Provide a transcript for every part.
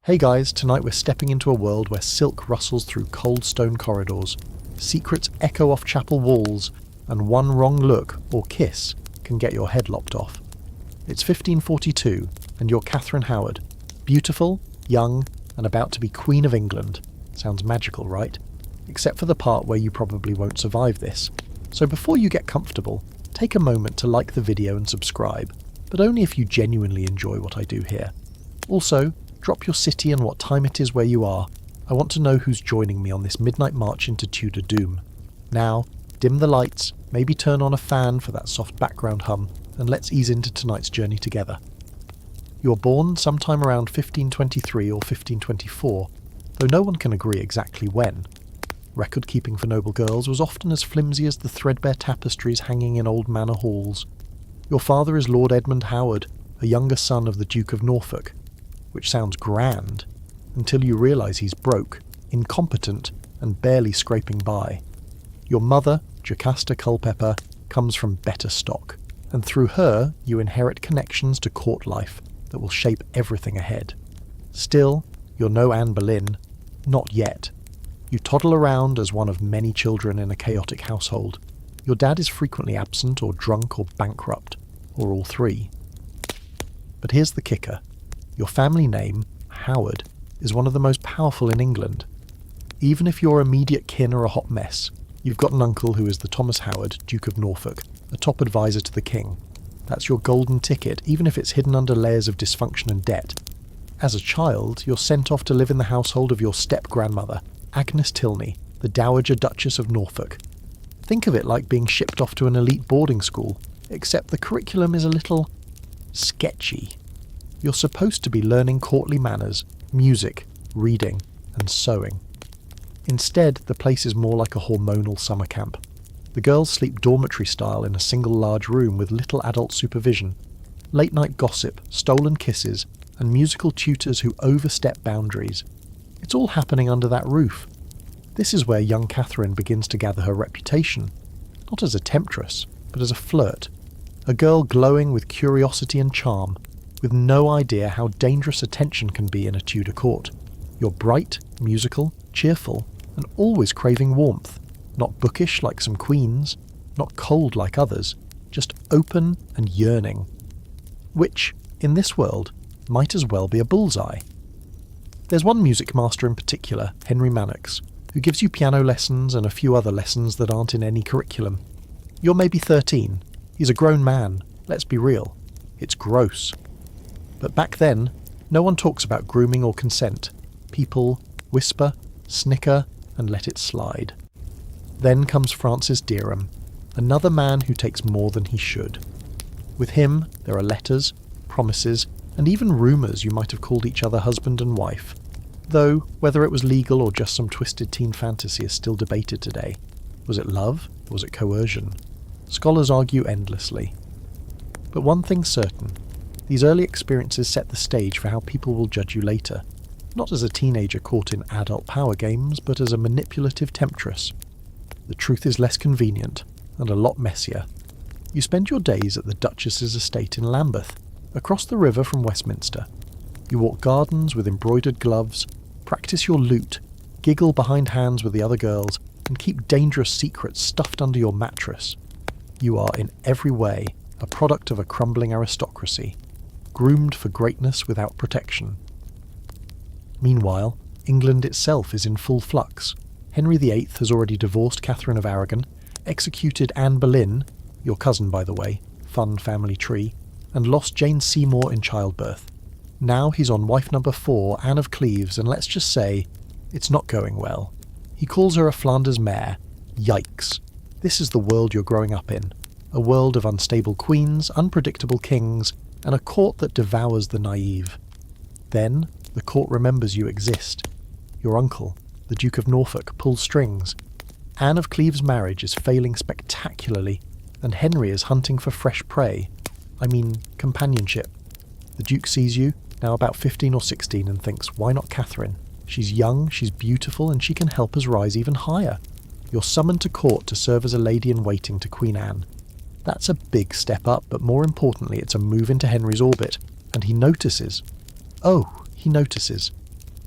Hey guys, tonight we're stepping into a world where silk rustles through cold stone corridors, secrets echo off chapel walls, and one wrong look or kiss can get your head lopped off. It's 1542, and you're Catherine Howard, beautiful, young, and about to be Queen of England. Sounds magical, right? Except for the part where you probably won't survive this. So before you get comfortable, take a moment to like the video and subscribe, but only if you genuinely enjoy what I do here. Also, drop your city and what time it is where you are. I want to know who's joining me on this midnight march into Tudor doom. Now, dim the lights, maybe turn on a fan for that soft background hum, and let's ease into tonight's journey together. You were born sometime around 1523 or 1524, though no one can agree exactly when. Record-keeping for noble girls was often as flimsy as the threadbare tapestries hanging in old manor halls. Your father is Lord Edmund Howard, a younger son of the Duke of Norfolk, which sounds grand, until you realise he's broke, incompetent, and barely scraping by. Your mother, Jocasta Culpeper, comes from better stock, and through her you inherit connections to court life that will shape everything ahead. Still, you're no Anne Boleyn, not yet. You toddle around as one of many children in a chaotic household. Your dad is frequently absent or drunk or bankrupt, or all three. But here's the kicker. Your family name, Howard, is one of the most powerful in England. Even if your immediate kin are a hot mess, you've got an uncle who is the Thomas Howard, Duke of Norfolk, a top advisor to the king. That's your golden ticket, even if it's hidden under layers of dysfunction and debt. As a child, you're sent off to live in the household of your step-grandmother, Agnes Tilney, the Dowager Duchess of Norfolk. Think of it like being shipped off to an elite boarding school, except the curriculum is a little sketchy. You're supposed to be learning courtly manners, music, reading, and sewing. Instead, the place is more like a hormonal summer camp. The girls sleep dormitory style in a single large room with little adult supervision. Late-night gossip, stolen kisses, and musical tutors who overstep boundaries. It's all happening under that roof. This is where young Catherine begins to gather her reputation, not as a temptress, but as a flirt. A girl glowing with curiosity and charm, with no idea how dangerous attention can be in a Tudor court. You're bright, musical, cheerful, and always craving warmth. Not bookish like some queens, not cold like others, just open and yearning. Which, in this world, might as well be a bullseye. There's one music master in particular, Henry Mannix, who gives you piano lessons and a few other lessons that aren't in any curriculum. You're maybe 13. He's a grown man. Let's be real. It's gross. But back then, no one talks about grooming or consent. People whisper, snicker, and let it slide. Then comes Francis Dereham, another man who takes more than he should. With him, there are letters, promises, and even rumours you might have called each other husband and wife. Though, whether it was legal or just some twisted teen fantasy is still debated today. Was it love, or was it coercion? Scholars argue endlessly. But one thing's certain. These early experiences set the stage for how people will judge you later, not as a teenager caught in adult power games, but as a manipulative temptress. The truth is less convenient, and a lot messier. You spend your days at the Duchess's estate in Lambeth, across the river from Westminster. You walk gardens with embroidered gloves, practice your lute, giggle behind hands with the other girls, and keep dangerous secrets stuffed under your mattress. You are in every way a product of a crumbling aristocracy, groomed for greatness without protection. Meanwhile, England itself is in full flux. Henry VIII has already divorced Catherine of Aragon, executed Anne Boleyn, your cousin by the way, fun family tree, and lost Jane Seymour in childbirth. Now he's on wife number 4, Anne of Cleves, and let's just say, it's not going well. He calls her a Flanders mare. Yikes. This is the world you're growing up in. A world of unstable queens, unpredictable kings, and a court that devours the naive. Then, the court remembers you exist. Your uncle, the Duke of Norfolk, pulls strings. Anne of Cleves' marriage is failing spectacularly, and Henry is hunting for fresh prey. I mean, companionship. The Duke sees you, now about 15 or 16, and thinks, why not Catherine? She's young, she's beautiful, and she can help us rise even higher. You're summoned to court to serve as a lady-in-waiting to Queen Anne. That's a big step up, but more importantly, it's a move into Henry's orbit, and he notices. Oh, he notices.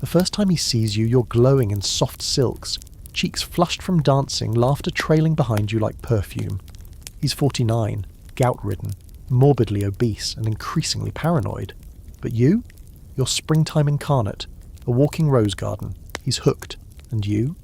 The first time he sees you, you're glowing in soft silks, cheeks flushed from dancing, laughter trailing behind you like perfume. He's 49, gout-ridden, morbidly obese, and increasingly paranoid. But you? You're springtime incarnate, a walking rose garden. He's hooked. And you?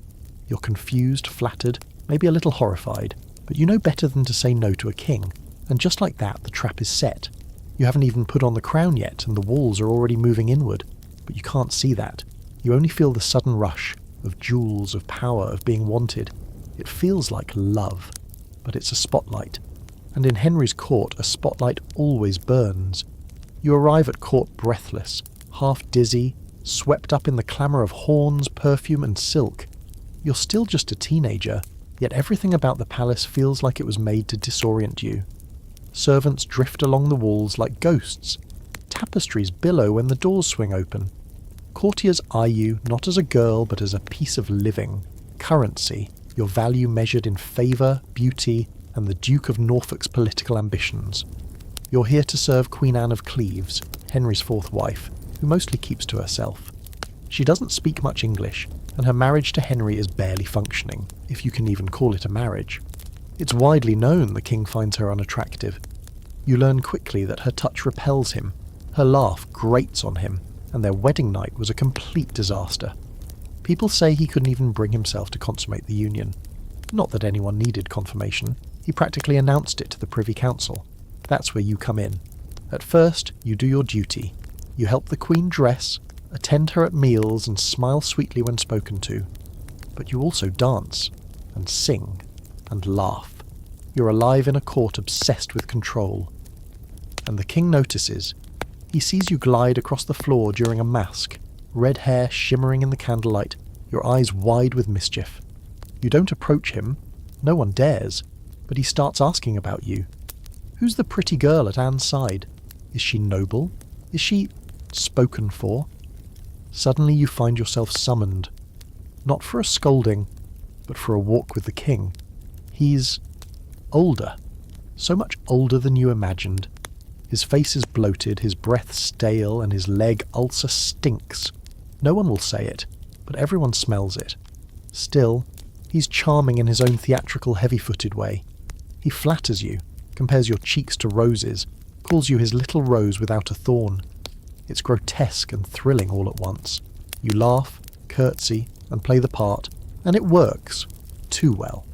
You're confused, flattered, maybe a little horrified, but you know better than to say no to a king. And just like that, the trap is set. You haven't even put on the crown yet, and the walls are already moving inward. But you can't see that. You only feel the sudden rush of jewels, of power, of being wanted. It feels like love, but it's a spotlight. And in Henry's court, a spotlight always burns. You arrive at court breathless, half dizzy, swept up in the clamour of horns, perfume and silk. You're still just a teenager, yet everything about the palace feels like it was made to disorient you. Servants drift along the walls like ghosts. Tapestries billow when the doors swing open. Courtiers eye you not as a girl but as a piece of living, currency, your value measured in favour, beauty, and the Duke of Norfolk's political ambitions. You're here to serve Queen Anne of Cleves, Henry's fourth wife, who mostly keeps to herself. She doesn't speak much English, and her marriage to Henry is barely functioning, if you can even call it a marriage. It's widely known the king finds her unattractive. You learn quickly that her touch repels him, her laugh grates on him, and their wedding night was a complete disaster. People say he couldn't even bring himself to consummate the union. Not that anyone needed confirmation, he practically announced it to the Privy Council. That's where you come in. At first, you do your duty. You help the Queen dress, attend her at meals and smile sweetly when spoken to. But you also dance, and sing, and laugh. You're alive in a court obsessed with control. And the king notices. He sees you glide across the floor during a masque, red hair shimmering in the candlelight, your eyes wide with mischief. You don't approach him, no one dares, but he starts asking about you. Who's the pretty girl at Anne's side? Is she noble? Is she spoken for? Suddenly you find yourself summoned, not for a scolding, but for a walk with the king. He's older, so much older than you imagined. His face is bloated, his breath stale, and his leg ulcer stinks. No one will say it, but everyone smells it. Still, he's charming in his own theatrical, heavy-footed way. He flatters you, compares your cheeks to roses, calls you his little rose without a thorn. It's grotesque and thrilling all at once. You laugh, curtsy, and play the part, and it works. Too well.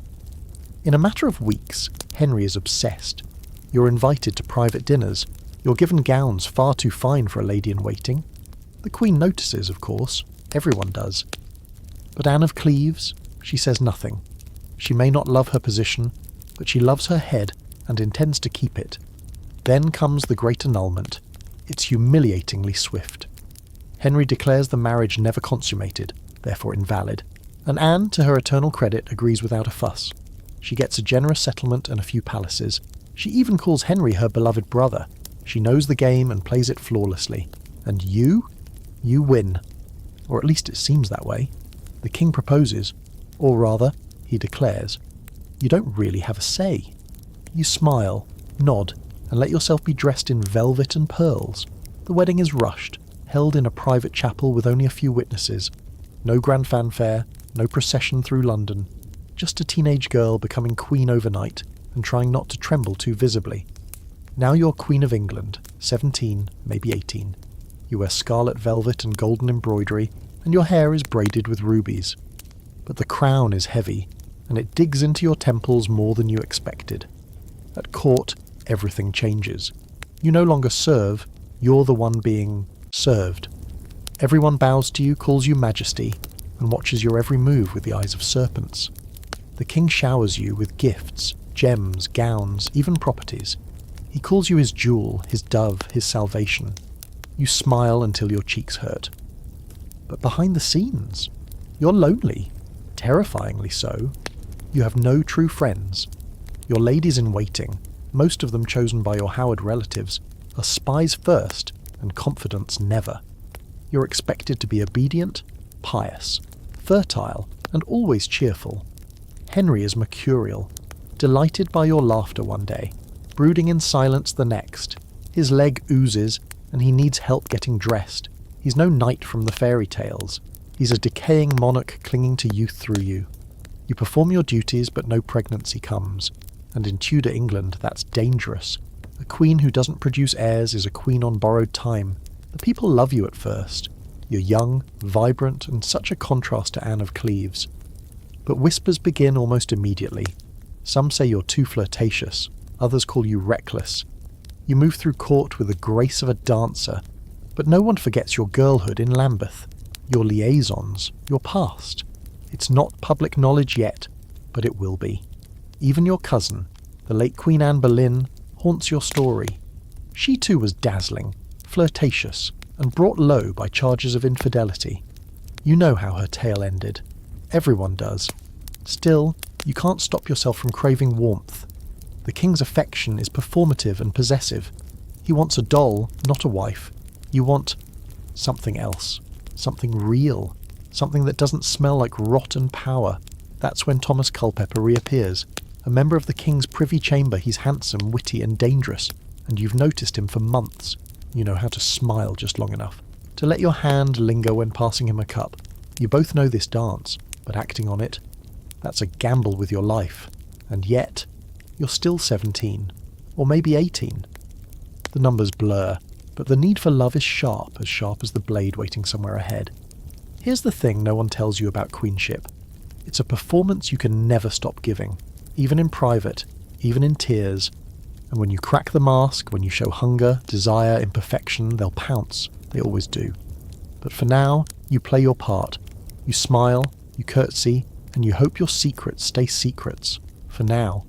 In a matter of weeks, Henry is obsessed. You're invited to private dinners. You're given gowns far too fine for a lady-in-waiting. The Queen notices, of course. Everyone does. But Anne of Cleves, she says nothing. She may not love her position, but she loves her head and intends to keep it. Then comes the great annulment. It's humiliatingly swift. Henry declares the marriage never consummated, therefore invalid, and Anne, to her eternal credit, agrees without a fuss. She gets a generous settlement and a few palaces. She even calls Henry her beloved brother. She knows the game and plays it flawlessly. And you win. Or at least it seems that way. The king proposes, or rather, he declares. You don't really have a say. You smile, nod, and let yourself be dressed in velvet and pearls. The wedding is rushed, held in a private chapel with only a few witnesses. No grand fanfare, no procession through London. Just a teenage girl becoming queen overnight and trying not to tremble too visibly. Now you're Queen of England, 17, maybe 18. You wear scarlet velvet and golden embroidery, and your hair is braided with rubies. But the crown is heavy, and it digs into your temples more than you expected. At court, everything changes. You no longer serve, you're the one being served. Everyone bows to you, calls you Majesty, and watches your every move with the eyes of serpents. The king showers you with gifts, gems, gowns, even properties. He calls you his jewel, his dove, his salvation. You smile until your cheeks hurt. But behind the scenes, you're lonely, terrifyingly so. You have no true friends. Your ladies-in-waiting, most of them chosen by your Howard relatives, are spies first and confidants never. You're expected to be obedient, pious, fertile, and always cheerful. Henry is mercurial, delighted by your laughter one day, brooding in silence the next. His leg oozes, and he needs help getting dressed. He's no knight from the fairy tales. He's a decaying monarch clinging to youth through you. You perform your duties, but no pregnancy comes. And in Tudor England, that's dangerous. A queen who doesn't produce heirs is a queen on borrowed time. The people love you at first. You're young, vibrant, and such a contrast to Anne of Cleves. But whispers begin almost immediately. Some say you're too flirtatious. Others call you reckless. You move through court with the grace of a dancer. But no one forgets your girlhood in Lambeth. Your liaisons, your past. It's not public knowledge yet, but it will be. Even your cousin, the late Queen Anne Boleyn, haunts your story. She too was dazzling, flirtatious, and brought low by charges of infidelity. You know how her tale ended. Everyone does. Still, you can't stop yourself from craving warmth. The king's affection is performative and possessive. He wants a doll, not a wife. You want something else, something real, something that doesn't smell like rot and power. That's when Thomas Culpeper reappears. A member of the king's privy chamber, he's handsome, witty and dangerous, and you've noticed him for months. You know how to smile just long enough to let your hand linger when passing him a cup. You both know this dance, but acting on it, that's a gamble with your life. And yet, you're still 17, or maybe 18. The numbers blur, but the need for love is sharp as the blade waiting somewhere ahead. Here's the thing no one tells you about queenship. It's a performance you can never stop giving, even in private, even in tears. And when you crack the mask, when you show hunger, desire, imperfection, they'll pounce. They always do. But for now, you play your part. You smile, you curtsy, and you hope your secrets stay secrets. For now.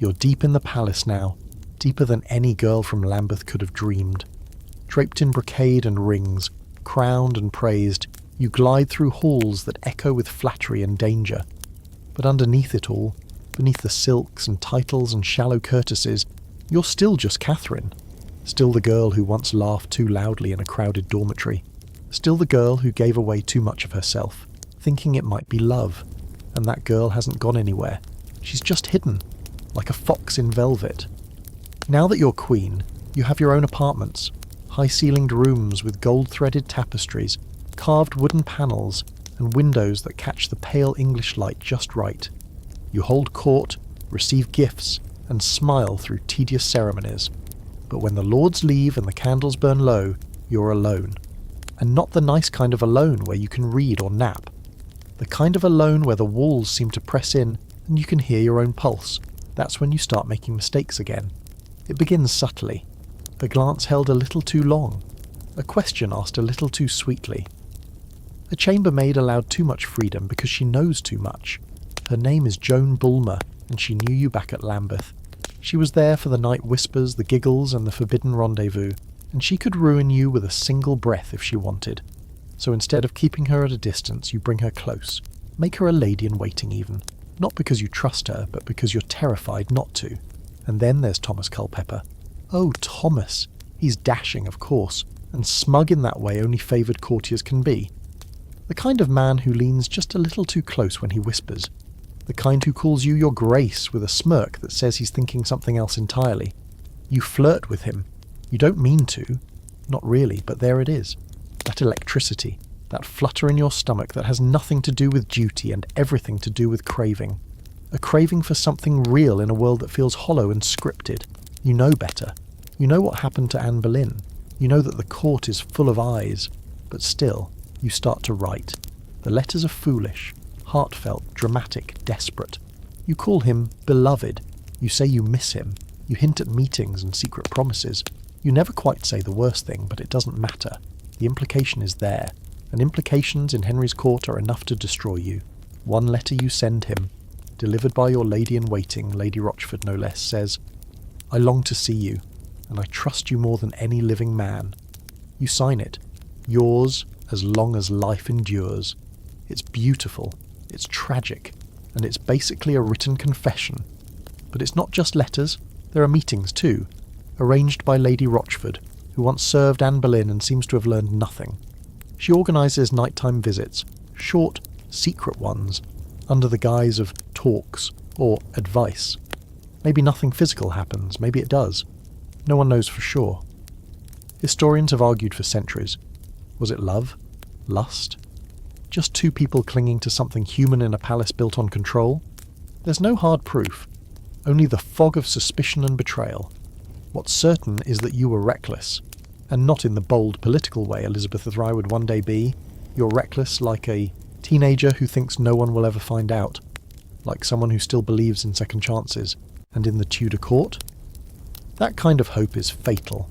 You're deep in the palace now, deeper than any girl from Lambeth could have dreamed. Draped in brocade and rings, crowned and praised, you glide through halls that echo with flattery and danger. But underneath it all, beneath the silks and titles and shallow courtesies, you're still just Catherine. Still the girl who once laughed too loudly in a crowded dormitory. Still the girl who gave away too much of herself, thinking it might be love. And that girl hasn't gone anywhere. She's just hidden, like a fox in velvet. Now that you're queen, you have your own apartments, high-ceilinged rooms with gold-threaded tapestries, carved wooden panels, and windows that catch the pale English light just right. You hold court, receive gifts, and smile through tedious ceremonies. But when the lords leave and the candles burn low, you're alone. And not the nice kind of alone where you can read or nap. The kind of alone where the walls seem to press in and you can hear your own pulse. That's when you start making mistakes again. It begins subtly. A glance held a little too long. A question asked a little too sweetly. A chambermaid allowed too much freedom because she knows too much. Her name is Joan Bulmer, and she knew you back at Lambeth. She was there for the night whispers, the giggles, and the forbidden rendezvous, and she could ruin you with a single breath if she wanted. So instead of keeping her at a distance, you bring her close. Make her a lady-in-waiting even. Not because you trust her, but because you're terrified not to. And then there's Thomas Culpeper. Oh, Thomas! He's dashing, of course, and smug in that way only favoured courtiers can be. The kind of man who leans just a little too close when he whispers. The kind who calls you your grace with a smirk that says he's thinking something else entirely. You flirt with him. You don't mean to. Not really, but there it is. That electricity, that flutter in your stomach that has nothing to do with duty and everything to do with craving. A craving for something real in a world that feels hollow and scripted. You know better. You know what happened to Anne Boleyn. You know that the court is full of eyes. But still, you start to write. The letters are foolish, heartfelt, dramatic, desperate. You call him beloved. You say you miss him. You hint at meetings and secret promises. You never quite say the worst thing, but it doesn't matter. The implication is there, and implications in Henry's court are enough to destroy you. One letter you send him, delivered by your lady-in-waiting, Lady Rochford no less, says, "I long to see you, and I trust you more than any living man." You sign it. Yours as long as life endures. It's beautiful, it's tragic, and it's basically a written confession. But it's not just letters, there are meetings too, arranged by Lady Rochford, who once served Anne Boleyn and seems to have learned nothing. She organises nighttime visits, short, secret ones, under the guise of talks or advice. Maybe nothing physical happens, maybe it does. No one knows for sure. Historians have argued for centuries. Was it love? Lust? Just two people clinging to something human in a palace built on control? There's no hard proof, only the fog of suspicion and betrayal. What's certain is that you were reckless, and not in the bold political way Elizabeth III would one day be. You're reckless like a teenager who thinks no one will ever find out, like someone who still believes in second chances. And in the Tudor court? That kind of hope is fatal.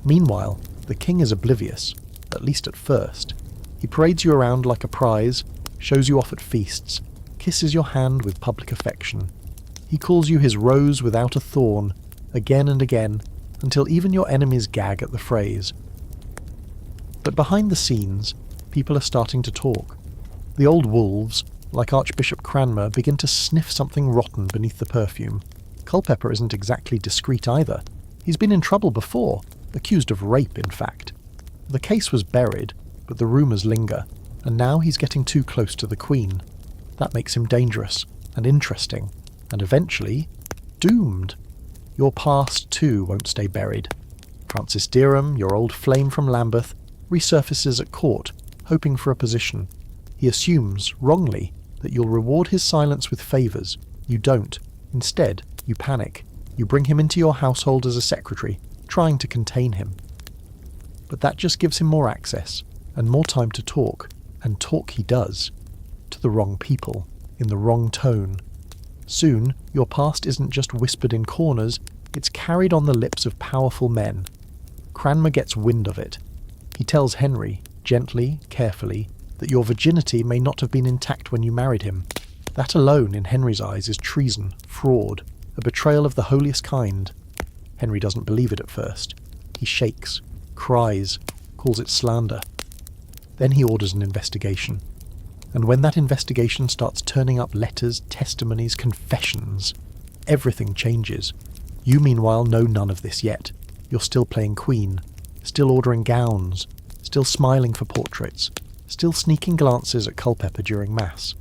Meanwhile, the king is oblivious, at least at first. He parades you around like a prize, shows you off at feasts, kisses your hand with public affection. He calls you his rose without a thorn, again and again, until even your enemies gag at the phrase. But behind the scenes, people are starting to talk. The old wolves, like Archbishop Cranmer, begin to sniff something rotten beneath the perfume. Culpeper isn't exactly discreet either. He's been in trouble before, accused of rape in fact. The case was buried, but the rumours linger, and now he's getting too close to the Queen. That makes him dangerous, and interesting, and eventually, doomed. Your past too won't stay buried. Francis Derham, your old flame from Lambeth, resurfaces at court, hoping for a position. He assumes, wrongly, that you'll reward his silence with favours. You don't. Instead, you panic. You bring him into your household as a secretary, trying to contain him. But that just gives him more access, and more time to talk, and talk he does. To the wrong people, in the wrong tone. Soon, your past isn't just whispered in corners, it's carried on the lips of powerful men. Cranmer gets wind of it. He tells Henry, gently, carefully, that your virginity may not have been intact when you married him. That alone, in Henry's eyes, is treason, fraud, a betrayal of the holiest kind. Henry doesn't believe it at first. He shakes, cries, calls it slander. Then he orders an investigation. And when that investigation starts turning up letters, testimonies, confessions, everything changes. You, meanwhile, know none of this yet. You're still playing queen, still ordering gowns, still smiling for portraits, still sneaking glances at Culpeper during Mass.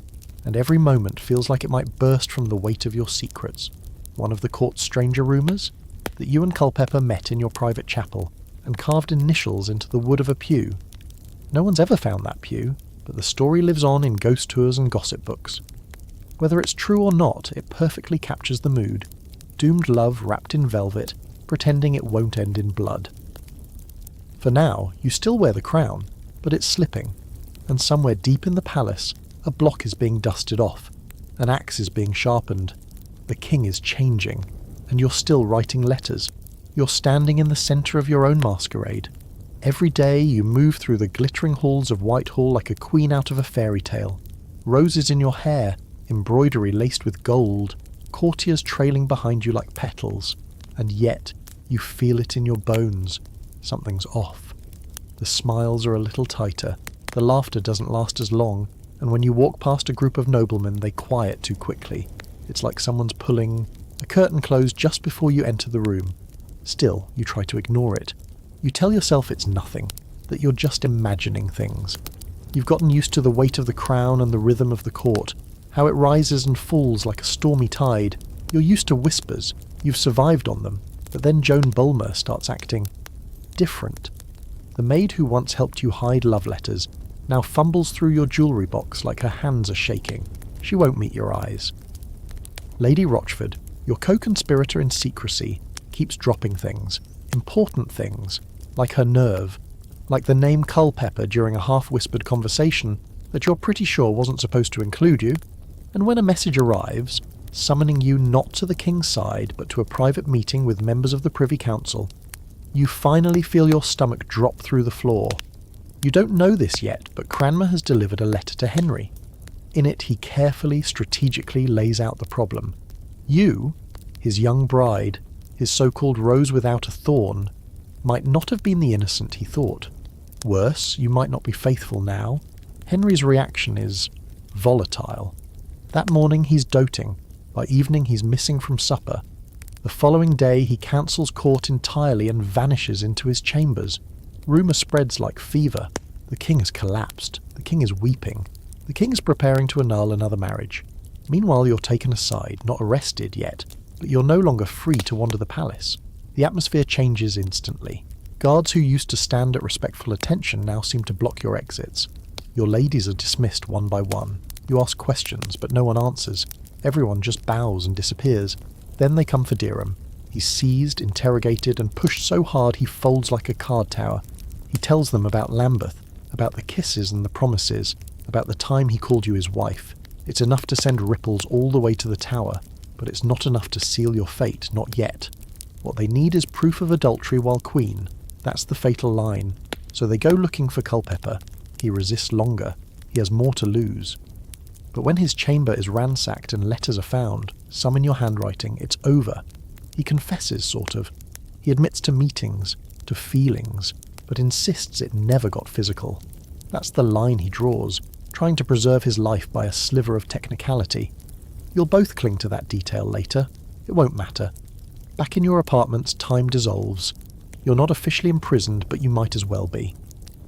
And every moment feels like it might burst from the weight of your secrets. One of the court's stranger rumours? That you and Culpeper met in your private chapel and carved initials into the wood of a pew. No one's ever found that pew, but the story lives on in ghost tours and gossip books. Whether it's true or not, it perfectly captures the mood. Doomed love wrapped in velvet, pretending it won't end in blood. For now, you still wear the crown, but it's slipping, and somewhere deep in the palace, a block is being dusted off, an axe is being sharpened, the king is changing, and you're still writing letters. You're standing in the centre of your own masquerade. Every day you move through the glittering halls of Whitehall like a queen out of a fairy tale. Roses in your hair, embroidery laced with gold, courtiers trailing behind you like petals, and yet you feel it in your bones. Something's off. The smiles are a little tighter, the laughter doesn't last as long, and when you walk past a group of noblemen they quiet too quickly. It's like someone's pulling a curtain closed just before you enter the room. Still, you try to ignore it. You tell yourself it's nothing, that you're just imagining things. You've gotten used to the weight of the crown and the rhythm of the court, how it rises and falls like a stormy tide. You're used to whispers, you've survived on them, but then Joan Bulmer starts acting different. The maid who once helped you hide love letters now fumbles through your jewellery box like her hands are shaking. She won't meet your eyes. Lady Rochford, your co-conspirator in secrecy, keeps dropping things, important things, like her nerve, like the name Culpeper during a half-whispered conversation that you're pretty sure wasn't supposed to include you, and when a message arrives, summoning you not to the king's side but to a private meeting with members of the Privy Council, you finally feel your stomach drop through the floor. You don't know this yet, but Cranmer has delivered a letter to Henry. In it he carefully, strategically lays out the problem. You, his young bride, his so-called rose without a thorn, might not have been the innocent he thought. Worse, you might not be faithful now. Henry's reaction is volatile. That morning he's doting. By evening he's missing from supper. The following day he cancels court entirely and vanishes into his chambers. Rumour spreads like fever. The king has collapsed. The king is weeping. The king is preparing to annul another marriage. Meanwhile you're taken aside, not arrested yet, but you're no longer free to wander the palace. The atmosphere changes instantly. Guards who used to stand at respectful attention now seem to block your exits. Your ladies are dismissed one by one. You ask questions, but no one answers. Everyone just bows and disappears. Then they come for Derham. He's seized, interrogated, and pushed so hard he folds like a card tower. He tells them about Lambeth, about the kisses and the promises, about the time he called you his wife. It's enough to send ripples all the way to the tower, but it's not enough to seal your fate, not yet. What they need is proof of adultery while queen. That's the fatal line. So they go looking for Culpeper. He resists longer. He has more to lose. But when his chamber is ransacked and letters are found, some in your handwriting, it's over. He confesses, sort of. He admits to meetings, to feelings, but insists it never got physical. That's the line he draws, trying to preserve his life by a sliver of technicality. You'll both cling to that detail later. It won't matter. Back in your apartments, time dissolves. You're not officially imprisoned, but you might as well be.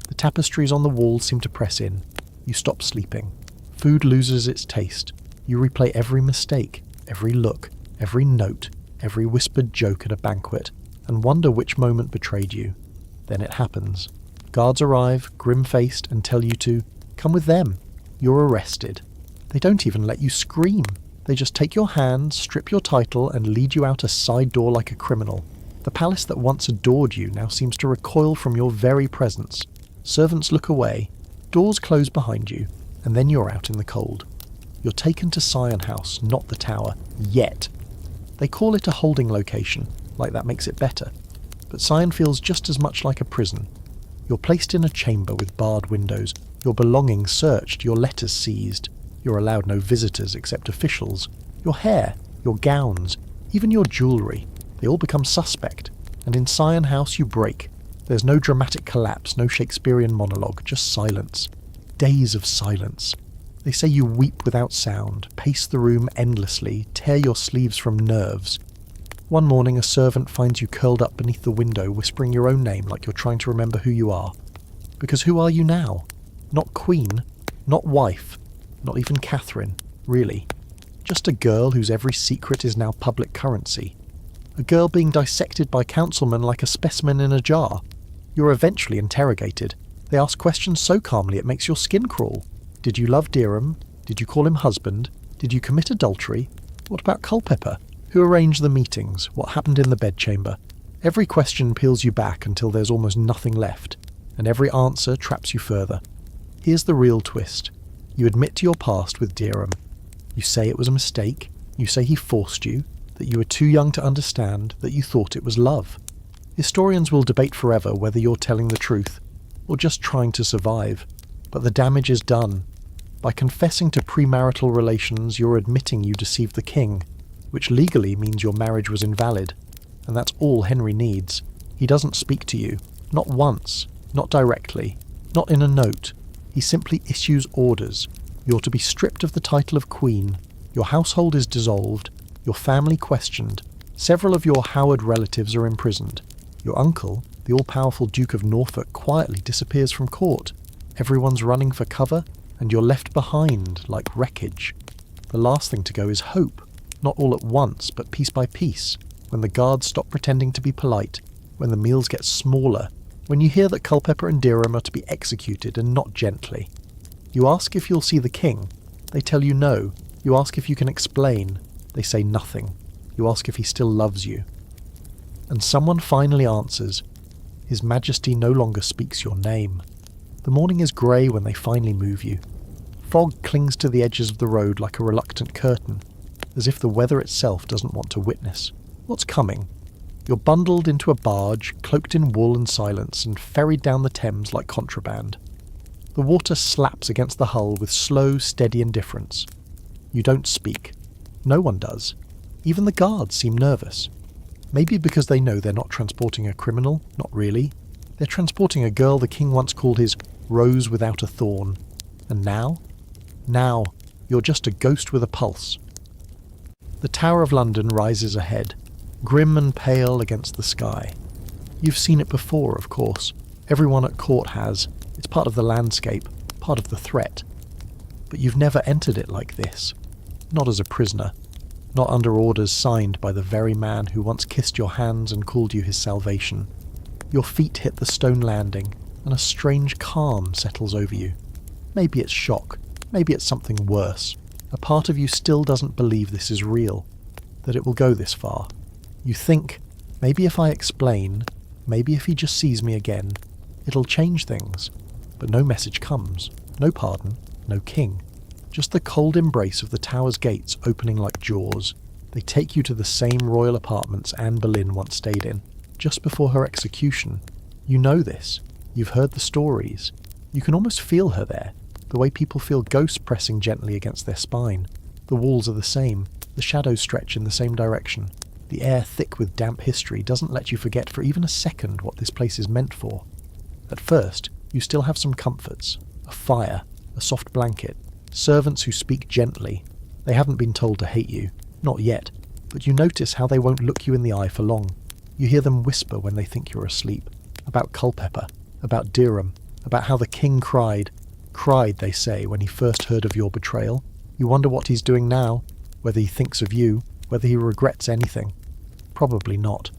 The tapestries on the walls seem to press in. You stop sleeping. Food loses its taste. You replay every mistake, every look, every note, every whispered joke at a banquet, and wonder which moment betrayed you. Then it happens. Guards arrive, grim-faced, and tell you to come with them. You're arrested. They don't even let you scream. They just take your hand, strip your title, and lead you out a side door like a criminal. The palace that once adored you now seems to recoil from your very presence. Servants look away. Doors close behind you, and then you're out in the cold. You're taken to Sion House, not the tower, yet. They call it a holding location, like that makes it better. But Sion feels just as much like a prison. You're placed in a chamber with barred windows, your belongings searched, your letters seized. You're allowed no visitors except officials. Your hair, your gowns, even your jewellery, they all become suspect. And in Sion House you break. There's no dramatic collapse, no Shakespearean monologue, just silence. Days of silence. They say you weep without sound, pace the room endlessly, tear your sleeves from nerves. One morning a servant finds you curled up beneath the window, whispering your own name like you're trying to remember who you are. Because who are you now? Not queen, not wife, not even Catherine, really. Just a girl whose every secret is now public currency. A girl being dissected by councilmen like a specimen in a jar. You're eventually interrogated. They ask questions so calmly it makes your skin crawl. Did you love Derham? Did you call him husband? Did you commit adultery? What about Culpeper? Who arranged the meetings? What happened in the bedchamber? Every question peels you back until there's almost nothing left, and every answer traps you further. Here's the real twist. You admit to your past with Derham. You say it was a mistake. You say he forced you, that you were too young to understand, that you thought it was love. Historians will debate forever whether you're telling the truth, or just trying to survive. But the damage is done. By confessing to premarital relations, you're admitting you deceived the king, which legally means your marriage was invalid. And that's all Henry needs. He doesn't speak to you. Not once. Not directly. Not in a note. He simply issues orders. You're to be stripped of the title of queen. Your household is dissolved. Your family questioned. Several of your Howard relatives are imprisoned. Your uncle, the all-powerful Duke of Norfolk, quietly disappears from court. Everyone's running for cover, and you're left behind like wreckage. The last thing to go is hope. Not all at once, but piece by piece. When the guards stop pretending to be polite. When the meals get smaller. When you hear that Culpeper and Derham are to be executed and not gently. You ask if you'll see the king. They tell you no. You ask if you can explain. They say nothing. You ask if he still loves you. And someone finally answers. His Majesty no longer speaks your name. The morning is grey when they finally move you. Fog clings to the edges of the road like a reluctant curtain, as if the weather itself doesn't want to witness. What's coming? You're bundled into a barge, cloaked in wool and silence, and ferried down the Thames like contraband. The water slaps against the hull with slow, steady indifference. You don't speak. No one does. Even the guards seem nervous. Maybe because they know they're not transporting a criminal, not really. They're transporting a girl the king once called his rose without a thorn. And now? Now, you're just a ghost with a pulse. The Tower of London rises ahead, grim and pale against the sky. You've seen it before, of course. Everyone at court has. It's part of the landscape, part of the threat. But you've never entered it like this. Not as a prisoner. Not under orders signed by the very man who once kissed your hands and called you his salvation. Your feet hit the stone landing, and a strange calm settles over you. Maybe it's shock, maybe it's something worse. A part of you still doesn't believe this is real, that it will go this far. You think, maybe if I explain, maybe if he just sees me again, it'll change things. But no message comes, no pardon, no king. Just the cold embrace of the tower's gates opening like jaws. They take you to the same royal apartments Anne Boleyn once stayed in, just before her execution. You know this. You've heard the stories. You can almost feel her there, the way people feel ghosts pressing gently against their spine. The walls are the same, the shadows stretch in the same direction. The air thick with damp history doesn't let you forget for even a second what this place is meant for. At first, you still have some comforts. A fire, a soft blanket, servants who speak gently. They haven't been told to hate you. Not yet, but you notice how they won't look you in the eye for long. You hear them whisper when they think you're asleep. About Culpeper, about Derham, about how the king cried, they say, when he first heard of your betrayal. You wonder what he's doing now, whether he thinks of you, whether he regrets anything. Probably not.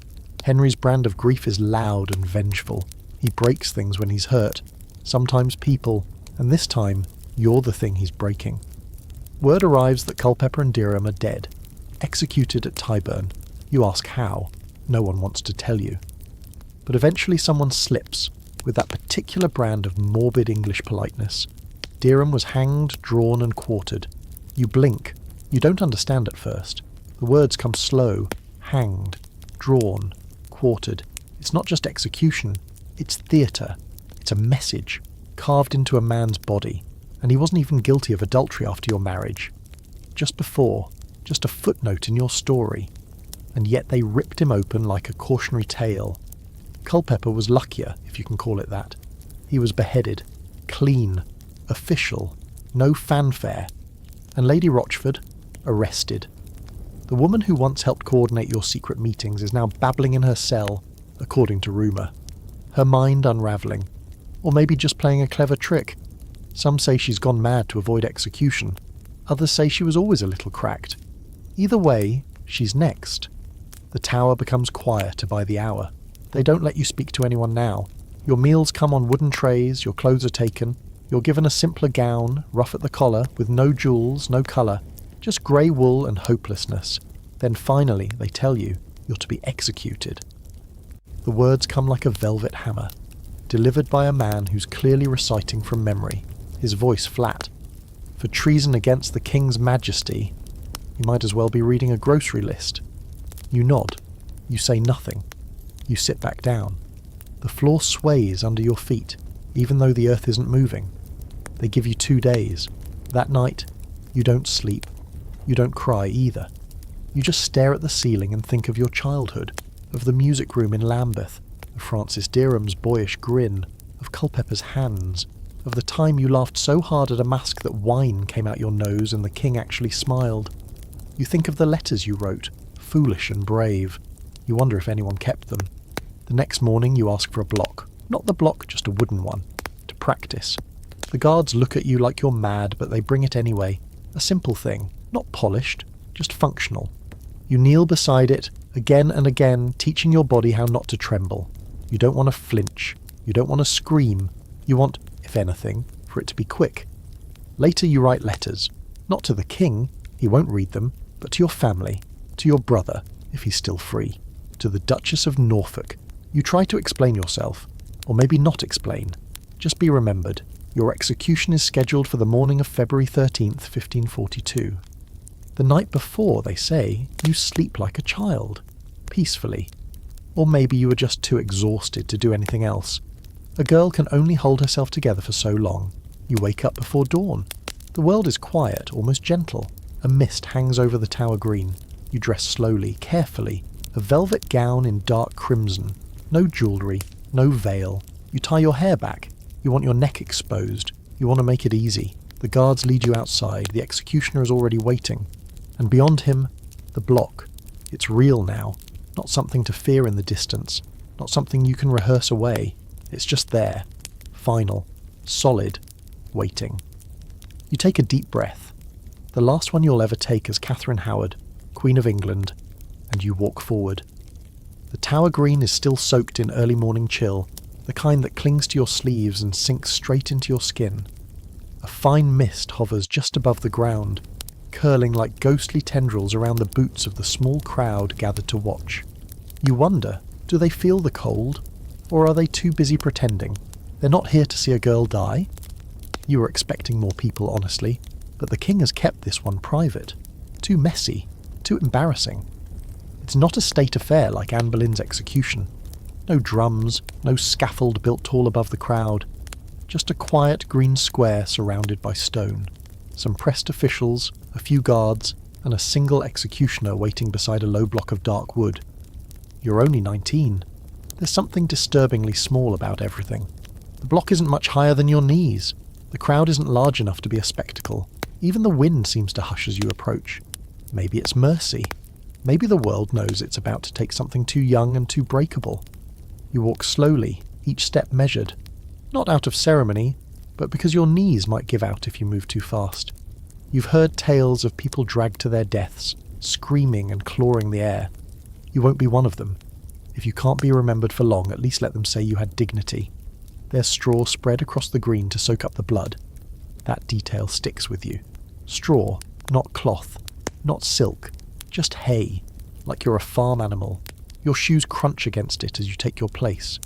Henry's brand of grief is loud and vengeful. He breaks things when he's hurt, sometimes people, and this time, you're the thing he's breaking. Word arrives that Culpeper and Derham are dead, executed at Tyburn. You ask how. No one wants to tell you. But eventually someone slips, with that particular brand of morbid English politeness. Derham was hanged, drawn and quartered. You blink. You don't understand at first. The words come slow. Hanged, drawn, quartered. It's not just execution. It's theatre. It's a message, carved into a man's body. And he wasn't even guilty of adultery after your marriage. Just before, just a footnote in your story. And yet they ripped him open like a cautionary tale. Culpeper was luckier, if you can call it that. He was beheaded, clean, official, no fanfare. And Lady Rochford, arrested. The woman who once helped coordinate your secret meetings is now babbling in her cell, according to rumour. Her mind unravelling. Or maybe just playing a clever trick. Some say she's gone mad to avoid execution. Others say she was always a little cracked. Either way, she's next. The tower becomes quieter by the hour. They don't let you speak to anyone now. Your meals come on wooden trays, your clothes are taken. You're given a simpler gown, rough at the collar, with no jewels, no colour. Just grey wool and hopelessness. Then finally, they tell you, you're to be executed. The words come like a velvet hammer, delivered by a man who's clearly reciting from memory, his voice flat. For treason against the king's majesty, you might as well be reading a grocery list. You nod. You say nothing. You sit back down. The floor sways under your feet, even though the earth isn't moving. They give you 2 days. That night, you don't sleep. You don't cry either. You just stare at the ceiling and think of your childhood, of the music room in Lambeth, of Francis Derham's boyish grin, of Culpeper's hands, of the time you laughed so hard at a mask that wine came out your nose and the king actually smiled. You think of the letters you wrote, foolish and brave. You wonder if anyone kept them. The next morning you ask for a block. Not the block, just a wooden one. To practice. The guards look at you like you're mad, but they bring it anyway. A simple thing. Not polished, just functional. You kneel beside it, again and again, teaching your body how not to tremble. You don't want to flinch. You don't want to scream. You want, if anything, for it to be quick. Later you write letters. Not to the king, he won't read them, but to your family, to your brother, if he's still free, to the Duchess of Norfolk. You try to explain yourself, or maybe not explain. Just be remembered, your execution is scheduled for the morning of February 13th, 1542. The night before, they say, you sleep like a child, peacefully. Or maybe you were just too exhausted to do anything else. A girl can only hold herself together for so long. You wake up before dawn. The world is quiet, almost gentle. A mist hangs over the tower green. You dress slowly, carefully. A velvet gown in dark crimson. No jewellery, no veil. You tie your hair back. You want your neck exposed. You want to make it easy. The guards lead you outside. The executioner is already waiting. And beyond him, the block. It's real now. Not something to fear in the distance. Not something you can rehearse away. It's just there. Final. Solid. Waiting. You take a deep breath. The last one you'll ever take as Catherine Howard, Queen of England, and you walk forward. The The tower green is still soaked in early morning chill, the kind that clings to your sleeves and sinks straight into your skin. A fine mist hovers just above the ground, curling like ghostly tendrils around the boots of the small crowd gathered to watch. You wonder, do they feel the cold? Or are they too busy pretending? They're not here to see a girl die? You were expecting more people, honestly, but the king has kept this one private. Too messy, too embarrassing. It's not a state affair like Anne Boleyn's execution. No drums, no scaffold built tall above the crowd. Just a quiet green square surrounded by stone. Some pressed officials, a few guards, and a single executioner waiting beside a low block of dark wood. You're only 19. There's something disturbingly small about everything. The block isn't much higher than your knees. The crowd isn't large enough to be a spectacle. Even the wind seems to hush as you approach. Maybe it's mercy. Maybe the world knows it's about to take something too young and too breakable. You walk slowly, each step measured. Not out of ceremony, but because your knees might give out if you move too fast. You've heard tales of people dragged to their deaths, screaming and clawing the air. You won't be one of them. If you can't be remembered for long, at least let them say you had dignity. There's straw spread across the green to soak up the blood. That detail sticks with you. Straw, not cloth, not silk, just hay, like you're a farm animal. Your shoes crunch against it as you take your place.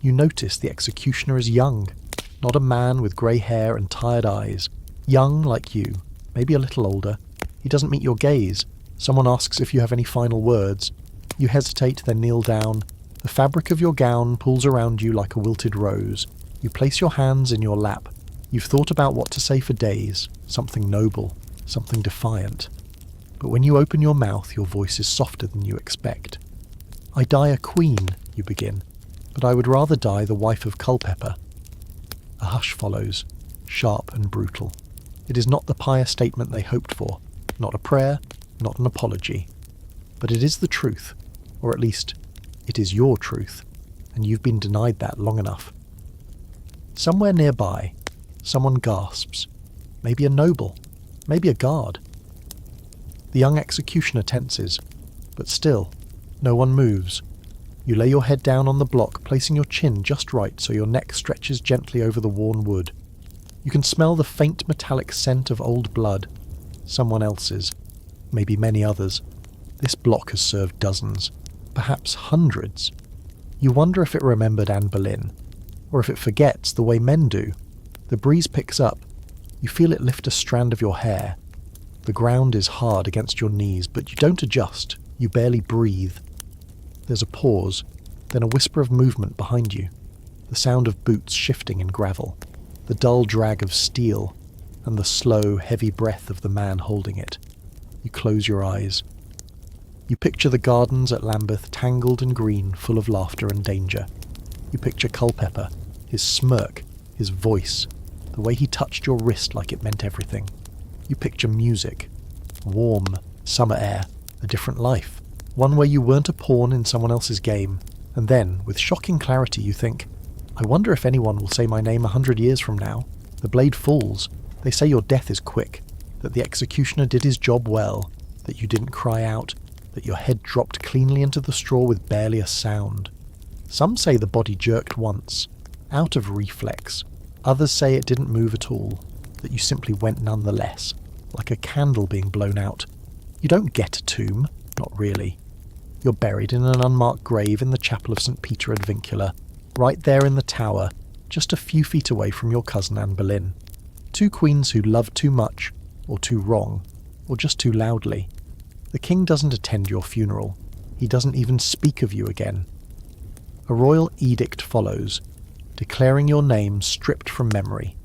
You notice the executioner is young, not a man with grey hair and tired eyes. Young like you, maybe a little older. He doesn't meet your gaze. Someone asks if you have any final words. You hesitate, then kneel down. The fabric of your gown pulls around you like a wilted rose. You place your hands in your lap. You've thought about what to say for days, something noble, something defiant. But when you open your mouth, your voice is softer than you expect. "I die a queen," you begin, "but I would rather die the wife of Culpeper." A hush follows, sharp and brutal. It is not the pious statement they hoped for, not a prayer, not an apology. But it is the truth, or at least, it is your truth, and you've been denied that long enough. Somewhere nearby, someone gasps. Maybe a noble, maybe a guard. The young executioner tenses, but still, no one moves. You lay your head down on the block, placing your chin just right so your neck stretches gently over the worn wood. You can smell the faint metallic scent of old blood. Someone else's, maybe many others. This block has served dozens, perhaps hundreds. You wonder if it remembered Anne Boleyn, or if it forgets the way men do. The breeze picks up. You feel it lift a strand of your hair. The ground is hard against your knees, but you don't adjust. You barely breathe. There's a pause, then a whisper of movement behind you. The sound of boots shifting in gravel. The dull drag of steel, and the slow, heavy breath of the man holding it. You close your eyes. You picture the gardens at Lambeth tangled and green, full of laughter and danger. You picture Culpeper, his smirk, his voice, the way he touched your wrist like it meant everything. You picture music, warm, summer air, a different life, one where you weren't a pawn in someone else's game, and then, with shocking clarity, you think, I wonder if anyone will say my name 100 years from now. The blade falls. They say your death is quick, that the executioner did his job well, that you didn't cry out, that your head dropped cleanly into the straw with barely a sound. Some say the body jerked once, out of reflex. Others say it didn't move at all, that you simply went nonetheless, like a candle being blown out. You don't get a tomb, not really. You're buried in an unmarked grave in the chapel of St. Peter ad Vincula, right there in the tower, just a few feet away from your cousin Anne Boleyn. Two queens who loved too much, or too wrong, or just too loudly. The king doesn't attend your funeral. He doesn't even speak of you again. A royal edict follows, declaring your name stripped from memory,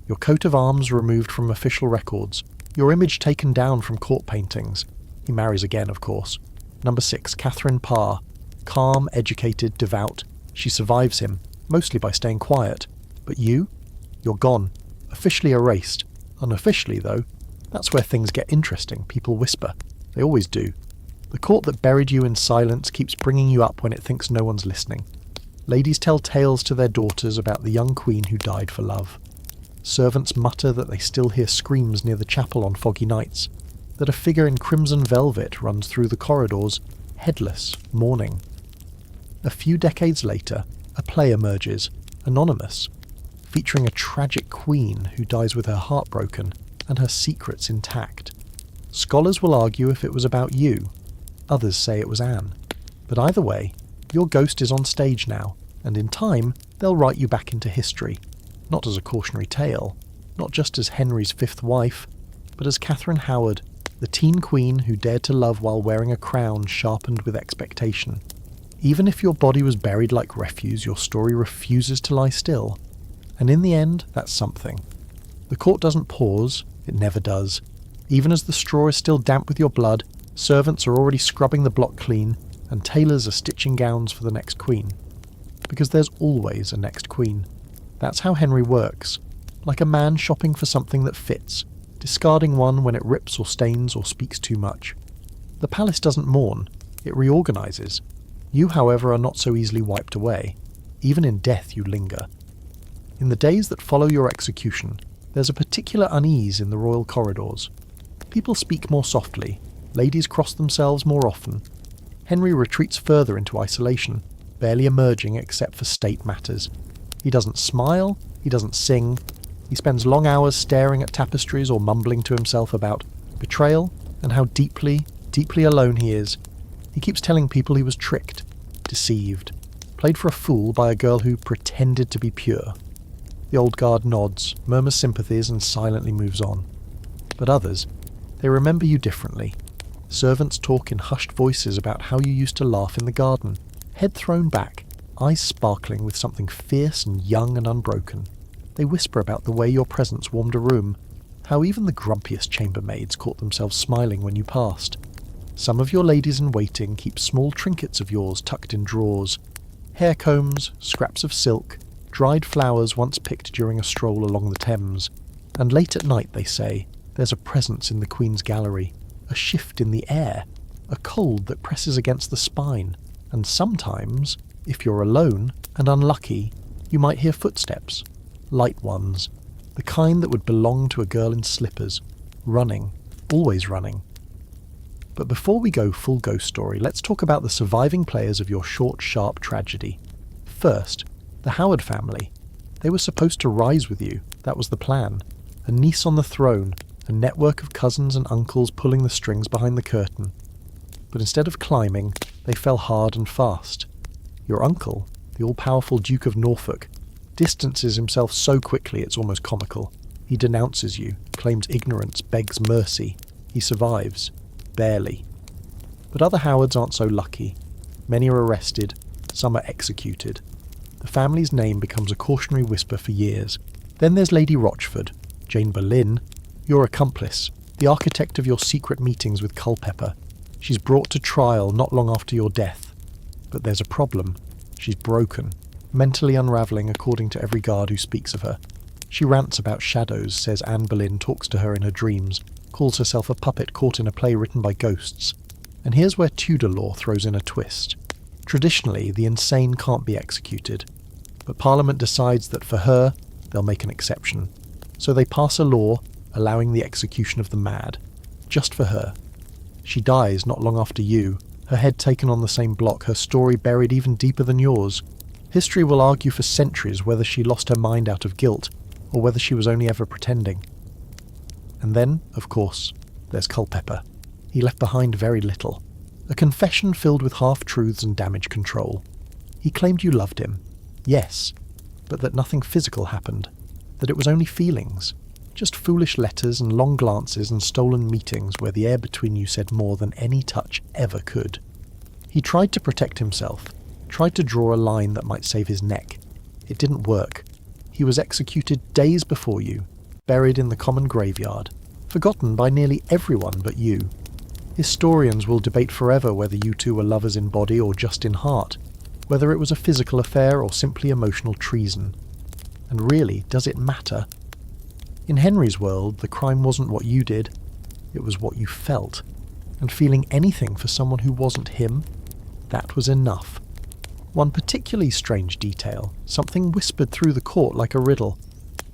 your coat of arms removed from official records, your image taken down from court paintings. He marries again, of course. Number 6, Catherine Parr. Calm, educated, devout. She survives him, mostly by staying quiet. But you? You're gone. Officially erased. Unofficially, though, that's where things get interesting. People whisper. They always do. The court that buried you in silence keeps bringing you up when it thinks no one's listening. Ladies tell tales to their daughters about the young queen who died for love. Servants mutter that they still hear screams near the chapel on foggy nights, that a figure in crimson velvet runs through the corridors, headless, mourning. A few decades later, a play emerges, anonymous, featuring a tragic queen who dies with her heart broken and her secrets intact. Scholars will argue if it was about you. Others say it was Anne. But either way, your ghost is on stage now, and in time, they'll write you back into history. Not as a cautionary tale, not just as Henry's fifth wife, but as Catherine Howard, the teen queen who dared to love while wearing a crown sharpened with expectation. Even if your body was buried like refuse, your story refuses to lie still. And in the end, that's something. The court doesn't pause, it never does. Even as the straw is still damp with your blood, servants are already scrubbing the block clean, and tailors are stitching gowns for the next queen. Because there's always a next queen. That's how Henry works, like a man shopping for something that fits, discarding one when it rips or stains or speaks too much. The palace doesn't mourn, it reorganises. You, however, are not so easily wiped away. Even in death you linger. In the days that follow your execution, there's a particular unease in the royal corridors. People speak more softly, ladies cross themselves more often. Henry retreats further into isolation, barely emerging except for state matters. He doesn't smile, he doesn't sing, he spends long hours staring at tapestries or mumbling to himself about betrayal and how deeply, deeply alone he is. He keeps telling people he was tricked, deceived, played for a fool by a girl who pretended to be pure. The old guard nods, murmurs sympathies and silently moves on. But others, they remember you differently. Servants talk in hushed voices about how you used to laugh in the garden, head thrown back, eyes sparkling with something fierce and young and unbroken. They whisper about the way your presence warmed a room, how even the grumpiest chambermaids caught themselves smiling when you passed. Some of your ladies-in-waiting keep small trinkets of yours tucked in drawers. Hair combs, scraps of silk, dried flowers once picked during a stroll along the Thames. And late at night, they say, there's a presence in the Queen's gallery, a shift in the air, a cold that presses against the spine, and sometimes, if you're alone and unlucky, you might hear footsteps, light ones, the kind that would belong to a girl in slippers, running, always running. But before we go full ghost story, let's talk about the surviving players of your short, sharp tragedy. First, the Howard family. They were supposed to rise with you, that was the plan. A niece on the throne, a network of cousins and uncles pulling the strings behind the curtain. But instead of climbing, they fell hard and fast. Your uncle, the all-powerful Duke of Norfolk, distances himself so quickly it's almost comical. He denounces you, claims ignorance, begs mercy. He survives. Barely. But other Howards aren't so lucky. Many are arrested, some are executed. The family's name becomes a cautionary whisper for years. Then there's Lady Rochford, Jane Boleyn, your accomplice, the architect of your secret meetings with Culpeper. She's brought to trial not long after your death. But there's a problem. She's broken, mentally unravelling according to every guard who speaks of her. She rants about shadows, says Anne Boleyn talks to her in her dreams, calls herself a puppet caught in a play written by ghosts. And here's where Tudor law throws in a twist. Traditionally, the insane can't be executed, but Parliament decides that for her, they'll make an exception. So they pass a law allowing the execution of the mad, just for her. She dies not long after you, her head taken on the same block, her story buried even deeper than yours. History will argue for centuries whether she lost her mind out of guilt, or whether she was only ever pretending. And then, of course, there's Culpeper. He left behind very little. A confession filled with half-truths and damage control. He claimed you loved him. Yes, but that nothing physical happened. That it was only feelings. Just foolish letters and long glances and stolen meetings where the air between you said more than any touch ever could. He tried to protect himself. Tried to draw a line that might save his neck. It didn't work. He was executed days before you, buried in the common graveyard, forgotten by nearly everyone but you. Historians will debate forever whether you two were lovers in body or just in heart, whether it was a physical affair or simply emotional treason. And really, does it matter? In Henry's world, the crime wasn't what you did, it was what you felt. And feeling anything for someone who wasn't him, that was enough. One particularly strange detail, something whispered through the court like a riddle,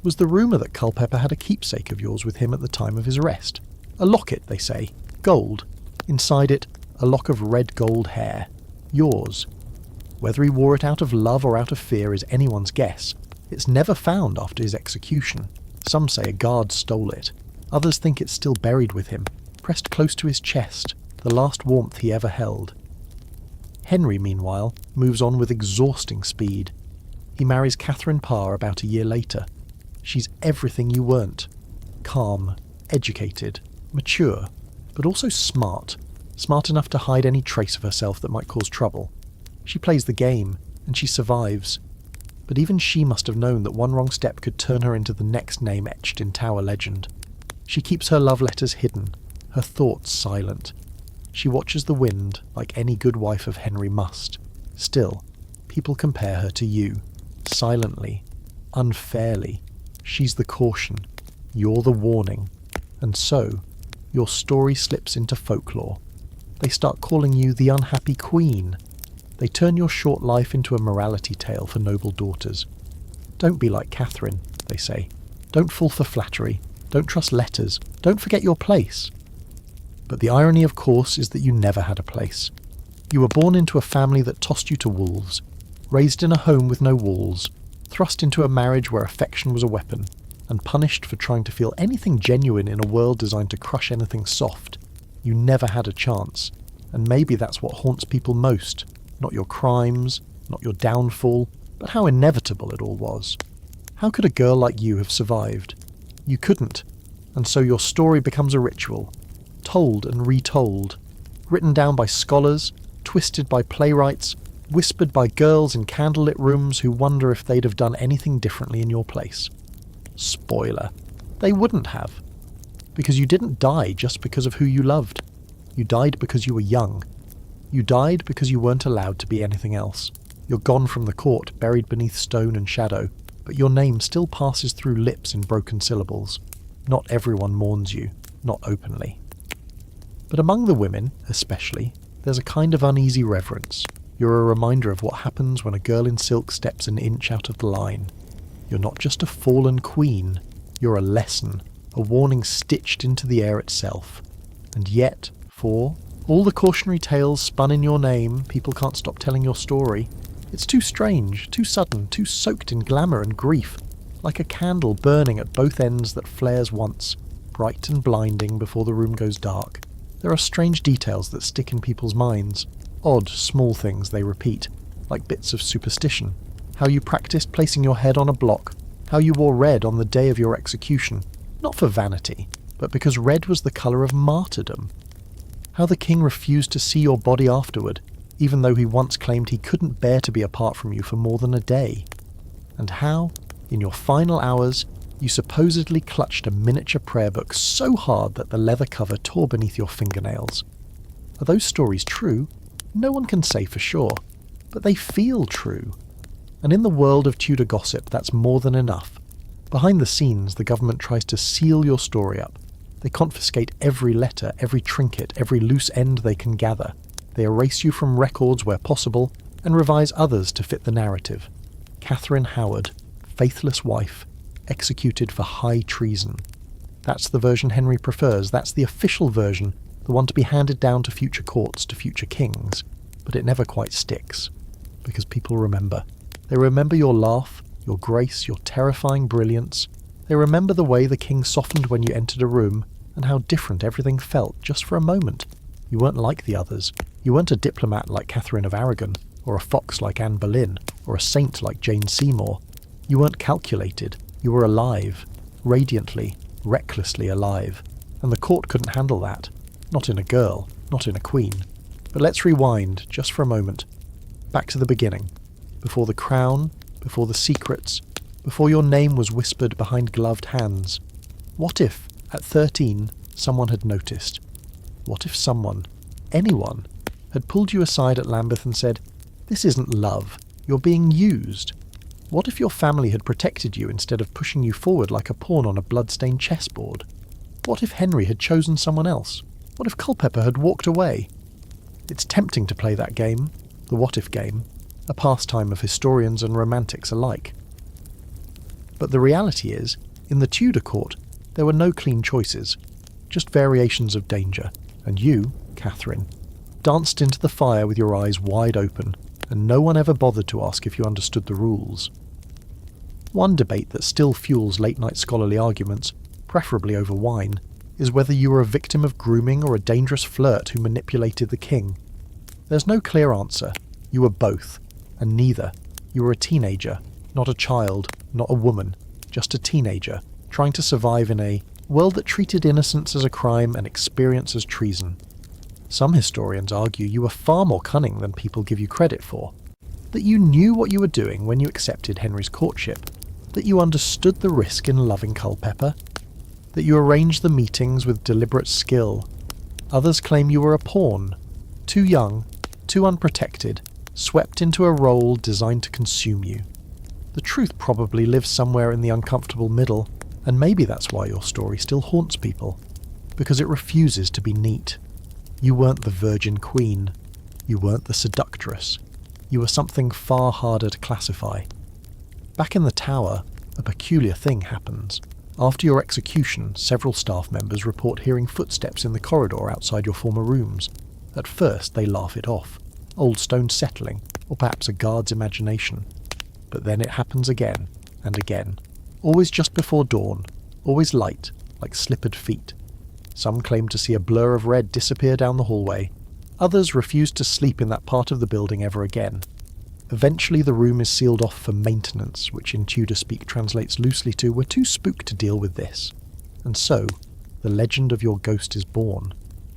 was the rumour that Culpeper had a keepsake of yours with him at the time of his arrest. A locket, they say, gold. Inside it, a lock of red gold hair. Yours. whether he wore it out of love or out of fear is anyone's guess. It's never found after his execution. Some say a guard stole it. Others think it's still buried with him, pressed close to his chest, the last warmth he ever held. Henry, meanwhile, moves on with exhausting speed. He marries Catherine Parr about a year later. She's everything you weren't. Calm, educated, mature, but also smart. Smart enough to hide any trace of herself that might cause trouble. She plays the game, and she survives. But even she must have known that one wrong step could turn her into the next name etched in Tower legend. She keeps her love letters hidden, her thoughts silent. She watches the wind like any good wife of Henry must. Still, people compare her to you. Silently, unfairly. She's the caution. You're the warning. And so, your story slips into folklore. They start calling you the unhappy queen. They turn your short life into a morality tale for noble daughters. Don't be like Catherine, they say. Don't fall for flattery. Don't trust letters. Don't forget your place. But the irony, of course, is that you never had a place. You were born into a family that tossed you to wolves, raised in a home with no walls, thrust into a marriage where affection was a weapon, and punished for trying to feel anything genuine in a world designed to crush anything soft. You never had a chance, and maybe that's what haunts people most. Not your crimes, not your downfall, but how inevitable it all was. How could a girl like you have survived? You couldn't, and so your story becomes a ritual, told and retold, written down by scholars, twisted by playwrights, whispered by girls in candlelit rooms who wonder if they'd have done anything differently in your place. Spoiler. They wouldn't have. Because you didn't die just because of who you loved. You died because you were young. You died because you weren't allowed to be anything else. You're gone from the court, buried beneath stone and shadow, but your name still passes through lips in broken syllables. Not everyone mourns you, not openly. But among the women, especially, there's a kind of uneasy reverence. You're a reminder of what happens when a girl in silk steps an inch out of the line. You're not just a fallen queen, you're a lesson, a warning stitched into the air itself. And yet, for all the cautionary tales spun in your name, people can't stop telling your story. It's too strange, too sudden, too soaked in glamour and grief, like a candle burning at both ends that flares once, bright and blinding before the room goes dark. There are strange details that stick in people's minds, odd, small things they repeat, like bits of superstition. How you practiced placing your head on a block, how you wore red on the day of your execution, not for vanity, but because red was the colour of martyrdom. How the king refused to see your body afterward, even though he once claimed he couldn't bear to be apart from you for more than a day. And how, in your final hours, you supposedly clutched a miniature prayer book so hard that the leather cover tore beneath your fingernails. Are those stories true? No one can say for sure, but they feel true. And in the world of Tudor gossip, that's more than enough. Behind the scenes, the government tries to seal your story up. They confiscate every letter, every trinket, every loose end they can gather. They erase you from records where possible, and revise others to fit the narrative. Catherine Howard, faithless wife, executed for high treason. That's the version Henry prefers, that's the official version, the one to be handed down to future courts, to future kings. But it never quite sticks, because people remember. They remember your laugh, your grace, your terrifying brilliance. They remember the way the king softened when you entered a room, and how different everything felt just for a moment. You weren't like the others. You weren't a diplomat like Catherine of Aragon, or a fox like Anne Boleyn, or a saint like Jane Seymour. You weren't calculated. You were alive, radiantly, recklessly alive. And the court couldn't handle that. Not in a girl, not in a queen. But let's rewind, just for a moment. Back to the beginning. Before the crown, before the secrets, before your name was whispered behind gloved hands. What if, at 13, someone had noticed? What if someone, anyone, had pulled you aside at Lambeth and said, "This isn't love, you're being used"? What if your family had protected you instead of pushing you forward like a pawn on a blood-stained chessboard? What if Henry had chosen someone else? What if Culpeper had walked away? It's tempting to play that game, the what-if game, a pastime of historians and romantics alike. But the reality is, in the Tudor court, there were no clean choices, just variations of danger, and you, Catherine, danced into the fire with your eyes wide open, and no one ever bothered to ask if you understood the rules. One debate that still fuels late-night scholarly arguments, preferably over wine, is whether you were a victim of grooming or a dangerous flirt who manipulated the king. There's no clear answer. You were both, and neither. You were a teenager, not a child, not a woman, just a teenager, trying to survive in a world that treated innocence as a crime and experience as treason. Some historians argue you were far more cunning than people give you credit for, that you knew what you were doing when you accepted Henry's courtship, that you understood the risk in loving Culpeper, that you arranged the meetings with deliberate skill. Others claim you were a pawn, too young, too unprotected, swept into a role designed to consume you. The truth probably lives somewhere in the uncomfortable middle, and maybe that's why your story still haunts people, because it refuses to be neat. You weren't the virgin queen. You weren't the seductress. You were something far harder to classify. Back in the tower, a peculiar thing happens. After your execution, several staff members report hearing footsteps in the corridor outside your former rooms. At first, they laugh it off. Old stones settling, or perhaps a guard's imagination. But then it happens again, and again. Always just before dawn, always light, like slippered feet. Some claim to see a blur of red disappear down the hallway. Others refuse to sleep in that part of the building ever again. Eventually the room is sealed off for maintenance, which in Tudor speak translates loosely to "we're too spooked to deal with this." And so, the legend of your ghost is born.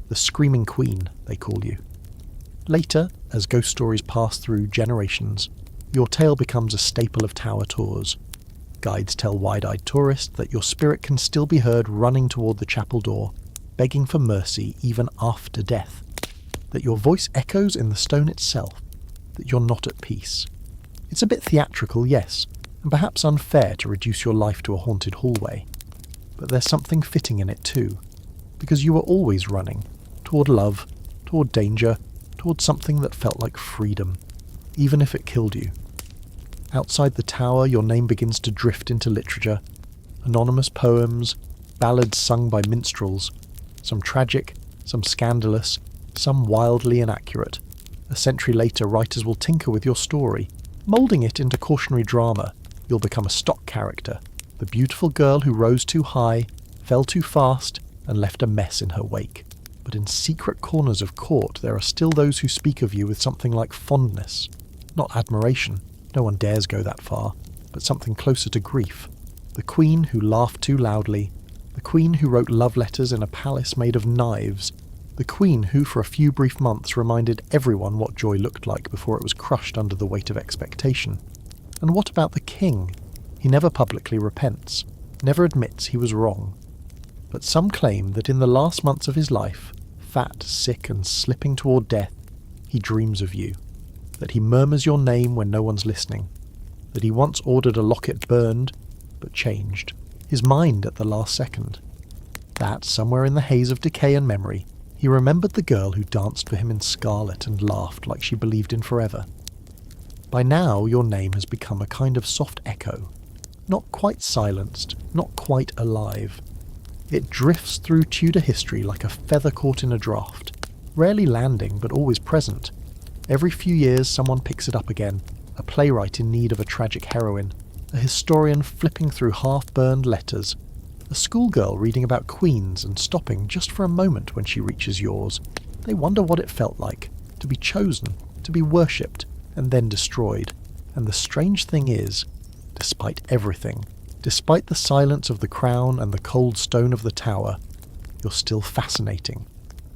The Screaming Queen, they call you. Later, as ghost stories pass through generations, your tale becomes a staple of tower tours. Guides tell wide-eyed tourists that your spirit can still be heard running toward the chapel door, begging for mercy even after death. That your voice echoes in the stone itself, that you're not at peace. It's a bit theatrical, yes, and perhaps unfair to reduce your life to a haunted hallway. But there's something fitting in it too, because you were always running, toward love, toward danger, toward something that felt like freedom, even if it killed you. Outside the tower, your name begins to drift into literature. Anonymous poems, ballads sung by minstrels, some tragic, some scandalous, some wildly inaccurate. A century later, writers will tinker with your story, moulding it into cautionary drama. You'll become a stock character, the beautiful girl who rose too high, fell too fast, and left a mess in her wake. But in secret corners of court, there are still those who speak of you with something like fondness, not admiration. No one dares go that far, but something closer to grief. The queen who laughed too loudly, the queen who wrote love letters in a palace made of knives, the queen who for a few brief months reminded everyone what joy looked like before it was crushed under the weight of expectation. And what about the king? He never publicly repents, never admits he was wrong. But some claim that in the last months of his life, fat, sick and slipping toward death, he dreams of you. That he murmurs your name when no one's listening, that he once ordered a locket burned, but changed, his mind at the last second, that, somewhere in the haze of decay and memory, he remembered the girl who danced for him in scarlet and laughed like she believed in forever. By now your name has become a kind of soft echo, not quite silenced, not quite alive. It drifts through Tudor history like a feather caught in a draught, rarely landing but always present. Every few years someone picks it up again, a playwright in need of a tragic heroine, a historian flipping through half-burned letters, a schoolgirl reading about queens and stopping just for a moment when she reaches yours. They wonder what it felt like, to be chosen, to be worshipped, and then destroyed. And the strange thing is, despite everything, despite the silence of the crown and the cold stone of the tower, you're still fascinating.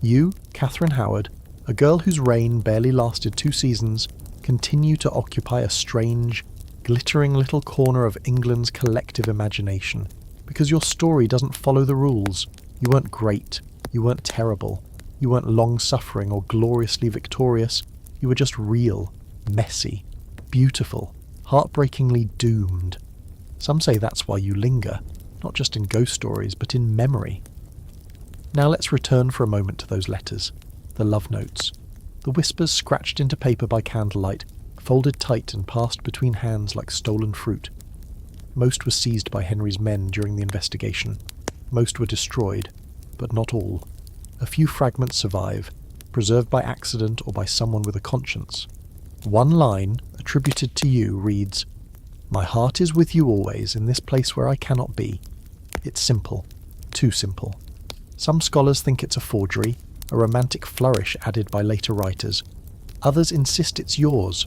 You, Catherine Howard, a girl whose reign barely lasted 2 seasons, continue to occupy a strange, glittering little corner of England's collective imagination, because your story doesn't follow the rules. You weren't great, you weren't terrible, you weren't long-suffering or gloriously victorious, you were just real, messy, beautiful, heartbreakingly doomed. Some say that's why you linger, not just in ghost stories, but in memory. Now let's return for a moment to those letters. The love notes, the whispers scratched into paper by candlelight, folded tight and passed between hands like stolen fruit. Most were seized by Henry's men during the investigation. Most were destroyed, but not all. A few fragments survive, preserved by accident or by someone with a conscience. One line, attributed to you, reads, "My heart is with you always in this place where I cannot be." It's simple. Too simple. Some scholars think it's a forgery, a romantic flourish added by later writers. Others insist it's yours,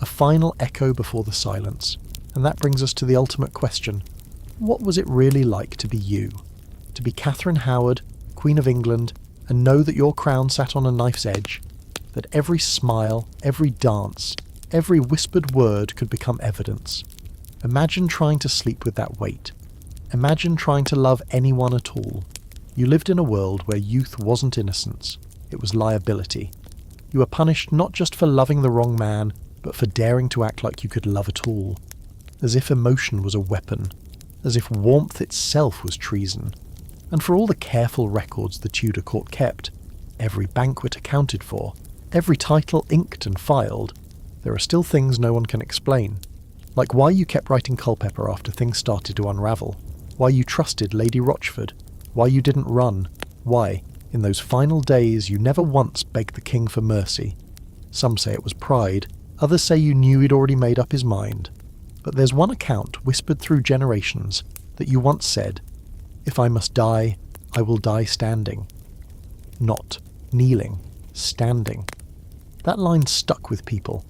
a final echo before the silence. And that brings us to the ultimate question. What was it really like to be you? To be Catherine Howard, Queen of England, and know that your crown sat on a knife's edge? That every smile, every dance, every whispered word could become evidence? Imagine trying to sleep with that weight. Imagine trying to love anyone at all. You lived in a world where youth wasn't innocence, it was liability. You were punished not just for loving the wrong man, but for daring to act like you could love at all. As if emotion was a weapon, as if warmth itself was treason. And for all the careful records the Tudor court kept, every banquet accounted for, every title inked and filed, there are still things no one can explain. Like why you kept writing Culpeper after things started to unravel, why you trusted Lady Rochford, why you didn't run, why, in those final days, you never once begged the king for mercy. Some say it was pride, others say you knew he'd already made up his mind. But there's one account whispered through generations that you once said, "If I must die, I will die standing." Not kneeling, standing. That line stuck with people,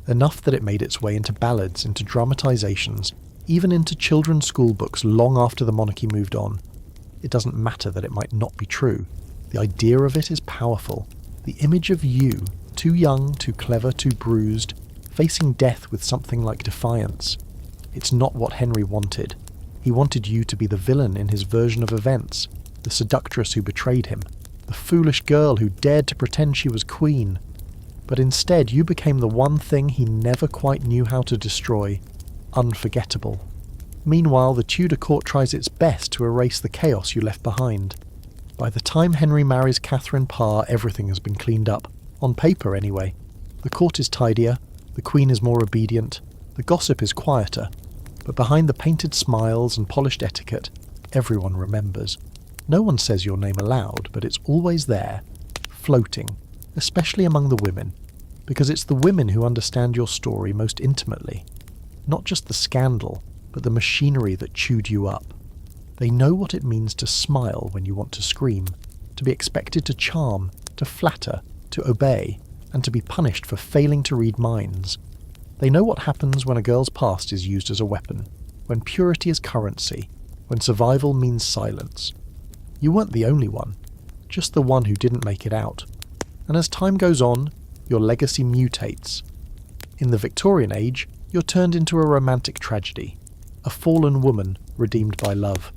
enough that it made its way into ballads, into dramatisations, even into children's school books long after the monarchy moved on. It doesn't matter that it might not be true. The idea of it is powerful. The image of you, too young, too clever, too bruised, facing death with something like defiance. It's not what Henry wanted. He wanted you to be the villain in his version of events, the seductress who betrayed him, the foolish girl who dared to pretend she was queen. But instead you became the one thing he never quite knew how to destroy, unforgettable. Meanwhile, the Tudor court tries its best to erase the chaos you left behind. By the time Henry marries Catherine Parr, everything has been cleaned up, on paper anyway. The court is tidier, the Queen is more obedient, the gossip is quieter, but behind the painted smiles and polished etiquette, everyone remembers. No one says your name aloud, but it's always there, floating, especially among the women, because it's the women who understand your story most intimately. Not just the scandal, but the machinery that chewed you up. They know what it means to smile when you want to scream, to be expected to charm, to flatter, to obey, and to be punished for failing to read minds. They know what happens when a girl's past is used as a weapon, when purity is currency, when survival means silence. You weren't the only one, just the one who didn't make it out. And as time goes on, your legacy mutates. In the Victorian age, you're turned into a romantic tragedy, a fallen woman redeemed by love.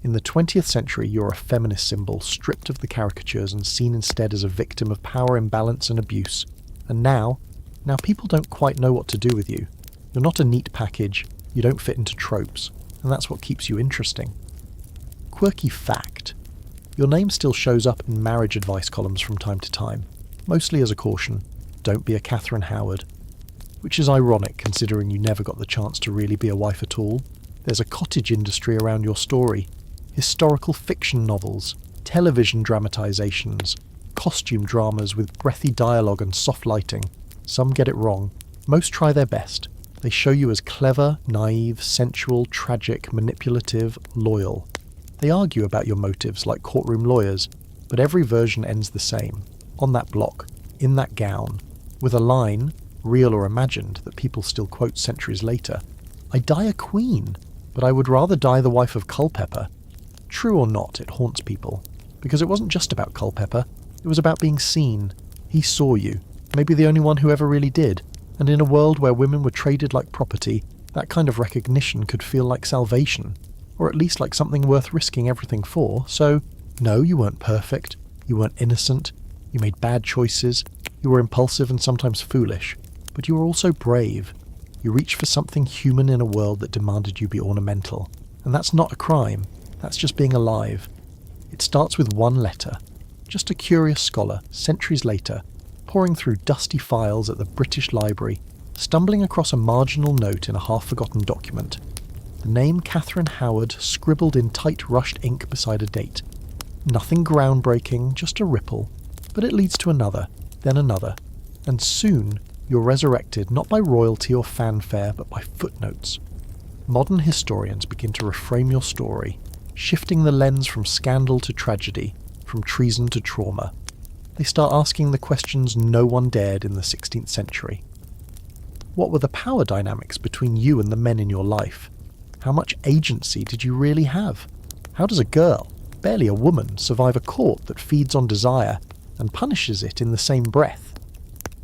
In the 20th century, you're a feminist symbol stripped of the caricatures and seen instead as a victim of power imbalance and abuse. And now people don't quite know what to do with you. You're not a neat package, you don't fit into tropes, and that's what keeps you interesting. Quirky fact. Your name still shows up in marriage advice columns from time to time, mostly as a caution, don't be a Catherine Howard. Which is ironic considering you never got the chance to really be a wife at all. There's a cottage industry around your story. Historical fiction novels, television dramatisations, costume dramas with breathy dialogue and soft lighting. Some get it wrong. Most try their best. They show you as clever, naive, sensual, tragic, manipulative, loyal. They argue about your motives like courtroom lawyers, but every version ends the same. On that block, in that gown, with a line, real or imagined, that people still quote centuries later. I die a queen, but I would rather die the wife of Culpeper. True or not, it haunts people. Because it wasn't just about Culpeper, it was about being seen. He saw you, maybe the only one who ever really did. And in a world where women were traded like property, that kind of recognition could feel like salvation. Or at least like something worth risking everything for. So, no, you weren't perfect. You weren't innocent. You made bad choices. You were impulsive and sometimes foolish. But you were also brave. You reached for something human in a world that demanded you be ornamental. And that's not a crime. That's just being alive. It starts with one letter. Just a curious scholar, centuries later, poring through dusty files at the British Library, stumbling across a marginal note in a half-forgotten document. The name Catherine Howard scribbled in tight rushed ink beside a date. Nothing groundbreaking, just a ripple. But it leads to another, then another. And soon, You're resurrected not by royalty or fanfare, but by footnotes. Modern historians begin to reframe your story, shifting the lens from scandal to tragedy, from treason to trauma. They start asking the questions no one dared in the 16th century. What were the power dynamics between you and the men in your life? How much agency did you really have? How does a girl, barely a woman, survive a court that feeds on desire and punishes it in the same breath?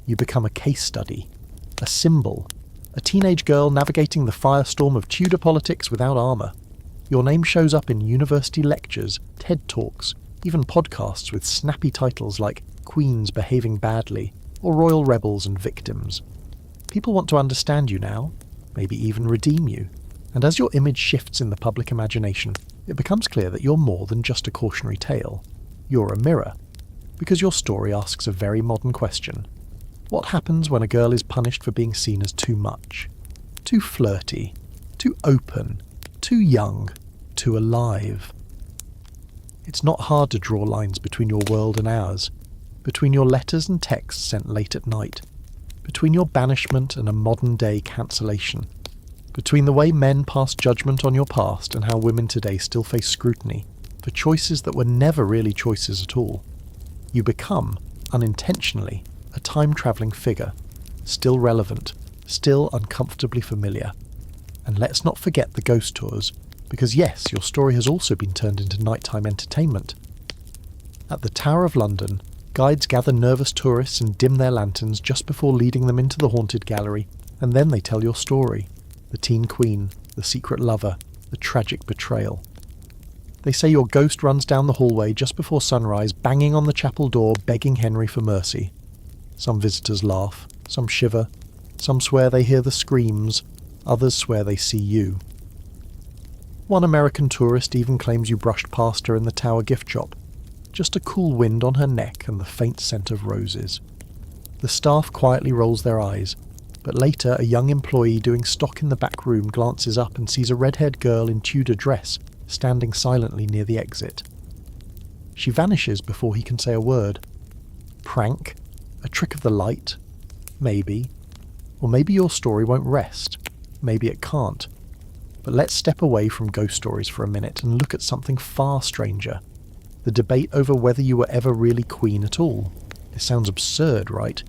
You become a case study, a symbol, a teenage girl navigating the firestorm of Tudor politics without armour. Your name shows up in university lectures, TED Talks, even podcasts with snappy titles like Queens Behaving Badly or Royal Rebels and Victims. People want to understand you now, maybe even redeem you. And as your image shifts in the public imagination, it becomes clear that you're more than just a cautionary tale. You're a mirror, because your story asks a very modern question. What happens when a girl is punished for being seen as too much? Too flirty, too open, too young, too alive? It's not hard to draw lines between your world and ours, between your letters and texts sent late at night, between your banishment and a modern-day cancellation, between the way men pass judgment on your past and how women today still face scrutiny for choices that were never really choices at all. You become, unintentionally, a time-travelling figure, still relevant, still uncomfortably familiar. And let's not forget the ghost tours, because yes, your story has also been turned into nighttime entertainment. At the Tower of London, guides gather nervous tourists and dim their lanterns just before leading them into the haunted gallery, and then they tell your story. The teen queen, the secret lover, the tragic betrayal. They say your ghost runs down the hallway just before sunrise, banging on the chapel door, begging Henry for mercy. Some visitors laugh, some shiver, some swear they hear the screams, others swear they see you. One American tourist even claims you brushed past her in the Tower gift shop, just a cool wind on her neck and the faint scent of roses. The staff quietly rolls their eyes, but later a young employee doing stock in the back room glances up and sees a red-haired girl in Tudor dress standing silently near the exit. She vanishes before he can say a word. Prank? A trick of the light? Maybe. Or maybe your story won't rest. Maybe it can't. But let's step away from ghost stories for a minute and look at something far stranger. The debate over whether you were ever really queen at all. It sounds absurd, right?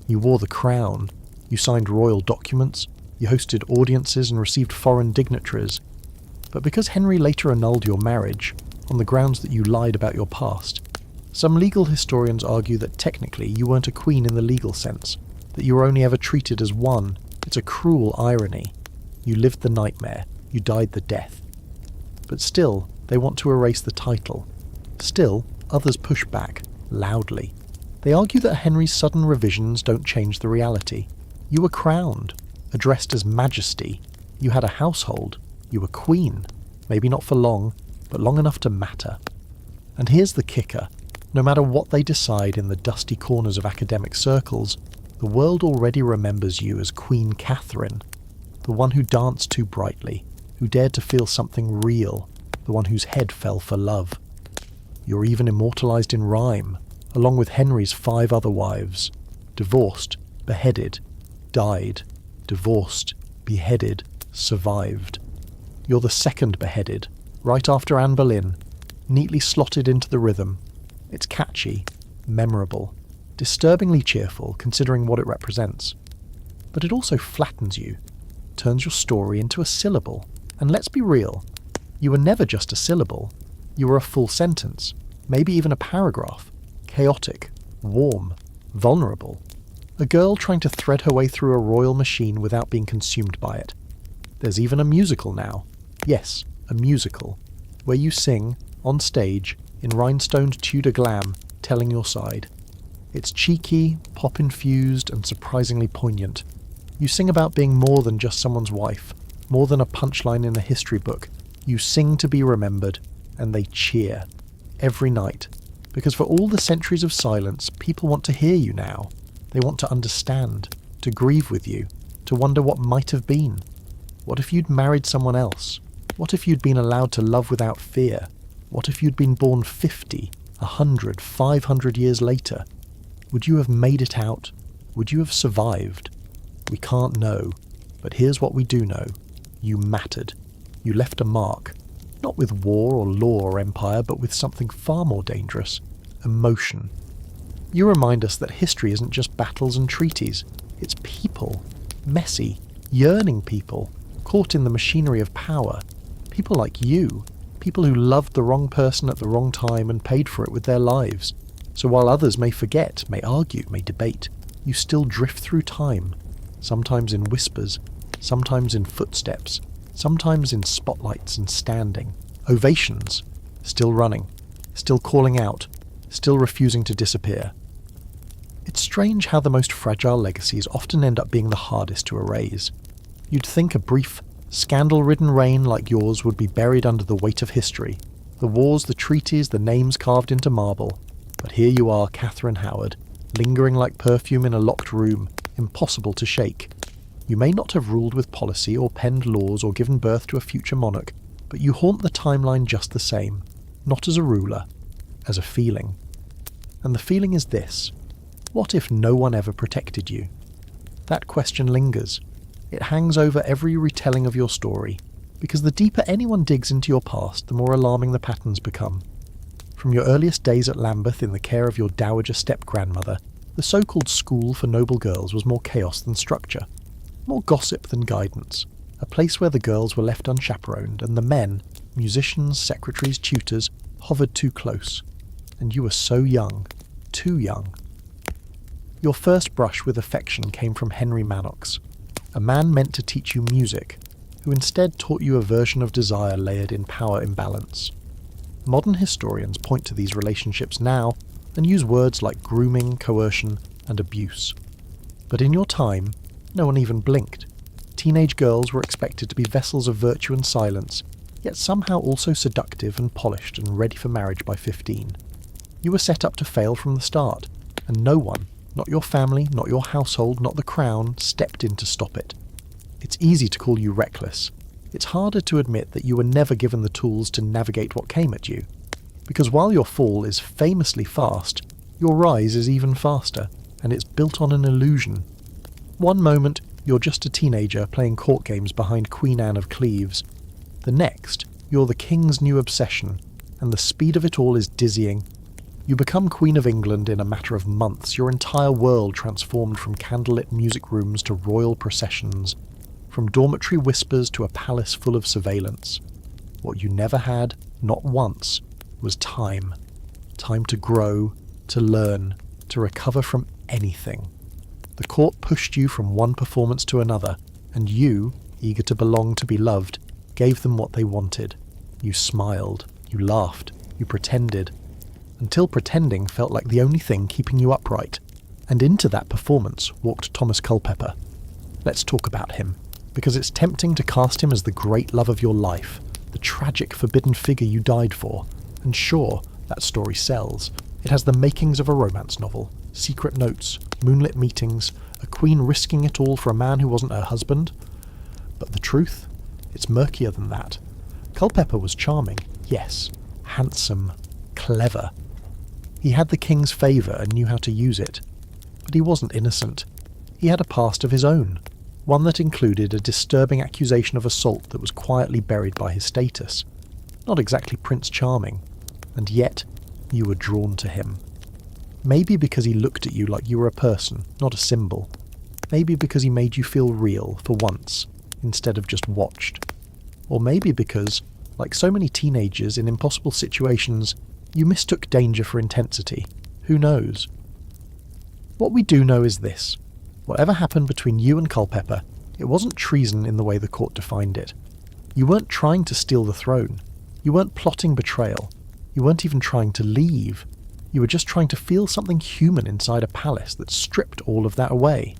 You wore the crown. You signed royal documents. You hosted audiences and received foreign dignitaries. But because Henry later annulled your marriage, on the grounds that you lied about your past, some legal historians argue that technically you weren't a queen in the legal sense, that you were only ever treated as one. It's a cruel irony. You lived the nightmare. You died the death. But still, they want to erase the title. Still, others push back, loudly. They argue that Henry's sudden revisions don't change the reality. You were crowned, addressed as Majesty. You had a household. You were queen. Maybe not for long, but long enough to matter. And here's the kicker. No matter what they decide in the dusty corners of academic circles, the world already remembers you as Queen Catherine, the one who danced too brightly, who dared to feel something real, the one whose head fell for love. You're even immortalised in rhyme, along with Henry's 5 other wives. Divorced, beheaded, died, divorced, beheaded, survived. You're the second beheaded, right after Anne Boleyn, neatly slotted into the rhythm. It's catchy, memorable, disturbingly cheerful considering what it represents. But it also flattens you, turns your story into a syllable. And let's be real, you were never just a syllable. You were a full sentence, maybe even a paragraph. Chaotic, warm, vulnerable. A girl trying to thread her way through a royal machine without being consumed by it. There's even a musical now. Yes, a musical, where you sing, on stage, in rhinestoned Tudor glam, telling your side. It's cheeky, pop-infused, and surprisingly poignant. You sing about being more than just someone's wife, more than a punchline in a history book. You sing to be remembered, and they cheer. Every night. Because for all the centuries of silence, people want to hear you now. They want to understand, to grieve with you, to wonder what might have been. What if you'd married someone else? What if you'd been allowed to love without fear? What if you'd been born 50, 100, 500 years later? Would you have made it out? Would you have survived? We can't know, but here's what we do know. You mattered. You left a mark, not with war or law or empire, but with something far more dangerous: emotion. You remind us that history isn't just battles and treaties, it's people. Messy, yearning people, caught in the machinery of power. People like you. People who loved the wrong person at the wrong time and paid for it with their lives. So while others may forget, may argue, may debate, you still drift through time, sometimes in whispers, sometimes in footsteps, sometimes in spotlights and standing, ovations, still running, still calling out, still refusing to disappear. It's strange how the most fragile legacies often end up being the hardest to erase. You'd think a brief, scandal-ridden reign like yours would be buried under the weight of history, the wars, the treaties, the names carved into marble. But here you are, Catherine Howard, lingering like perfume in a locked room, impossible to shake. You may not have ruled with policy or penned laws or given birth to a future monarch, but you haunt the timeline just the same, not as a ruler, as a feeling. And the feeling is this: what if no one ever protected you? That question lingers. It hangs over every retelling of your story, because the deeper anyone digs into your past, the more alarming the patterns become. From your earliest days at Lambeth in the care of your dowager step-grandmother, the so-called school for noble girls was more chaos than structure, more gossip than guidance, a place where the girls were left unchaperoned and the men, musicians, secretaries, tutors, hovered too close. And you were so young, too young. Your first brush with affection came from Henry Manox, a man meant to teach you music, who instead taught you a version of desire layered in power imbalance. Modern historians point to these relationships now and use words like grooming, coercion, and abuse. But in your time, no one even blinked. Teenage girls were expected to be vessels of virtue and silence, yet somehow also seductive and polished and ready for marriage by 15. You were set up to fail from the start, and no one, not your family, not your household, not the crown, stepped in to stop it. It's easy to call you reckless. It's harder to admit that you were never given the tools to navigate what came at you. Because while your fall is famously fast, your rise is even faster, and it's built on an illusion. One moment, you're just a teenager playing court games behind Queen Anne of Cleves. The next, you're the king's new obsession, and the speed of it all is dizzying. You become Queen of England in a matter of months, your entire world transformed from candlelit music rooms to royal processions, from dormitory whispers to a palace full of surveillance. What you never had, not once, was time. Time to grow, to learn, to recover from anything. The court pushed you from one performance to another, and you, eager to belong, to be loved, gave them what they wanted. You smiled, you laughed, you pretended, until pretending felt like the only thing keeping you upright. And into that performance walked Thomas Culpeper. Let's talk about him, because it's tempting to cast him as the great love of your life, the tragic, forbidden figure you died for. And sure, that story sells. It has the makings of a romance novel, secret notes, moonlit meetings, a queen risking it all for a man who wasn't her husband. But the truth? It's murkier than that. Culpeper was charming, yes, handsome, clever. He had the king's favour and knew how to use it. But he wasn't innocent. He had a past of his own, one that included a disturbing accusation of assault that was quietly buried by his status. Not exactly Prince Charming, and yet you were drawn to him. Maybe because he looked at you like you were a person, not a symbol. Maybe because he made you feel real, for once, instead of just watched. Or maybe because, like so many teenagers in impossible situations, you mistook danger for intensity. Who knows? What we do know is this. Whatever happened between you and Culpeper, it wasn't treason in the way the court defined it. You weren't trying to steal the throne. You weren't plotting betrayal. You weren't even trying to leave. You were just trying to feel something human inside a palace that stripped all of that away.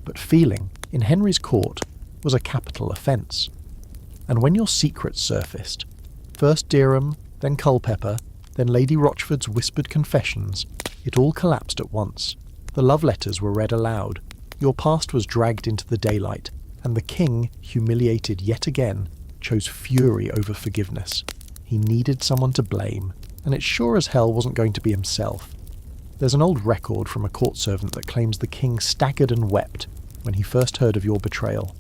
But feeling, in Henry's court, was a capital offence. And when your secrets surfaced, first Derham, then Culpeper, then Lady Rochford's whispered confessions, it all collapsed at once. The love letters were read aloud, your past was dragged into the daylight, and the king, humiliated yet again, chose fury over forgiveness. He needed someone to blame, and it sure as hell wasn't going to be himself. There's an old record from a court servant that claims the king staggered and wept when he first heard of your betrayal,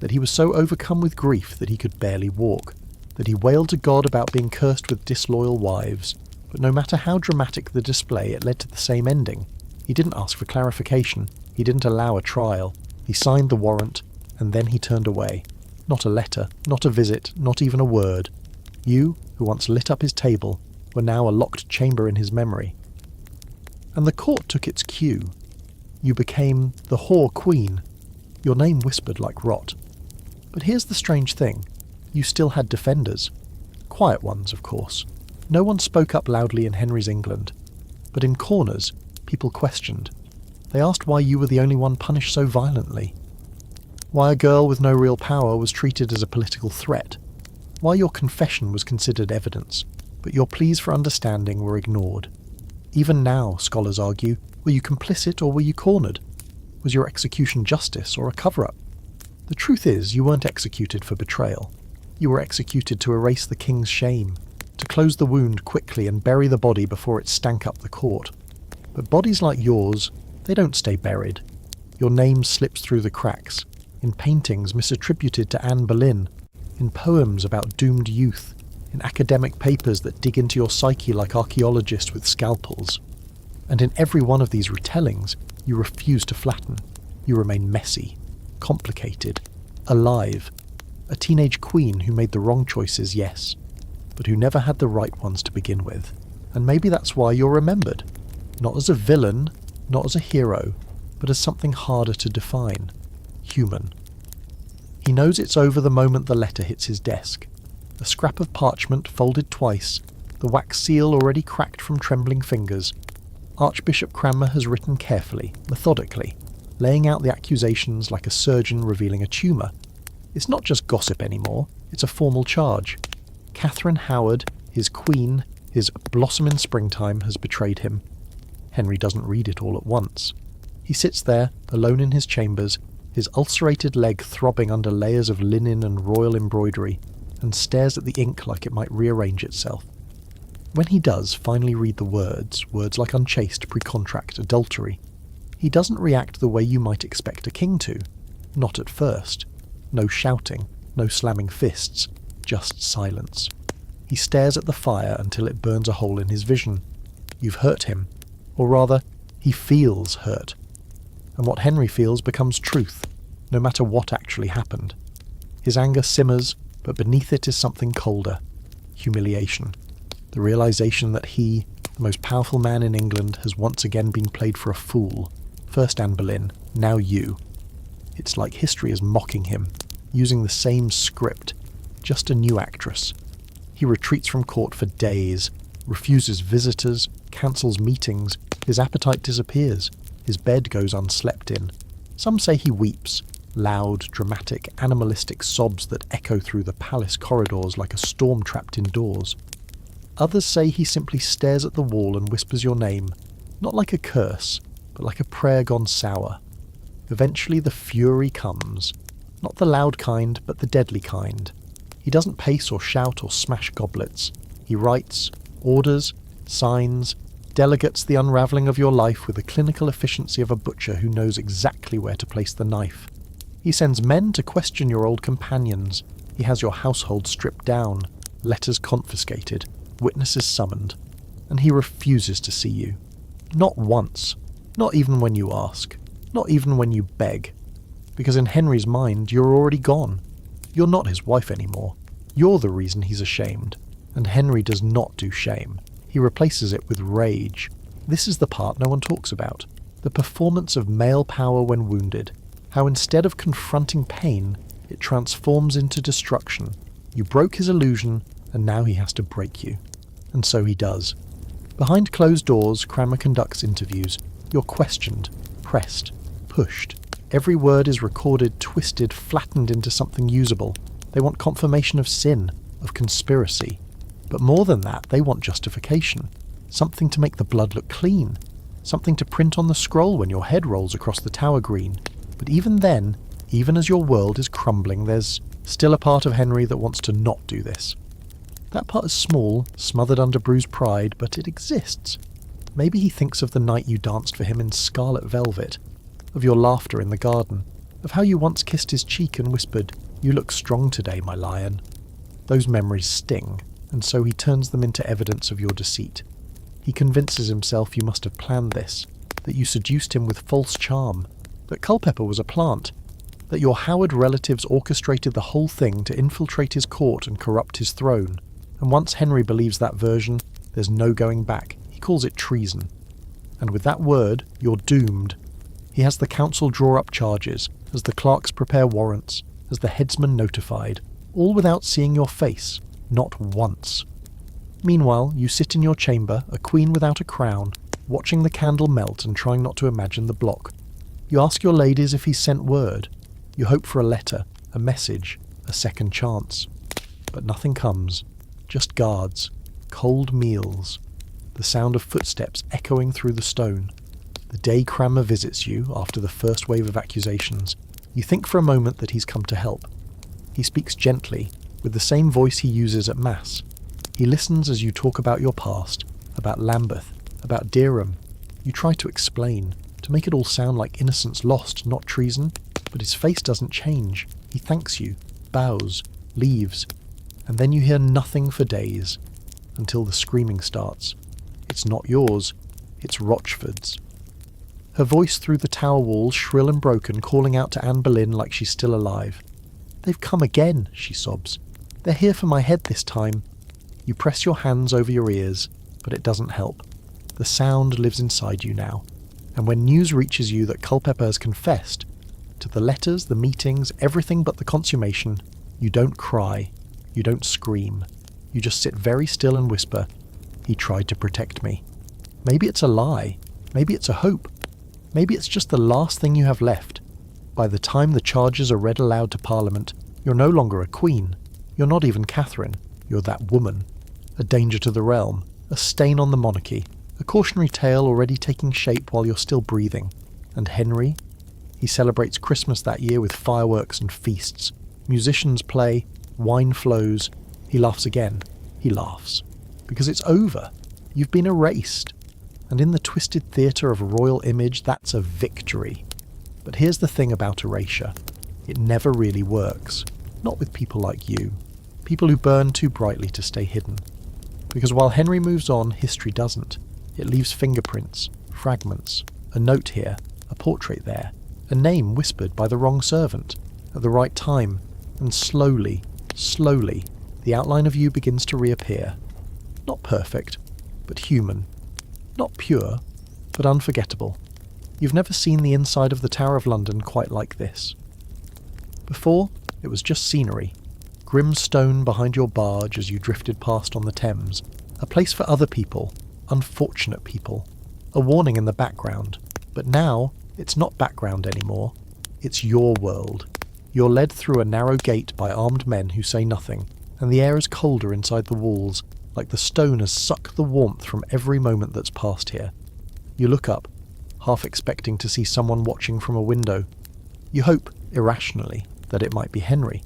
that he was so overcome with grief that he could barely walk, that he wailed to God about being cursed with disloyal wives, but no matter how dramatic the display, it led to the same ending. He didn't ask for clarification, he didn't allow a trial, he signed the warrant, and then he turned away. Not a letter, not a visit, not even a word. You, who once lit up his table, were now a locked chamber in his memory. And the court took its cue. You became the whore queen. Your name whispered like rot. But here's the strange thing. You still had defenders. Quiet ones, of course. No one spoke up loudly in Henry's England. But in corners, people questioned. They asked why you were the only one punished so violently. Why a girl with no real power was treated as a political threat. Why your confession was considered evidence, but your pleas for understanding were ignored. Even now, scholars argue, were you complicit or were you cornered? Was your execution justice or a cover-up? The truth is, you weren't executed for betrayal. You were executed to erase the king's shame, to close the wound quickly and bury the body before it stank up the court. But bodies like yours, they don't stay buried. Your name slips through the cracks, in paintings misattributed to Anne Boleyn, in poems about doomed youth, in academic papers that dig into your psyche like archaeologists with scalpels. And in every one of these retellings, you refuse to flatten. You remain messy, complicated, alive, a teenage queen who made the wrong choices, yes, but who never had the right ones to begin with. And maybe that's why you're remembered. Not as a villain, not as a hero, but as something harder to define. Human. He knows it's over the moment the letter hits his desk. A scrap of parchment folded twice, the wax seal already cracked from trembling fingers. Archbishop Cranmer has written carefully, methodically, laying out the accusations like a surgeon revealing a tumour. It's not just gossip anymore, it's a formal charge. Catherine Howard, his queen, his blossom in springtime, has betrayed him. Henry doesn't read it all at once. He sits there, alone in his chambers, his ulcerated leg throbbing under layers of linen and royal embroidery, and stares at the ink like it might rearrange itself. When he does finally read the words like unchaste, pre-contract, adultery, he doesn't react the way you might expect a king to. Not at first. No shouting, no slamming fists, just silence. He stares at the fire until it burns a hole in his vision. You've hurt him. Or rather, he feels hurt. And what Henry feels becomes truth, no matter what actually happened. His anger simmers, but beneath it is something colder. Humiliation. The realization that he, the most powerful man in England, has once again been played for a fool. First Anne Boleyn, now you. It's like history is mocking him, using the same script, just a new actress. He retreats from court for days, refuses visitors, cancels meetings, his appetite disappears, his bed goes unslept in. Some say he weeps, loud, dramatic, animalistic sobs that echo through the palace corridors like a storm trapped indoors. Others say he simply stares at the wall and whispers your name, not like a curse, but like a prayer gone sour. Eventually the fury comes, not the loud kind, but the deadly kind. He doesn't pace or shout or smash goblets. He writes, orders, signs, delegates the unravelling of your life with the clinical efficiency of a butcher who knows exactly where to place the knife. He sends men to question your old companions. He has your household stripped down, letters confiscated, witnesses summoned, and he refuses to see you. Not once, not even when you ask, not even when you beg, because in Henry's mind you're already gone. You're not his wife anymore. You're the reason he's ashamed, and Henry does not do shame. He replaces it with rage. This is the part no one talks about. The performance of male power when wounded. How instead of confronting pain, it transforms into destruction. You broke his illusion, and now he has to break you. And so he does. Behind closed doors, Cranmer conducts interviews. You're questioned, pressed, pushed. Every word is recorded, twisted, flattened into something usable. They want confirmation of sin, of conspiracy. But more than that, they want justification. Something to make the blood look clean. Something to print on the scroll when your head rolls across the tower green. But even then, even as your world is crumbling, there's still a part of Henry that wants to not do this. That part is small, smothered under bruised pride, but it exists. Maybe he thinks of the night you danced for him in scarlet velvet, of your laughter in the garden, of how you once kissed his cheek and whispered, "You look strong today, my lion." Those memories sting, and so he turns them into evidence of your deceit. He convinces himself you must have planned this, that you seduced him with false charm, that Culpeper was a plant, that your Howard relatives orchestrated the whole thing to infiltrate his court and corrupt his throne. And once Henry believes that version, there's no going back. He calls it treason. And with that word, you're doomed. He has the council draw up charges, as the clerks prepare warrants, as the headsman notified, all without seeing your face, not once. Meanwhile, you sit in your chamber, a queen without a crown, watching the candle melt and trying not to imagine the block. You ask your ladies if he's sent word. You hope for a letter, a message, a second chance. But nothing comes. Just guards, cold meals, the sound of footsteps echoing through the stone. The day Cranmer visits you after the first wave of accusations. You think for a moment that he's come to help. He speaks gently, with the same voice he uses at Mass. He listens as you talk about your past, about Lambeth, about Dereham. You try to explain, to make it all sound like innocence lost, not treason, but his face doesn't change. He thanks you, bows, leaves, and then you hear nothing for days, until the screaming starts. It's not yours, it's Rochford's. Her voice through the tower walls, shrill and broken, calling out to Anne Boleyn like she's still alive. "They've come again," she sobs. "They're here for my head this time." You press your hands over your ears, but it doesn't help. The sound lives inside you now, and when news reaches you that Culpeper has confessed, to the letters, the meetings, everything but the consummation, you don't cry, you don't scream. You just sit very still and whisper, "He tried to protect me." Maybe it's a lie. Maybe it's a hope. Maybe it's just the last thing you have left. By the time the charges are read aloud to Parliament, you're no longer a queen. You're not even Catherine. You're that woman. A danger to the realm. A stain on the monarchy. A cautionary tale already taking shape while you're still breathing. And Henry? He celebrates Christmas that year with fireworks and feasts. Musicians play. Wine flows. He laughs again. He laughs. Because it's over. You've been erased. And in the twisted theatre of royal image, that's a victory. But here's the thing about erasure. It never really works. Not with people like you. People who burn too brightly to stay hidden. Because while Henry moves on, history doesn't. It leaves fingerprints, fragments, a note here, a portrait there, a name whispered by the wrong servant, at the right time, and slowly, the outline of you begins to reappear. Not perfect, but human. Not pure, but unforgettable. You've never seen the inside of the Tower of London quite like this. Before, it was just scenery. Grim stone behind your barge as you drifted past on the Thames. A place for other people, unfortunate people. A warning in the background. But now, it's not background anymore. It's your world. You're led through a narrow gate by armed men who say nothing, and the air is colder inside the walls, like the stone has sucked the warmth from every moment that's passed here. You look up, half expecting to see someone watching from a window. You hope, irrationally, that it might be Henry.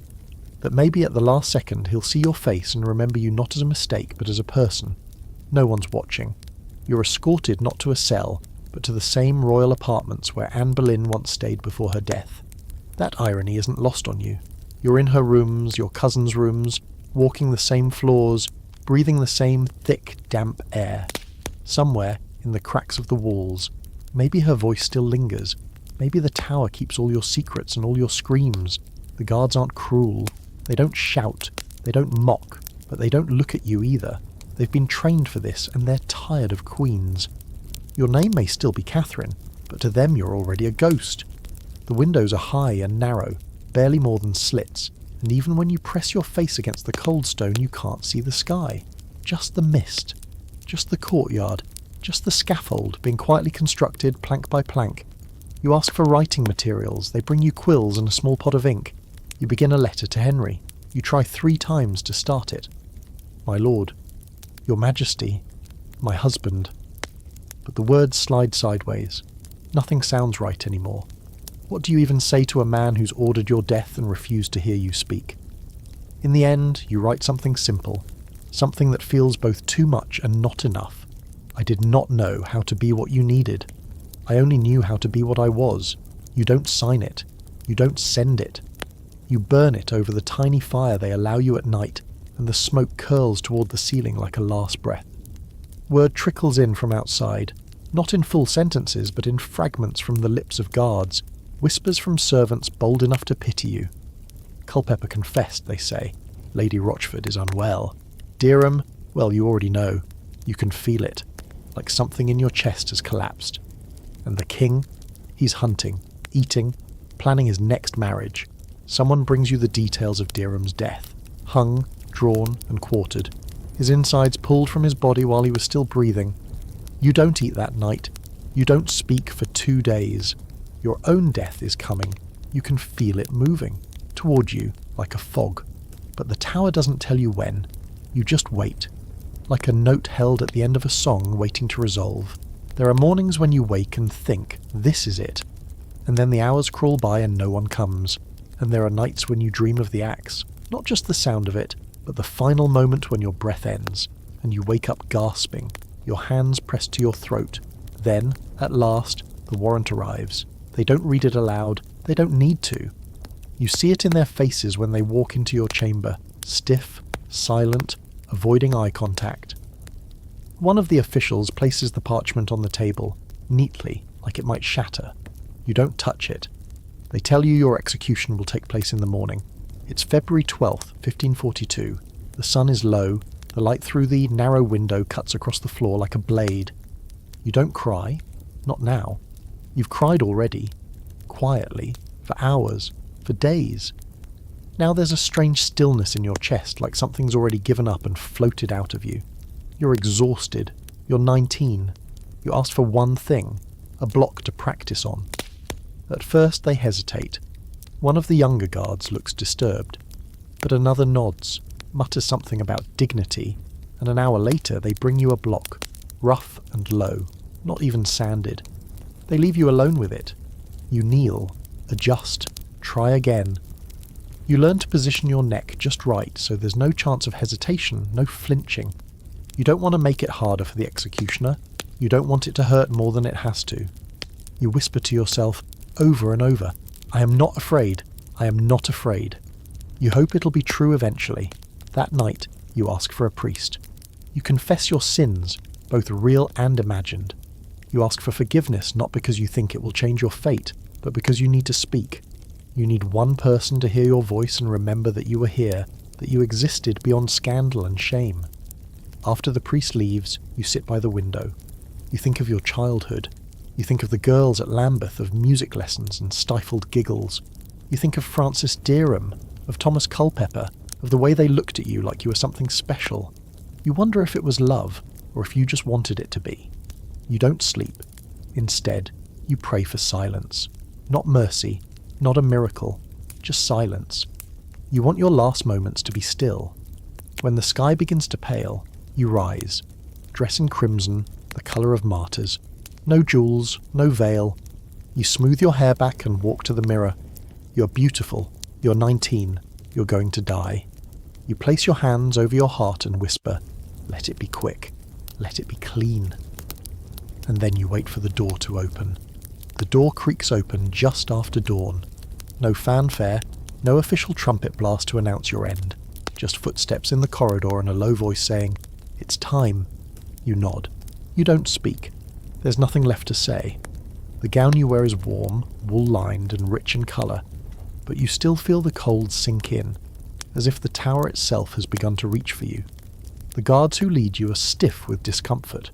That maybe at the last second he'll see your face and remember you not as a mistake but as a person. No one's watching. You're escorted not to a cell, but to the same royal apartments where Anne Boleyn once stayed before her death. That irony isn't lost on you. You're in her rooms, your cousin's rooms, walking the same floors, breathing the same thick, damp air. Somewhere, in the cracks of the walls, maybe her voice still lingers. Maybe the tower keeps all your secrets and all your screams. The guards aren't cruel. They don't shout. They don't mock. But they don't look at you either. They've been trained for this, and they're tired of queens. Your name may still be Catherine, but to them you're already a ghost. The windows are high and narrow, barely more than slits, and even when you press your face against the cold stone you can't see the sky. Just the mist. Just the courtyard. Just the scaffold being quietly constructed plank by plank. You ask for writing materials. They bring you quills and a small pot of ink. You begin a letter to Henry. You try 3 times to start it. "My lord," "Your Majesty," "My husband." But the words slide sideways. Nothing sounds right anymore. What do you even say to a man who's ordered your death and refused to hear you speak? In the end, you write something simple, something that feels both too much and not enough. I did not know how to be what you needed. I only knew how to be what I was. You don't sign it. You don't send it. You burn it over the tiny fire they allow you at night, and the smoke curls toward the ceiling like a last breath. Word trickles in from outside, not in full sentences, but in fragments from the lips of guards, whispers from servants bold enough to pity you. Culpeper confessed, they say. Lady Rochford is unwell. Derham, well, you already know. You can feel it, like something in your chest has collapsed. And the king? He's hunting, eating, planning his next marriage. Someone brings you the details of Derham's death. Hung, drawn, and quartered. His insides pulled from his body while he was still breathing. You don't eat that night. You don't speak for 2 days. Your own death is coming. You can feel it moving, toward you, like a fog. But the tower doesn't tell you when. You just wait, like a note held at the end of a song waiting to resolve. There are mornings when you wake and think, this is it. And then the hours crawl by and no one comes. And there are nights when you dream of the axe, not just the sound of it, but the final moment when your breath ends, and you wake up gasping, your hands pressed to your throat. Then, at last, the warrant arrives. They don't read it aloud. They don't need to. You see it in their faces when they walk into your chamber, stiff, silent, avoiding eye contact. One of the officials places the parchment on the table, neatly, like it might shatter. You don't touch it. They tell you your execution will take place in the morning. It's February 12th, 1542. The sun is low. The light through the narrow window cuts across the floor like a blade. You don't cry. Not now. You've cried already. Quietly. For hours. For days. Now there's a strange stillness in your chest, like something's already given up and floated out of you. You're exhausted. You're 19. You asked for one thing. A block to practice on. At first they hesitate. One of the younger guards looks disturbed, but another nods, mutters something about dignity, and an hour later they bring you a block, rough and low, not even sanded. They leave you alone with it. You kneel, adjust, try again. You learn to position your neck just right so there's no chance of hesitation, no flinching. You don't want to make it harder for the executioner. You don't want it to hurt more than it has to. You whisper to yourself, over and over, I am not afraid. I am not afraid. You hope it'll be true eventually. That night, you ask for a priest. You confess your sins, both real and imagined. You ask for forgiveness not because you think it will change your fate, but because you need to speak. You need one person to hear your voice and remember that you were here, that you existed beyond scandal and shame. After the priest leaves, you sit by the window. You think of your childhood. You think of the girls at Lambeth, of music lessons and stifled giggles. You think of Francis Derham, of Thomas Culpeper, of the way they looked at you like you were something special. You wonder if it was love, or if you just wanted it to be. You don't sleep. Instead, you pray for silence. Not mercy, not a miracle, just silence. You want your last moments to be still. When the sky begins to pale, you rise, dress in crimson, the colour of martyrs. No jewels, no veil. You smooth your hair back and walk to the mirror. You're beautiful. You're 19. You're going to die. You place your hands over your heart and whisper, let it be quick. Let it be clean. And then you wait for the door to open. The door creaks open just after dawn. No fanfare, no official trumpet blast to announce your end. Just footsteps in the corridor and a low voice saying, it's time. You nod. You don't speak. There's nothing left to say. The gown you wear is warm, wool-lined and rich in colour, but you still feel the cold sink in, as if the tower itself has begun to reach for you. The guards who lead you are stiff with discomfort.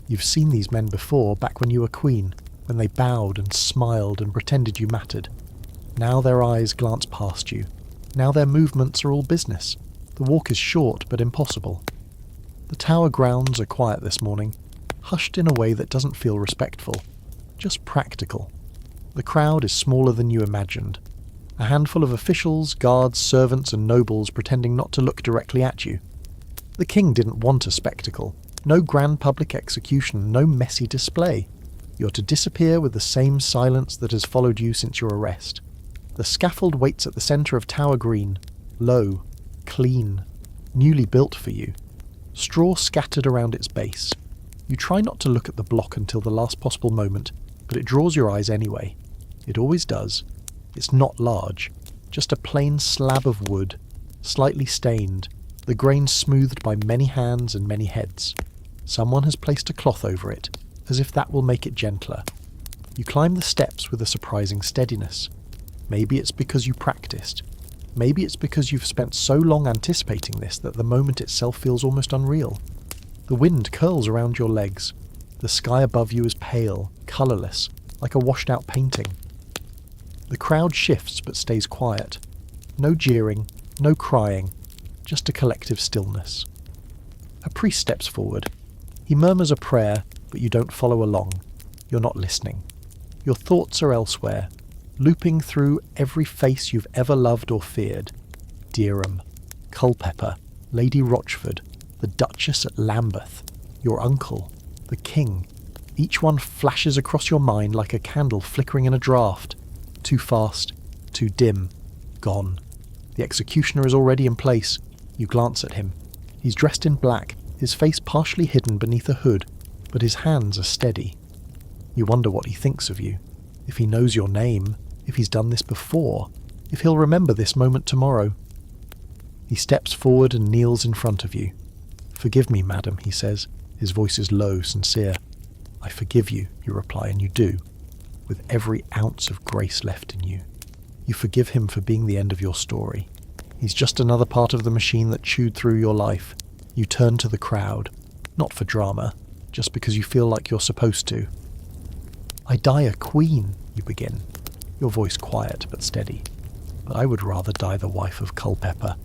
You've seen these men before, back when you were queen, when they bowed and smiled and pretended you mattered. Now their eyes glance past you. Now their movements are all business. The walk is short but impossible. The tower grounds are quiet this morning, hushed in a way that doesn't feel respectful, just practical. The crowd is smaller than you imagined. A handful of officials, guards, servants and nobles pretending not to look directly at you. The king didn't want a spectacle. No grand public execution, no messy display. You're to disappear with the same silence that has followed you since your arrest. The scaffold waits at the centre of Tower Green, low, clean, newly built for you. Straw scattered around its base. You try not to look at the block until the last possible moment, but it draws your eyes anyway. It always does. It's not large, just a plain slab of wood, slightly stained, the grain smoothed by many hands and many heads. Someone has placed a cloth over it, as if that will make it gentler. You climb the steps with a surprising steadiness. Maybe it's because you practiced. Maybe it's because you've spent so long anticipating this that the moment itself feels almost unreal. The wind curls around your legs. The sky above you is pale, colourless, like a washed-out painting. The crowd shifts but stays quiet. No jeering, no crying, just a collective stillness. A priest steps forward. He murmurs a prayer, but you don't follow along. You're not listening. Your thoughts are elsewhere, looping through every face you've ever loved or feared. Derham, Culpeper, Lady Rochford, the Duchess at Lambeth, your uncle, the king. Each one flashes across your mind like a candle flickering in a draught. Too fast, too dim, gone. The executioner is already in place. You glance at him. He's dressed in black, his face partially hidden beneath a hood, but his hands are steady. You wonder what he thinks of you, if he knows your name, if he's done this before, if he'll remember this moment tomorrow. He steps forward and kneels in front of you. "Forgive me, madam," he says. His voice is low, sincere. "I forgive you," you reply, and you do, with every ounce of grace left in you. You forgive him for being the end of your story. He's just another part of the machine that chewed through your life. You turn to the crowd, not for drama, just because you feel like you're supposed to. "I die a queen," you begin, your voice quiet but steady. "But I would rather die the wife of Culpeper."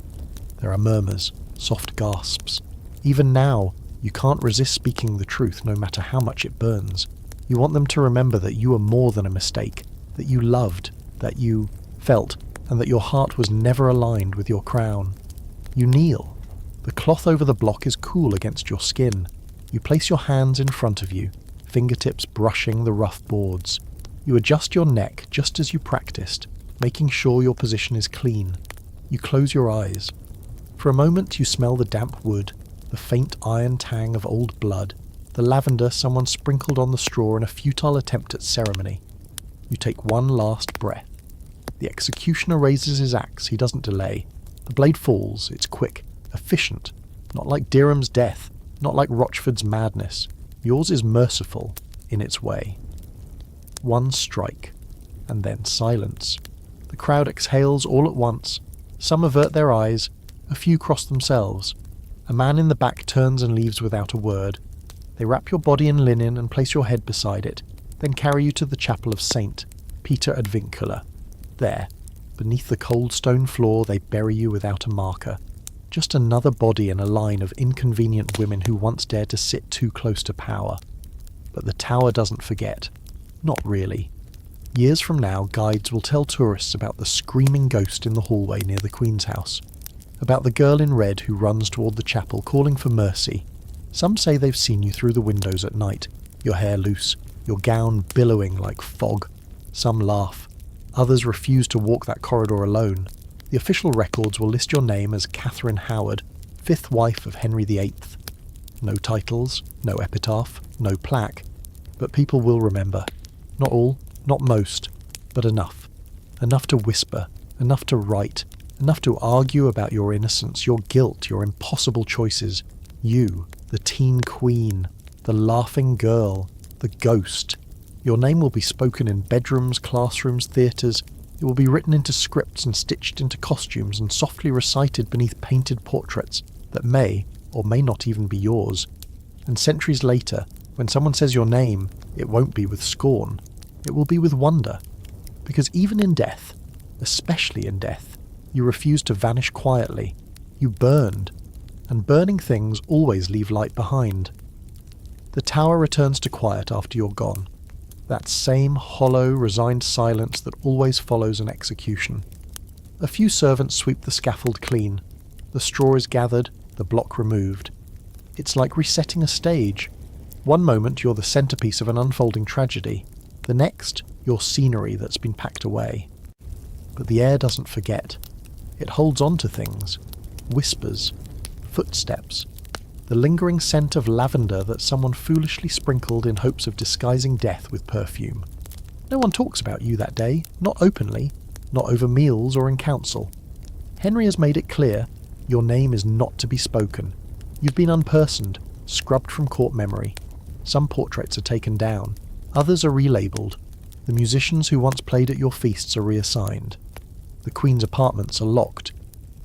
There are murmurs, soft gasps. Even now, you can't resist speaking the truth no matter how much it burns. You want them to remember that you are more than a mistake, that you loved, that you felt, and that your heart was never aligned with your crown. You kneel. The cloth over the block is cool against your skin. You place your hands in front of you, fingertips brushing the rough boards. You adjust your neck just as you practiced, making sure your position is clean. You close your eyes. For a moment you smell the damp wood, the faint iron tang of old blood, the lavender someone sprinkled on the straw in a futile attempt at ceremony. You take one last breath. The executioner raises his axe. He doesn't delay. The blade falls. It's quick, efficient. Not like Derham's death, not like Rochford's madness. Yours is merciful in its way. One strike, and then silence. The crowd exhales all at once. Some avert their eyes. A few cross themselves. A man in the back turns and leaves without a word. They wrap your body in linen and place your head beside it, then carry you to the chapel of St. Peter ad Vincula. There, beneath the cold stone floor, they bury you without a marker. Just another body in a line of inconvenient women who once dared to sit too close to power. But the tower doesn't forget. Not really. Years from now, guides will tell tourists about the screaming ghost in the hallway near the Queen's house. About the girl in red who runs toward the chapel calling for mercy. Some say they've seen you through the windows at night, your hair loose, your gown billowing like fog. Some laugh. Others refuse to walk that corridor alone. The official records will list your name as Catherine Howard, 5th wife of Henry VIII. No titles, no epitaph, no plaque. But people will remember. Not all, not most, but enough. Enough to whisper, enough to write, enough to argue about your innocence, your guilt, your impossible choices. You, the teen queen, the laughing girl, the ghost. Your name will be spoken in bedrooms, classrooms, theatres. It will be written into scripts and stitched into costumes and softly recited beneath painted portraits that may or may not even be yours. And centuries later, when someone says your name, it won't be with scorn. It will be with wonder. Because even in death, especially in death, you refuse to vanish quietly. You burned. And burning things always leave light behind. The tower returns to quiet after you're gone. That same hollow, resigned silence that always follows an execution. A few servants sweep the scaffold clean. The straw is gathered, the block removed. It's like resetting a stage. One moment you're the centrepiece of an unfolding tragedy. The next, you're scenery that's been packed away. But the air doesn't forget. It holds on to things. Whispers. Footsteps. the lingering scent of lavender that someone foolishly sprinkled in hopes of disguising death with perfume. No one talks about you that day, not openly, not over meals or in council. Henry has made it clear your name is not to be spoken. You've been unpersoned, scrubbed from court memory. Some portraits are taken down, others are relabelled. The musicians who once played at your feasts are reassigned. The Queen's apartments are locked.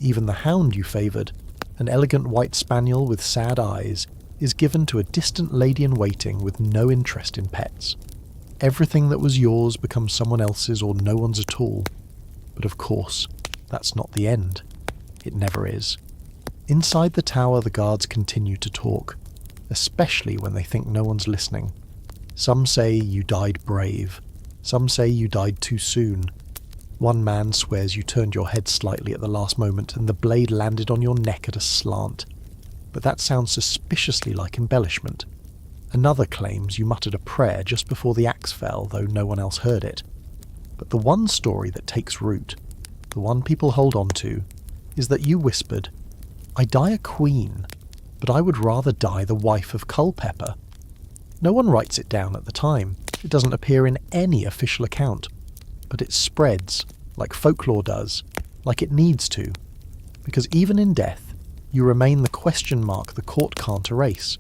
Even the hound you favoured, an elegant white spaniel with sad eyes, is given to a distant lady-in-waiting with no interest in pets. Everything that was yours becomes someone else's or no one's at all. But of course, that's not the end. It never is. Inside the tower, the guards continue to talk, especially when they think no one's listening. Some say you died brave. Some say you died too soon. One man swears you turned your head slightly at the last moment and the blade landed on your neck at a slant. But that sounds suspiciously like embellishment. Another claims you muttered a prayer just before the axe fell, though no one else heard it. But the one story that takes root, the one people hold on to, is that you whispered, "I die a queen, but I would rather die the wife of Culpeper." No one writes it down at the time. It doesn't appear in any official account. But it spreads, like folklore does, like it needs to. Because even in death, you remain the question mark the court can't erase.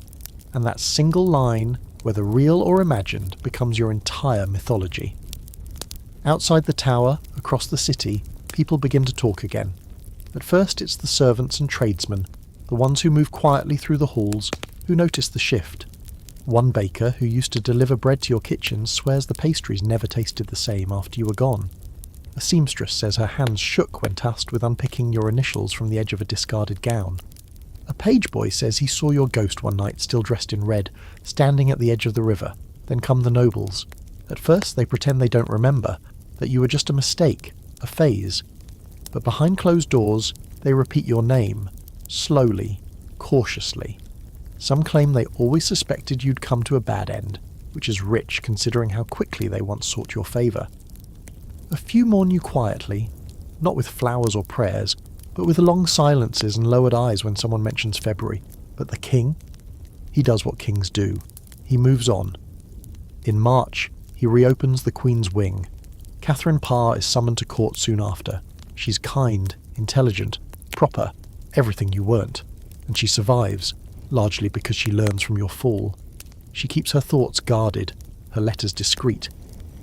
And that single line, whether real or imagined, becomes your entire mythology. Outside the tower, across the city, people begin to talk again. At first it's the servants and tradesmen, the ones who move quietly through the halls, who notice the shift. One baker who used to deliver bread to your kitchen swears the pastries never tasted the same after you were gone. A seamstress says her hands shook when tasked with unpicking your initials from the edge of a discarded gown. A page boy says he saw your ghost one night still dressed in red, standing at the edge of the river. Then come the nobles. At first they pretend they don't remember, that you were just a mistake, a phase. But behind closed doors, they repeat your name, slowly, cautiously. Some claim they always suspected you'd come to a bad end, which is rich considering how quickly they once sought your favour. A few mourn you quietly, not with flowers or prayers, but with long silences and lowered eyes when someone mentions February. But the king? He does what kings do. He moves on. In March, he reopens the Queen's wing. Catherine Parr is summoned to court soon after. She's kind, intelligent, proper, everything you weren't. And she survives, largely because she learns from your fall. She keeps her thoughts guarded, her letters discreet.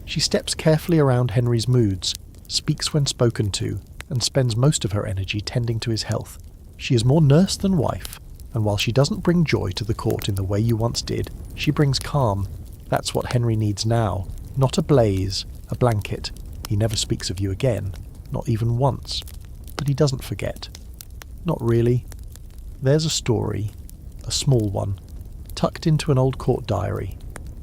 She steps carefully around Henry's moods, speaks when spoken to, and spends most of her energy tending to his health. She is more nurse than wife, and while she doesn't bring joy to the court in the way you once did, she brings calm. That's what Henry needs now, not a blaze, a blanket. He never speaks of you again, not even once. But he doesn't forget. Not really. There's a story, a small one, tucked into an old court diary,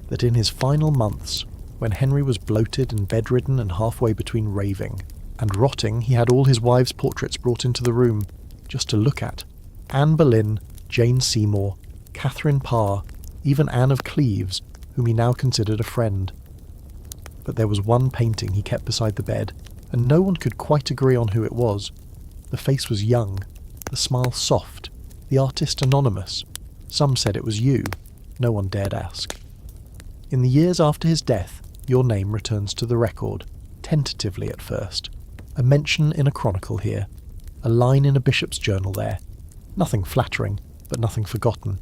that in his final months, when Henry was bloated and bedridden and halfway between raving and rotting, he had all his wives' portraits brought into the room, just to look at. Anne Boleyn, Jane Seymour, Catherine Parr, even Anne of Cleves, whom he now considered a friend. But there was one painting he kept beside the bed, and no one could quite agree on who it was. The face was young, the smile soft, the artist anonymous. Some said it was you. No one dared ask. In the years after his death, your name returns to the record, tentatively at first. A mention in a chronicle here, a line in a bishop's journal there. Nothing flattering, but nothing forgotten.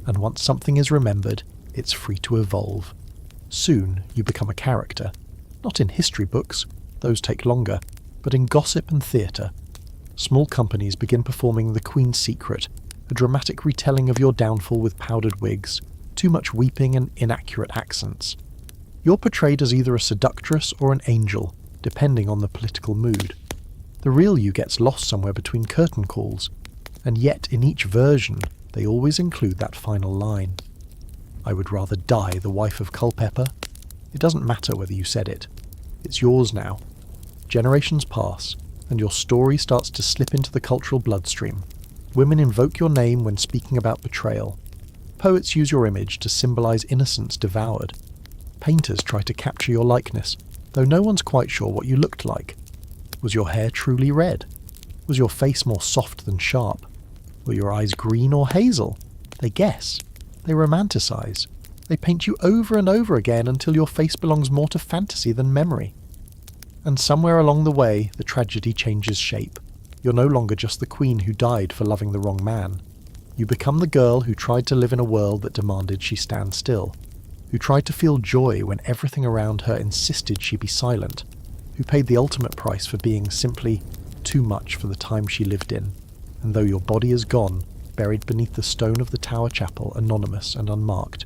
And once something is remembered, it's free to evolve. Soon you become a character. Not in history books, those take longer, but in gossip and theatre. Small companies begin performing The Queen's Secret, a dramatic retelling of your downfall with powdered wigs, too much weeping and inaccurate accents. You're portrayed as either a seductress or an angel, depending on the political mood. The real you gets lost somewhere between curtain calls, and yet in each version they always include that final line. I would rather die the wife of Culpeper. It doesn't matter whether you said it. It's yours now. Generations pass, and your story starts to slip into the cultural bloodstream. Women invoke your name when speaking about betrayal. Poets use your image to symbolize innocence devoured. Painters try to capture your likeness, though no one's quite sure what you looked like. Was your hair truly red? Was your face more soft than sharp? Were your eyes green or hazel? They guess. They romanticize. They paint you over and over again until your face belongs more to fantasy than memory. And somewhere along the way, the tragedy changes shape. You're no longer just the queen who died for loving the wrong man. You become the girl who tried to live in a world that demanded she stand still, who tried to feel joy when everything around her insisted she be silent, who paid the ultimate price for being simply too much for the time she lived in. And though your body is gone, buried beneath the stone of the Tower Chapel, anonymous and unmarked,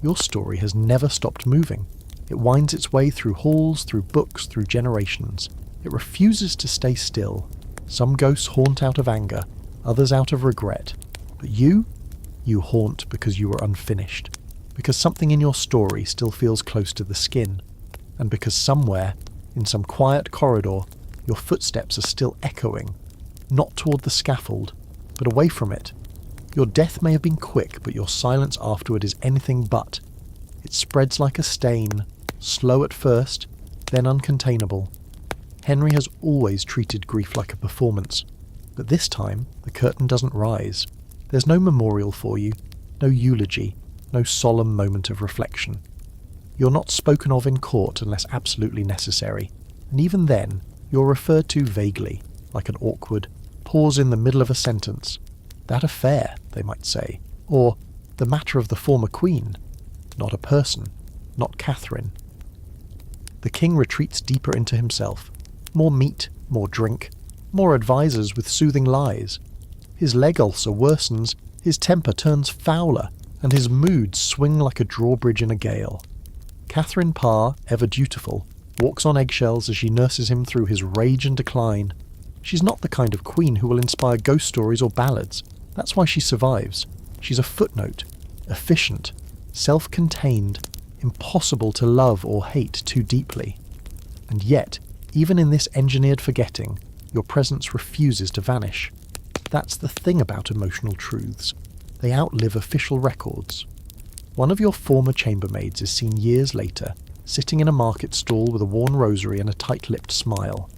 your story has never stopped moving. It winds its way through halls, through books, through generations. It refuses to stay still. Some ghosts haunt out of anger, others out of regret. But you haunt because you were unfinished, because something in your story still feels close to the skin, and because somewhere, in some quiet corridor, your footsteps are still echoing, not toward the scaffold, but away from it. Your death may have been quick, but your silence afterward is anything but. It spreads like a stain, slow at first, then uncontainable. Henry has always treated grief like a performance, but this time the curtain doesn't rise. There's no memorial for you, no eulogy, no solemn moment of reflection. You're not spoken of in court unless absolutely necessary, and even then you're referred to vaguely, like an awkward pause in the middle of a sentence. That affair, they might say, or the matter of the former queen. Not a person, not Catherine. The king retreats deeper into himself. More meat, more drink, more advisers with soothing lies. His leg ulcer worsens, his temper turns fouler, and his moods swing like a drawbridge in a gale. Catherine Parr, ever dutiful, walks on eggshells as she nurses him through his rage and decline. She's not the kind of queen who will inspire ghost stories or ballads. That's why she survives. She's a footnote, efficient, self-contained, impossible to love or hate too deeply. And yet, even in this engineered forgetting, your presence refuses to vanish. That's the thing about emotional truths. They outlive official records. One of your former chambermaids is seen years later, sitting in a market stall with a worn rosary and a tight-lipped smile.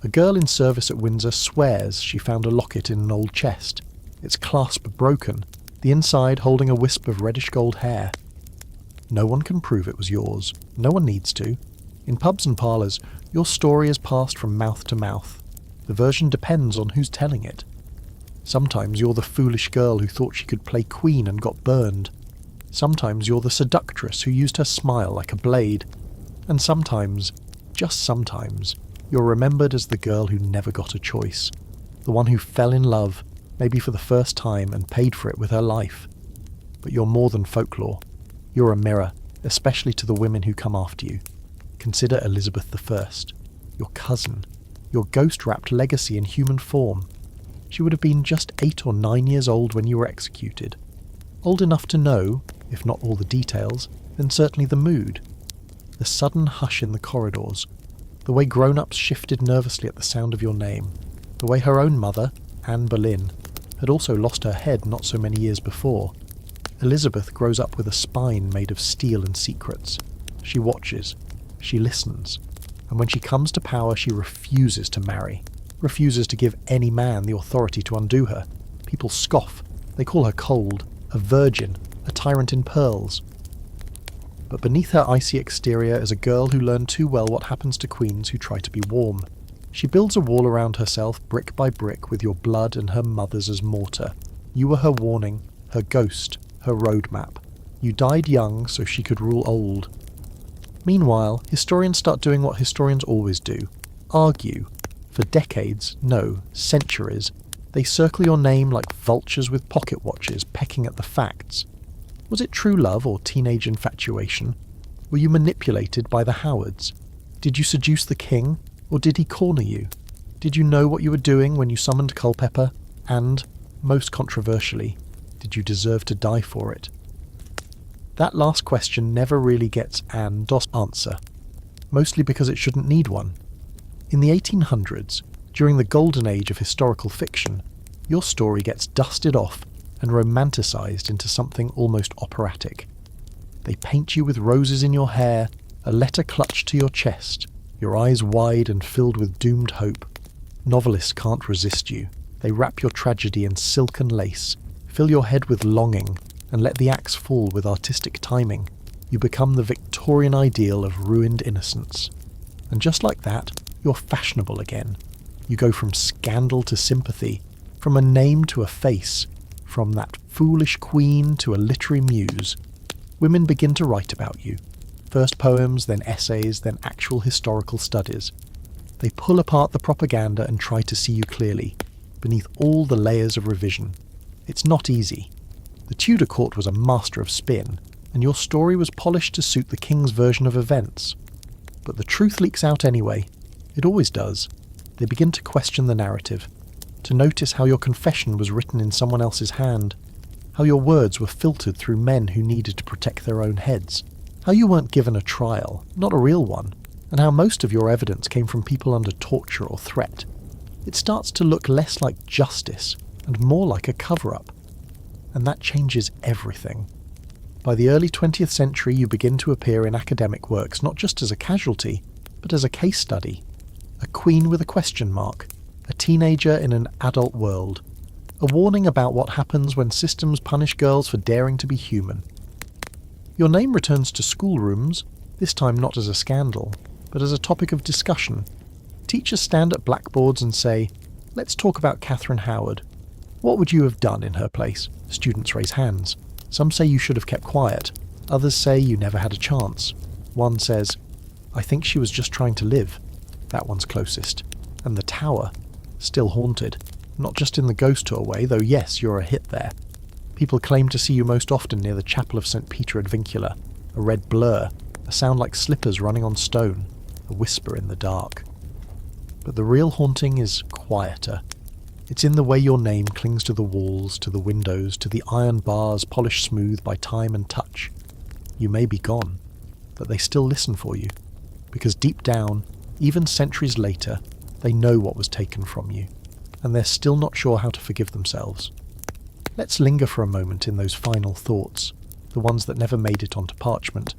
A girl in service at Windsor swears she found a locket in an old chest, its clasp broken, the inside holding a wisp of reddish-gold hair. No one can prove it was yours. No one needs to. In pubs and parlours, your story is passed from mouth to mouth. The version depends on who's telling it. Sometimes you're the foolish girl who thought she could play queen and got burned. Sometimes you're the seductress who used her smile like a blade. And sometimes, just sometimes, you're remembered as the girl who never got a choice. The one who fell in love, maybe for the first time, and paid for it with her life. But you're more than folklore. You're a mirror, especially to the women who come after you. Consider Elizabeth I, your cousin, your ghost-wrapped legacy in human form. She would have been just 8 or 9 years old when you were executed. Old enough to know, if not all the details, then certainly the mood. The sudden hush in the corridors, the way grown-ups shifted nervously at the sound of your name, the way her own mother, Anne Boleyn, had also lost her head not so many years before. Elizabeth grows up with a spine made of steel and secrets. She watches, she listens, and when she comes to power she refuses to marry, refuses to give any man the authority to undo her. People scoff, they call her cold, a virgin, a tyrant in pearls. But beneath her icy exterior is a girl who learned too well what happens to queens who try to be warm. She builds a wall around herself brick by brick with your blood and her mother's as mortar. You were her warning, her ghost, her roadmap. You died young so she could rule old. Meanwhile, historians start doing what historians always do. Argue. For decades, no, centuries, they circle your name like vultures with pocket watches pecking at the facts. Was it true love or teenage infatuation? Were you manipulated by the Howards? Did you seduce the king, or did he corner you? Did you know what you were doing when you summoned Culpeper? And, most controversially, did you deserve to die for it? That last question never really gets an answer, mostly because it shouldn't need one. In the 1800s, during the golden age of historical fiction, your story gets dusted off and romanticised into something almost operatic. They paint you with roses in your hair, a letter clutched to your chest, your eyes wide and filled with doomed hope. Novelists can't resist you. They wrap your tragedy in silken lace, Fill your head with longing and let the axe fall with artistic timing. You become the Victorian ideal of ruined innocence. And just like that, you're fashionable again. You go from scandal to sympathy, from a name to a face, from that foolish queen to a literary muse. Women begin to write about you. First poems, then essays, then actual historical studies. They pull apart the propaganda and try to see you clearly, beneath all the layers of revision. It's not easy. The Tudor court was a master of spin, and your story was polished to suit the king's version of events. But the truth leaks out anyway. It always does. They begin to question the narrative, to notice how your confession was written in someone else's hand, how your words were filtered through men who needed to protect their own heads, how you weren't given a trial, not a real one, and how most of your evidence came from people under torture or threat. It starts to look less like justice and more like a cover-up. And that changes everything. By the early 20th century, you begin to appear in academic works not just as a casualty, but as a case study. A queen with a question mark, a teenager in an adult world, a warning about what happens when systems punish girls for daring to be human. Your name returns to schoolrooms, this time not as a scandal, but as a topic of discussion. Teachers stand at blackboards and say, "Let's talk about Catherine Howard. What would you have done in her place?" Students raise hands. Some say you should have kept quiet. Others say you never had a chance. One says, "I think she was just trying to live." That one's closest. And the tower, still haunted. Not just in the ghost tour way, though yes, you're a hit there. People claim to see you most often near the chapel of St. Peter ad Vincula, a red blur, a sound like slippers running on stone, a whisper in the dark. But the real haunting is quieter. It's in the way your name clings to the walls, to the windows, to the iron bars polished smooth by time and touch. You may be gone, but they still listen for you, because deep down, even centuries later, they know what was taken from you, and they're still not sure how to forgive themselves. Let's linger for a moment in those final thoughts, the ones that never made it onto parchment,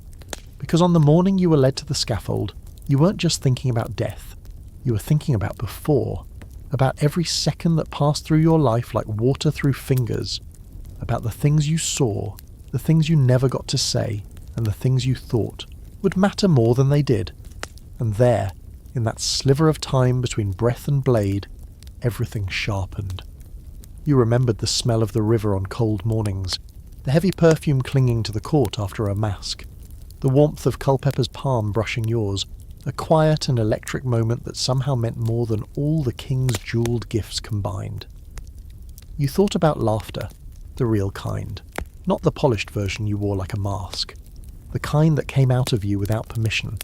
because on the morning you were led to the scaffold, you weren't just thinking about death, you were thinking about before, about every second that passed through your life like water through fingers, about the things you saw, the things you never got to say, and the things you thought would matter more than they did. And there, in that sliver of time between breath and blade, everything sharpened. You remembered the smell of the river on cold mornings, the heavy perfume clinging to the court after a masque, the warmth of Culpeper's palm brushing yours, a quiet and electric moment that somehow meant more than all the king's jewelled gifts combined. You thought about laughter, the real kind, not the polished version you wore like a mask, the kind that came out of you without permission.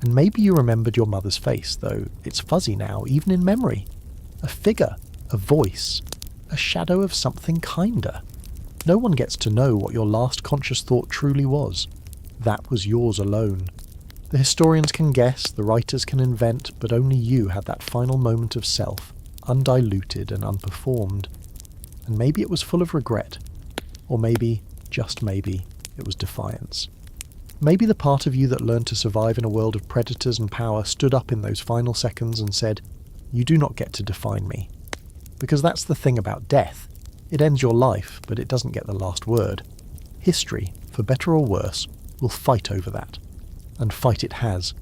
And maybe you remembered your mother's face, though it's fuzzy now, even in memory. A figure, a voice, a shadow of something kinder. No one gets to know what your last conscious thought truly was. That was yours alone. The historians can guess, the writers can invent, but only you had that final moment of self, undiluted and unperformed. And maybe it was full of regret. Or maybe, just maybe, it was defiance. Maybe the part of you that learned to survive in a world of predators and power stood up in those final seconds and said, "You do not get to define me." Because that's the thing about death. It ends your life, but it doesn't get the last word. History, for better or worse, will fight over that. And fight it has.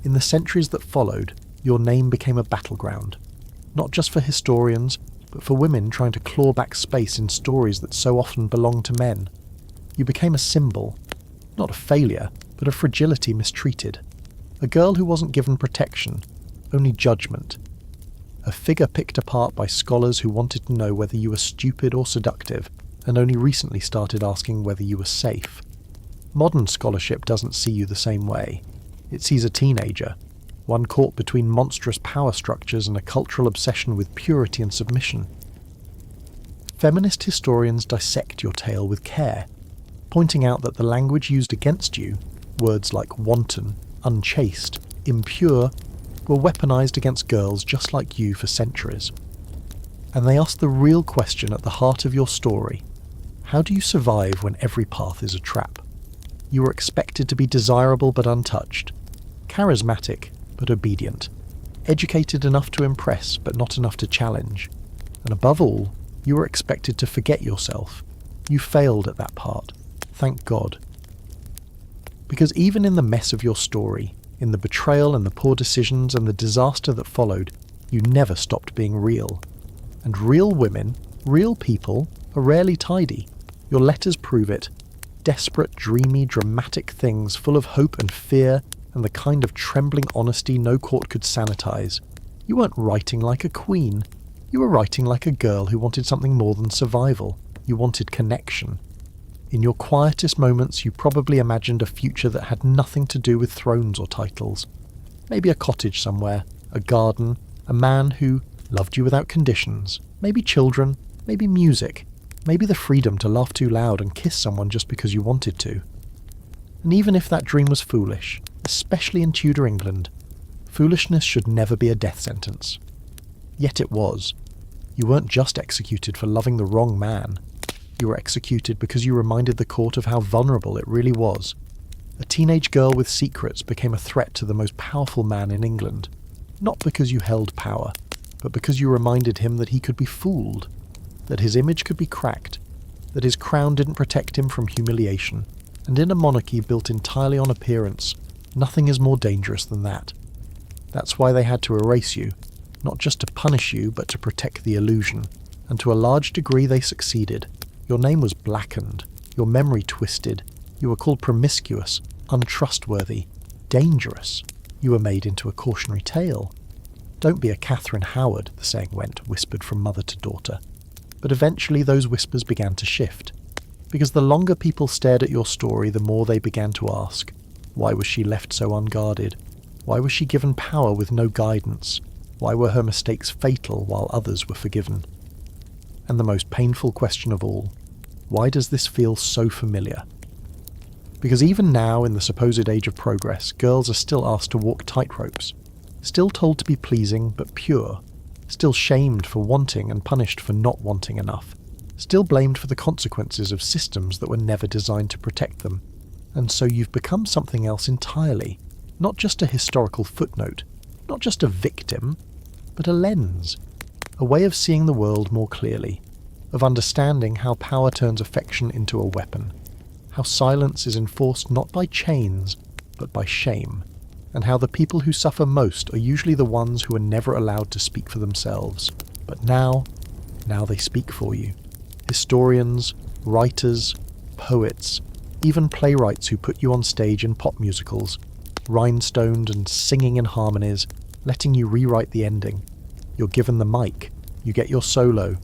In the centuries that followed, your name became a battleground, not just for historians, but for women trying to claw back space in stories that so often belong to men. You became a symbol, not a failure, but a fragility mistreated. A girl who wasn't given protection, only judgment. A figure picked apart by scholars who wanted to know whether you were stupid or seductive, and only recently started asking whether you were safe. Modern scholarship doesn't see you the same way. It sees a teenager, one caught between monstrous power structures and a cultural obsession with purity and submission. Feminist historians dissect your tale with care, pointing out that the language used against you, words like wanton, unchaste, impure, were weaponized against girls just like you for centuries. And they ask the real question at the heart of your story: how do you survive when every path is a trap? You were expected to be desirable but untouched, charismatic but obedient, educated enough to impress but not enough to challenge, and above all, You were expected to forget yourself. You failed at that part. Thank God. Because even in the mess of your story, in the betrayal and the poor decisions and the disaster that followed, you never stopped being real. And real women, real people, are rarely tidy. Your letters prove it. Desperate, dreamy, dramatic things full of hope and fear and the kind of trembling honesty no court could sanitize. You weren't writing like a queen. You were writing like a girl who wanted something more than survival. You wanted connection. In your quietest moments, you probably imagined a future that had nothing to do with thrones or titles. Maybe a cottage somewhere, a garden, a man who loved you without conditions, maybe children, maybe music, maybe the freedom to laugh too loud and kiss someone just because you wanted to. And even if that dream was foolish, especially in Tudor England, foolishness should never be a death sentence. Yet it was. You weren't just executed for loving the wrong man. You were executed because you reminded the court of how vulnerable it really was. A teenage girl with secrets became a threat to the most powerful man in England, not because you held power, but because you reminded him that he could be fooled, that his image could be cracked, that his crown didn't protect him from humiliation, and in a monarchy built entirely on appearance, nothing is more dangerous than that. That's why they had to erase you, not just to punish you, but to protect the illusion, and to a large degree they succeeded. Your name was blackened, your memory twisted, you were called promiscuous, untrustworthy, dangerous. You were made into a cautionary tale. Don't be a Catherine Howard, the saying went, whispered from mother to daughter. But eventually those whispers began to shift, because the longer people stared at your story, the more they began to ask, why was she left so unguarded? Why was she given power with no guidance? Why were her mistakes fatal while others were forgiven? And the most painful question of all, why does this feel so familiar? Because even now, in the supposed age of progress, girls are still asked to walk tightropes, still told to be pleasing but pure, still shamed for wanting and punished for not wanting enough, still blamed for the consequences of systems that were never designed to protect them. And so you've become something else entirely, not just a historical footnote, not just a victim, but a lens, a way of seeing the world more clearly, of understanding how power turns affection into a weapon, how silence is enforced not by chains, but by shame, and how the people who suffer most are usually the ones who are never allowed to speak for themselves. But now they speak for you. Historians, writers, poets, even playwrights who put you on stage in pop musicals, rhinestoned and singing in harmonies, letting you rewrite the ending. You're given the mic, you get your solo,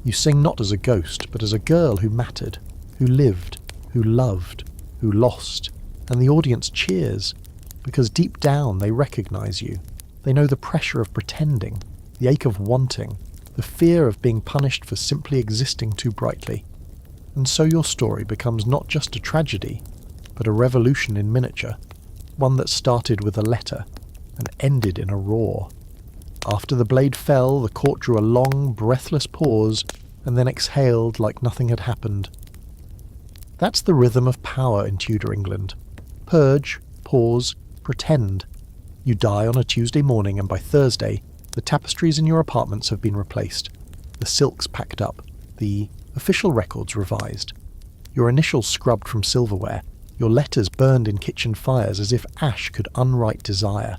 you sing not as a ghost, but as a girl who mattered, who lived, who loved, who lost, and the audience cheers, because deep down they recognize you. They know the pressure of pretending, the ache of wanting, the fear of being punished for simply existing too brightly. And so your story becomes not just a tragedy, but a revolution in miniature, one that started with a letter and ended in a roar. After the blade fell, the court drew a long, breathless pause and then exhaled like nothing had happened. That's the rhythm of power in Tudor England. Purge, pause, pretend. You die on a Tuesday morning, and by Thursday, the tapestries in your apartments have been replaced, the silks packed up, the official records revised, your initials scrubbed from silverware, your letters burned in kitchen fires as if ash could unwrite desire.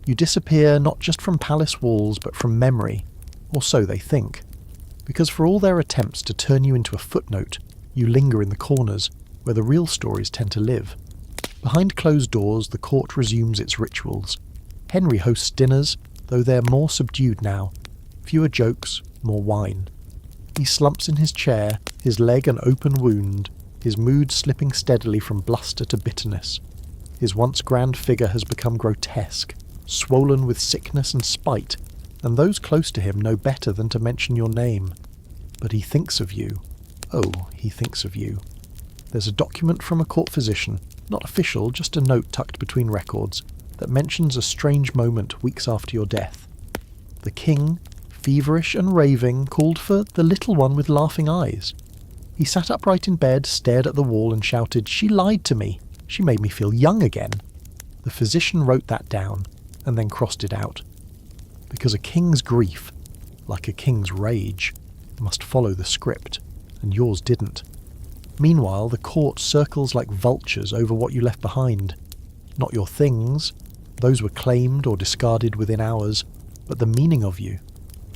You disappear not just from palace walls, but from memory, or so they think. Because for all their attempts to turn you into a footnote, you linger in the corners, where the real stories tend to live. Behind closed doors, the court resumes its rituals. Henry hosts dinners, though they're more subdued now. Fewer jokes, more wine. He slumps in his chair, his leg an open wound, his mood slipping steadily from bluster to bitterness. His once grand figure has become grotesque, swollen with sickness and spite, and those close to him know better than to mention your name. But he thinks of you. Oh, he thinks of you. There's a document from a court physician, not official, just a note tucked between records, that mentions a strange moment weeks after your death. The king, feverish and raving, called for the little one with laughing eyes. He sat upright in bed, stared at the wall and shouted, "She lied to me. She made me feel young again." The physician wrote that down, and then crossed it out. Because a king's grief, like a king's rage, must follow the script, and yours didn't. Meanwhile, the court circles like vultures over what you left behind. Not your things, those were claimed or discarded within hours, but the meaning of you.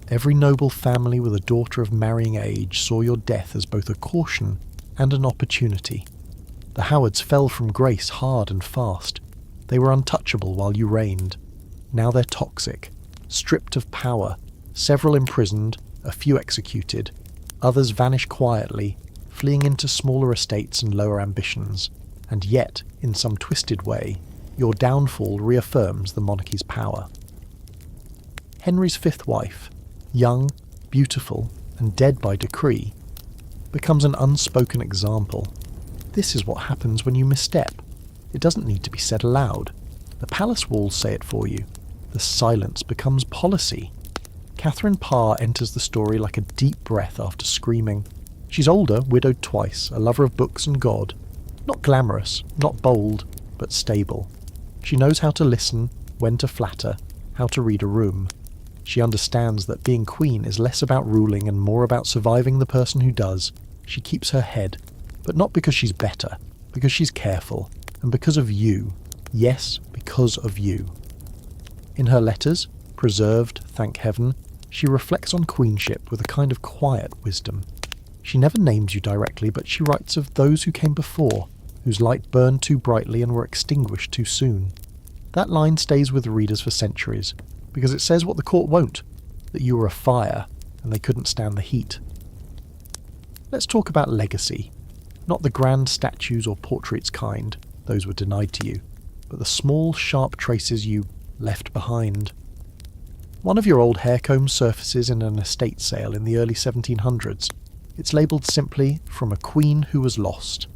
Every noble family with a daughter of marrying age saw your death as both a caution and an opportunity. The Howards fell from grace hard and fast. They were untouchable while you reigned. Now they're toxic, stripped of power, several imprisoned, a few executed, others vanish quietly, fleeing into smaller estates and lower ambitions, and yet, in some twisted way, your downfall reaffirms the monarchy's power. Henry's fifth wife, young, beautiful, and dead by decree, becomes an unspoken example. This is what happens when you misstep. It doesn't need to be said aloud. The palace walls say it for you. The silence becomes policy. Catherine Parr enters the story like a deep breath after screaming. She's older, widowed twice, a lover of books and God. Not glamorous, not bold, but stable. She knows how to listen, when to flatter, how to read a room. She understands that being queen is less about ruling and more about surviving the person who does. She keeps her head, but not because she's better, because she's careful, and because of you. Yes, because of you. In her letters, preserved, thank heaven, she reflects on queenship with a kind of quiet wisdom. She never names you directly, but she writes of those who came before, whose light burned too brightly and were extinguished too soon. That line stays with readers for centuries, because it says what the court won't, that you were a fire, and they couldn't stand the heat. Let's talk about legacy. Not the grand statues or portraits kind, those were denied to you, but the small, sharp traces you left behind. One of your old hair combs surfaces in an estate sale in the early 1700s. It's labelled simply, "From a Queen Who Was Lost."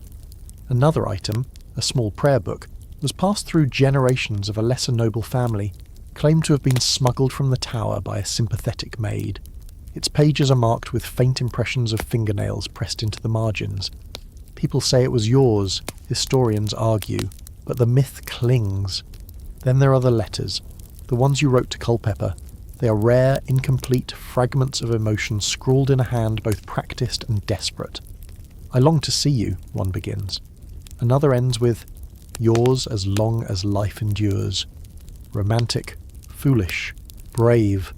Another item, a small prayer book, was passed through generations of a lesser noble family, claimed to have been smuggled from the Tower by a sympathetic maid. Its pages are marked with faint impressions of fingernails pressed into the margins. People say it was yours, historians argue, but the myth clings. Then there are the letters, the ones you wrote to Culpeper. They are rare, incomplete fragments of emotion scrawled in a hand both practised and desperate. "I long to see you," one begins. Another ends with, "Yours as long as life endures." Romantic, foolish, brave.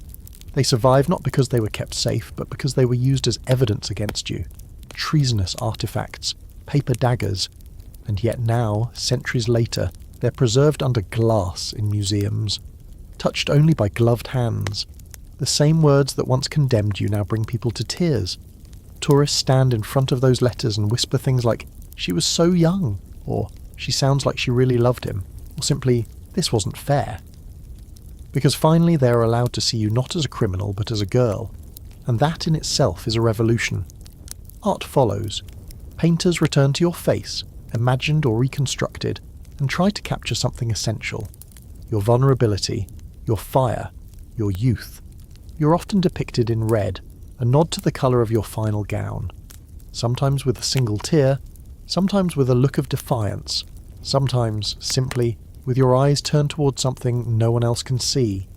They survive not because they were kept safe, but because they were used as evidence against you. Treasonous artifacts, paper daggers. And yet now, centuries later, they're preserved under glass in museums, touched only by gloved hands. The same words that once condemned you now bring people to tears. Tourists stand in front of those letters and whisper things like, "She was so young," or "She sounds like she really loved him," or simply, "This wasn't fair." Because finally they are allowed to see you not as a criminal but as a girl, and that in itself is a revolution. Art follows. Painters return to your face, imagined or reconstructed, and try to capture something essential. Your vulnerability, your fire, your youth. You're often depicted in red, a nod to the colour of your final gown. Sometimes with a single tear, sometimes with a look of defiance, sometimes, simply, with your eyes turned towards something no one else can see.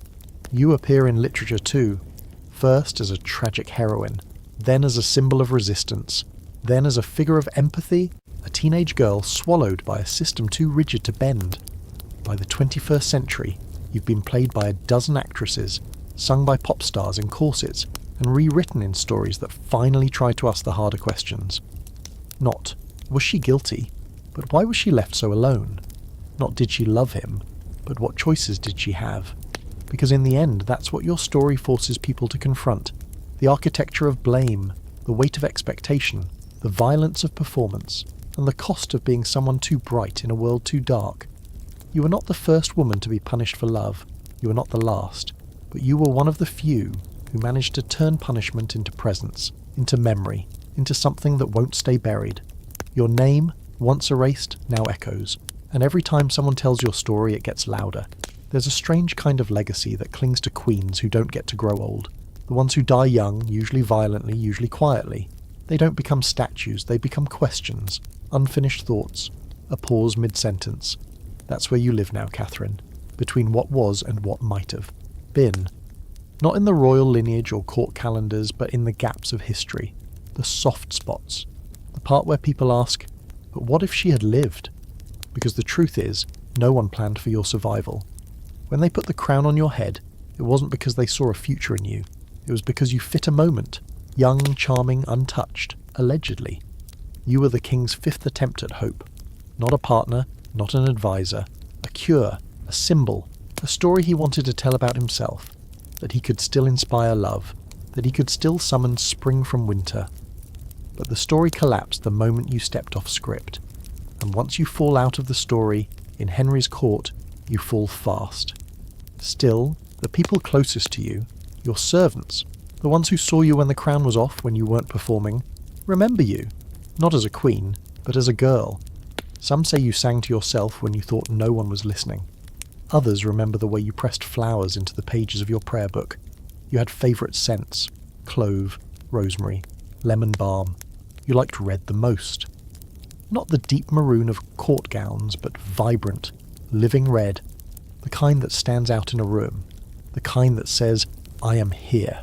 You appear in literature too, first as a tragic heroine, then as a symbol of resistance, then as a figure of empathy, a teenage girl swallowed by a system too rigid to bend. By the 21st century, you've been played by a dozen actresses, sung by pop stars in corsets, and rewritten in stories that finally try to ask the harder questions. Not, was she guilty, but why was she left so alone? Not did she love him, but what choices did she have? Because in the end, that's what your story forces people to confront. The architecture of blame, the weight of expectation, the violence of performance, and the cost of being someone too bright in a world too dark. You were not the first woman to be punished for love. You were not the last. But you were one of the few who managed to turn punishment into presence, into memory, into something that won't stay buried. Your name, once erased, now echoes. And every time someone tells your story, it gets louder. There's a strange kind of legacy that clings to queens who don't get to grow old. The ones who die young, usually violently, usually quietly. They don't become statues, they become questions, unfinished thoughts, a pause mid-sentence. That's where you live now, Catherine, between what was and what might have been. Not in the royal lineage or court calendars, but in the gaps of history, the soft spots, the part where people ask, but what if she had lived? Because the truth is, no one planned for your survival. When they put the crown on your head, it wasn't because they saw a future in you. It was because you fit a moment, young, charming, untouched, allegedly. You were the king's fifth attempt at hope. Not a partner, not an advisor, a cure, a symbol, a story he wanted to tell about himself, that he could still inspire love, that he could still summon spring from winter. But the story collapsed the moment you stepped off script. And once you fall out of the story, in Henry's court, you fall fast. Still, the people closest to you, your servants, the ones who saw you when the crown was off when you weren't performing, remember you, not as a queen, but as a girl. Some say you sang to yourself when you thought no one was listening. Others remember the way you pressed flowers into the pages of your prayer book. You had favourite scents, clove, rosemary, lemon balm. You liked red the most. Not the deep maroon of court gowns, but vibrant, living red, the kind that stands out in a room, the kind that says, I am here.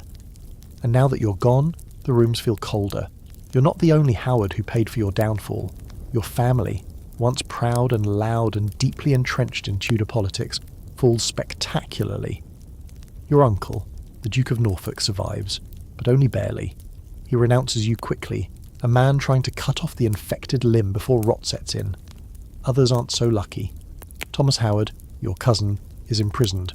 And now that you're gone, the rooms feel colder. You're not the only Howard who paid for your downfall. Your family, once proud and loud and deeply entrenched in Tudor politics, falls spectacularly. Your uncle, the Duke of Norfolk, survives, but only barely. He renounces you quickly, a man trying to cut off the infected limb before rot sets in. Others aren't so lucky. Thomas Howard, your cousin, is imprisoned.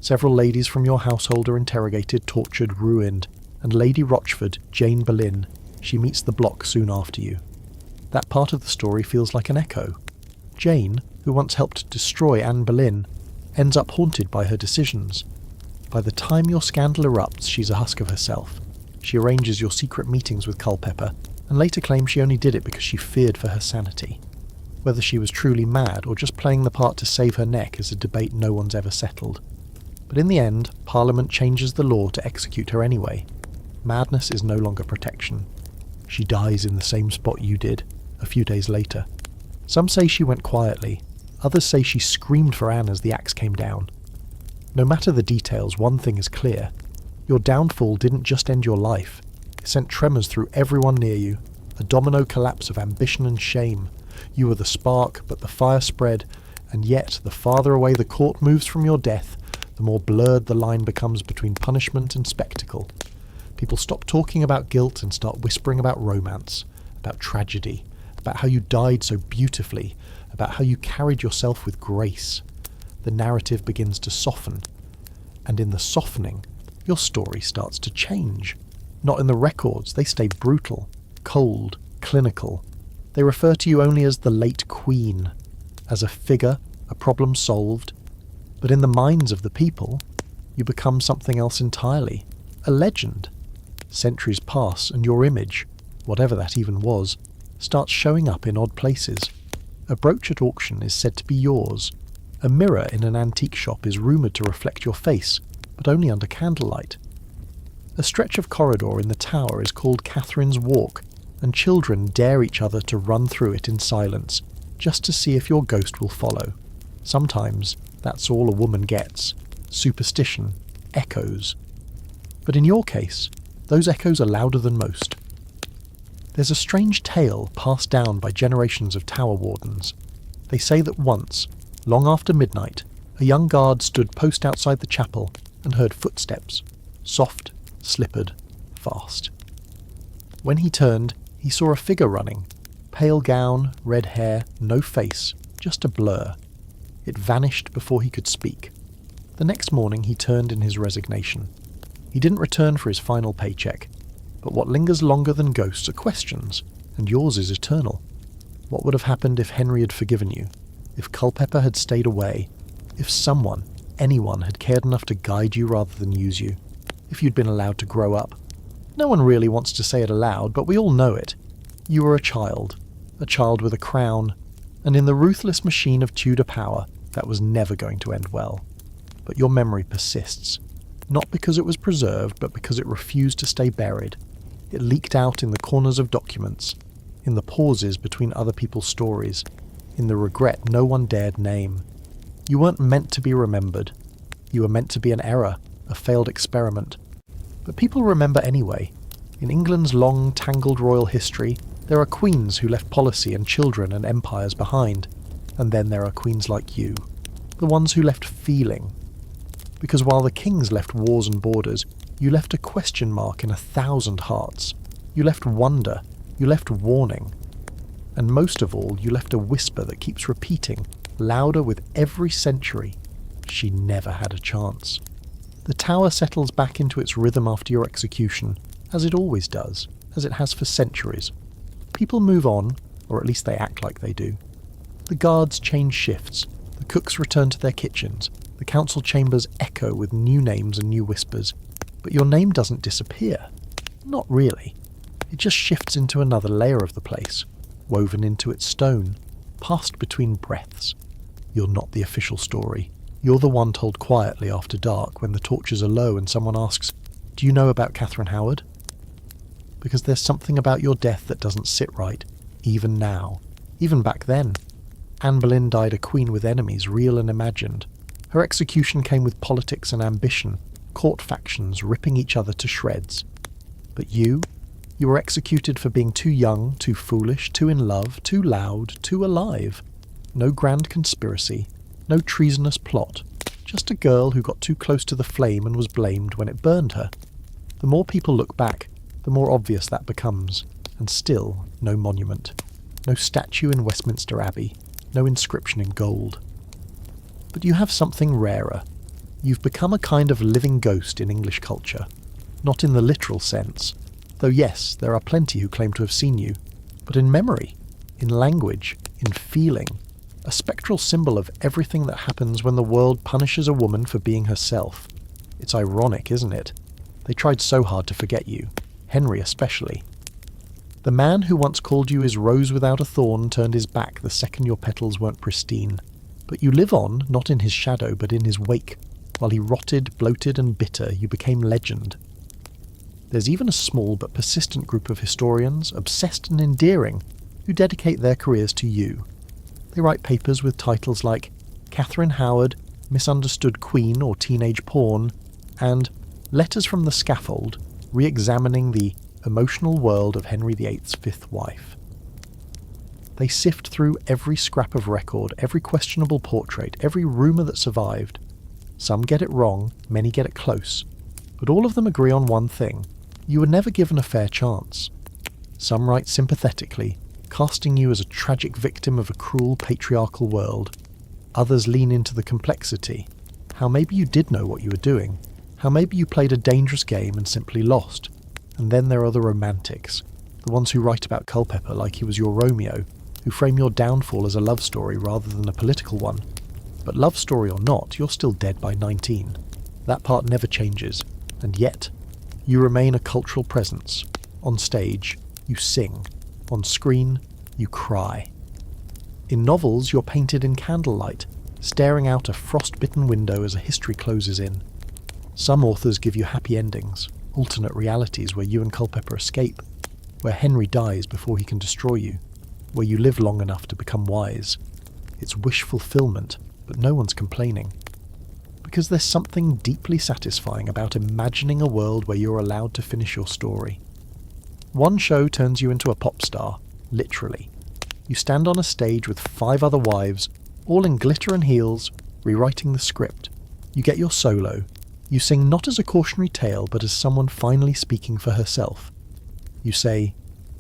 Several ladies from your household are interrogated, tortured, ruined, and Lady Rochford, Jane Boleyn, she meets the block soon after you. That part of the story feels like an echo. Jane, who once helped destroy Anne Boleyn, ends up haunted by her decisions. By the time your scandal erupts, she's a husk of herself. She arranges your secret meetings with Culpeper, and later claims she only did it because she feared for her sanity. Whether she was truly mad or just playing the part to save her neck is a debate no one's ever settled. But in the end, Parliament changes the law to execute her anyway. Madness is no longer protection. She dies in the same spot you did, a few days later. Some say she went quietly, others say she screamed for Anne as the axe came down. No matter the details, one thing is clear. Your downfall didn't just end your life. It sent tremors through everyone near you, a domino collapse of ambition and shame. You were the spark, but the fire spread, and yet the farther away the court moves from your death, the more blurred the line becomes between punishment and spectacle. People stop talking about guilt and start whispering about romance, about tragedy, about how you died so beautifully, about how you carried yourself with grace. The narrative begins to soften, and in the softening, your story starts to change. Not in the records, they stay brutal, cold, clinical. They refer to you only as the late Queen, as a figure, a problem solved. But in the minds of the people, you become something else entirely, a legend. Centuries pass and your image, whatever that even was, starts showing up in odd places. A brooch at auction is said to be yours. A mirror in an antique shop is rumoured to reflect your face, but only under candlelight. A stretch of corridor in the tower is called Catherine's Walk, and children dare each other to run through it in silence, just to see if your ghost will follow. Sometimes that's all a woman gets. Superstition, echoes. But in your case, those echoes are louder than most. There's a strange tale passed down by generations of tower wardens. They say that once, long after midnight, a young guard stood post outside the chapel and heard footsteps, soft, slippered, fast. When he turned, he saw a figure running. Pale gown, red hair, no face, just a blur. It vanished before he could speak. The next morning he turned in his resignation. He didn't return for his final paycheck, but what lingers longer than ghosts are questions, and yours is eternal. What would have happened if Henry had forgiven you? If Culpeper had stayed away? If someone, anyone, had cared enough to guide you rather than use you? If you'd been allowed to grow up? No one really wants to say it aloud, but we all know it. You were a child with a crown, and in the ruthless machine of Tudor power, that was never going to end well. But your memory persists. Not because it was preserved, but because it refused to stay buried. It leaked out in the corners of documents, in the pauses between other people's stories, in the regret no one dared name. You weren't meant to be remembered. You were meant to be an error, a a failed experiment. But people remember anyway. In England's long, tangled royal history, there are queens who left policy and children and empires behind. And then there are queens like you, the ones who left feeling. Because while the kings left wars and borders, you left a question mark in 1,000 hearts. You left wonder, you left warning. And most of all, you left a whisper that keeps repeating, louder with every century. She never had a chance. The tower settles back into its rhythm after your execution, as it always does, as it has for centuries. People move on, or at least they act like they do. The guards change shifts, the cooks return to their kitchens, the council chambers echo with new names and new whispers, but your name doesn't disappear. Not really. It just shifts into another layer of the place, woven into its stone, passed between breaths. You're not the official story. You're the one told quietly after dark when the torches are low and someone asks, "Do you know about Catherine Howard?" Because there's something about your death that doesn't sit right, even now, even back then. Anne Boleyn died a queen with enemies, real and imagined. Her execution came with politics and ambition, court factions ripping each other to shreds. But you were executed for being too young, too foolish, too in love, too loud, too alive. No grand conspiracy, no treasonous plot, just a girl who got too close to the flame and was blamed when it burned her. The more people look back, the more obvious that becomes, and still no monument, no statue in Westminster Abbey, no inscription in gold. But you have something rarer. You've become a kind of living ghost in English culture, not in the literal sense, though yes, there are plenty who claim to have seen you, but in memory, in language, in feeling, a spectral symbol of everything that happens when the world punishes a woman for being herself. It's ironic, isn't it? They tried so hard to forget you, Henry especially. The man who once called you his rose without a thorn turned his back the second your petals weren't pristine. But you live on, not in his shadow, but in his wake. While he rotted, bloated and bitter, you became legend. There's even a small but persistent group of historians, obsessed and endearing, who dedicate their careers to you. They write papers with titles like Catherine Howard, Misunderstood Queen or Teenage Porn, and Letters from the Scaffold, re-examining the emotional world of Henry VIII's fifth wife. They sift through every scrap of record, every questionable portrait, every rumour that survived. Some get it wrong, many get it close, but all of them agree on one thing: you were never given a fair chance. Some write sympathetically, casting you as a tragic victim of a cruel patriarchal world. Others lean into the complexity, how maybe you did know what you were doing, how maybe you played a dangerous game and simply lost. And then there are the romantics, the ones who write about Culpeper like he was your Romeo, who frame your downfall as a love story rather than a political one. But love story or not, you're still dead by 19. That part never changes, and yet, you remain a cultural presence. On stage, you sing. On screen, you cry. In novels, you're painted in candlelight, staring out a frost-bitten window as a history closes in. Some authors give you happy endings, alternate realities where you and Culpeper escape, where Henry dies before he can destroy you, where you live long enough to become wise. It's wish fulfillment, but no one's complaining. Because there's something deeply satisfying about imagining a world where you're allowed to finish your story. One show turns you into a pop star, literally. You stand on a stage with 5 other wives, all in glitter and heels, rewriting the script. You get your solo. You sing not as a cautionary tale, but as someone finally speaking for herself. You say,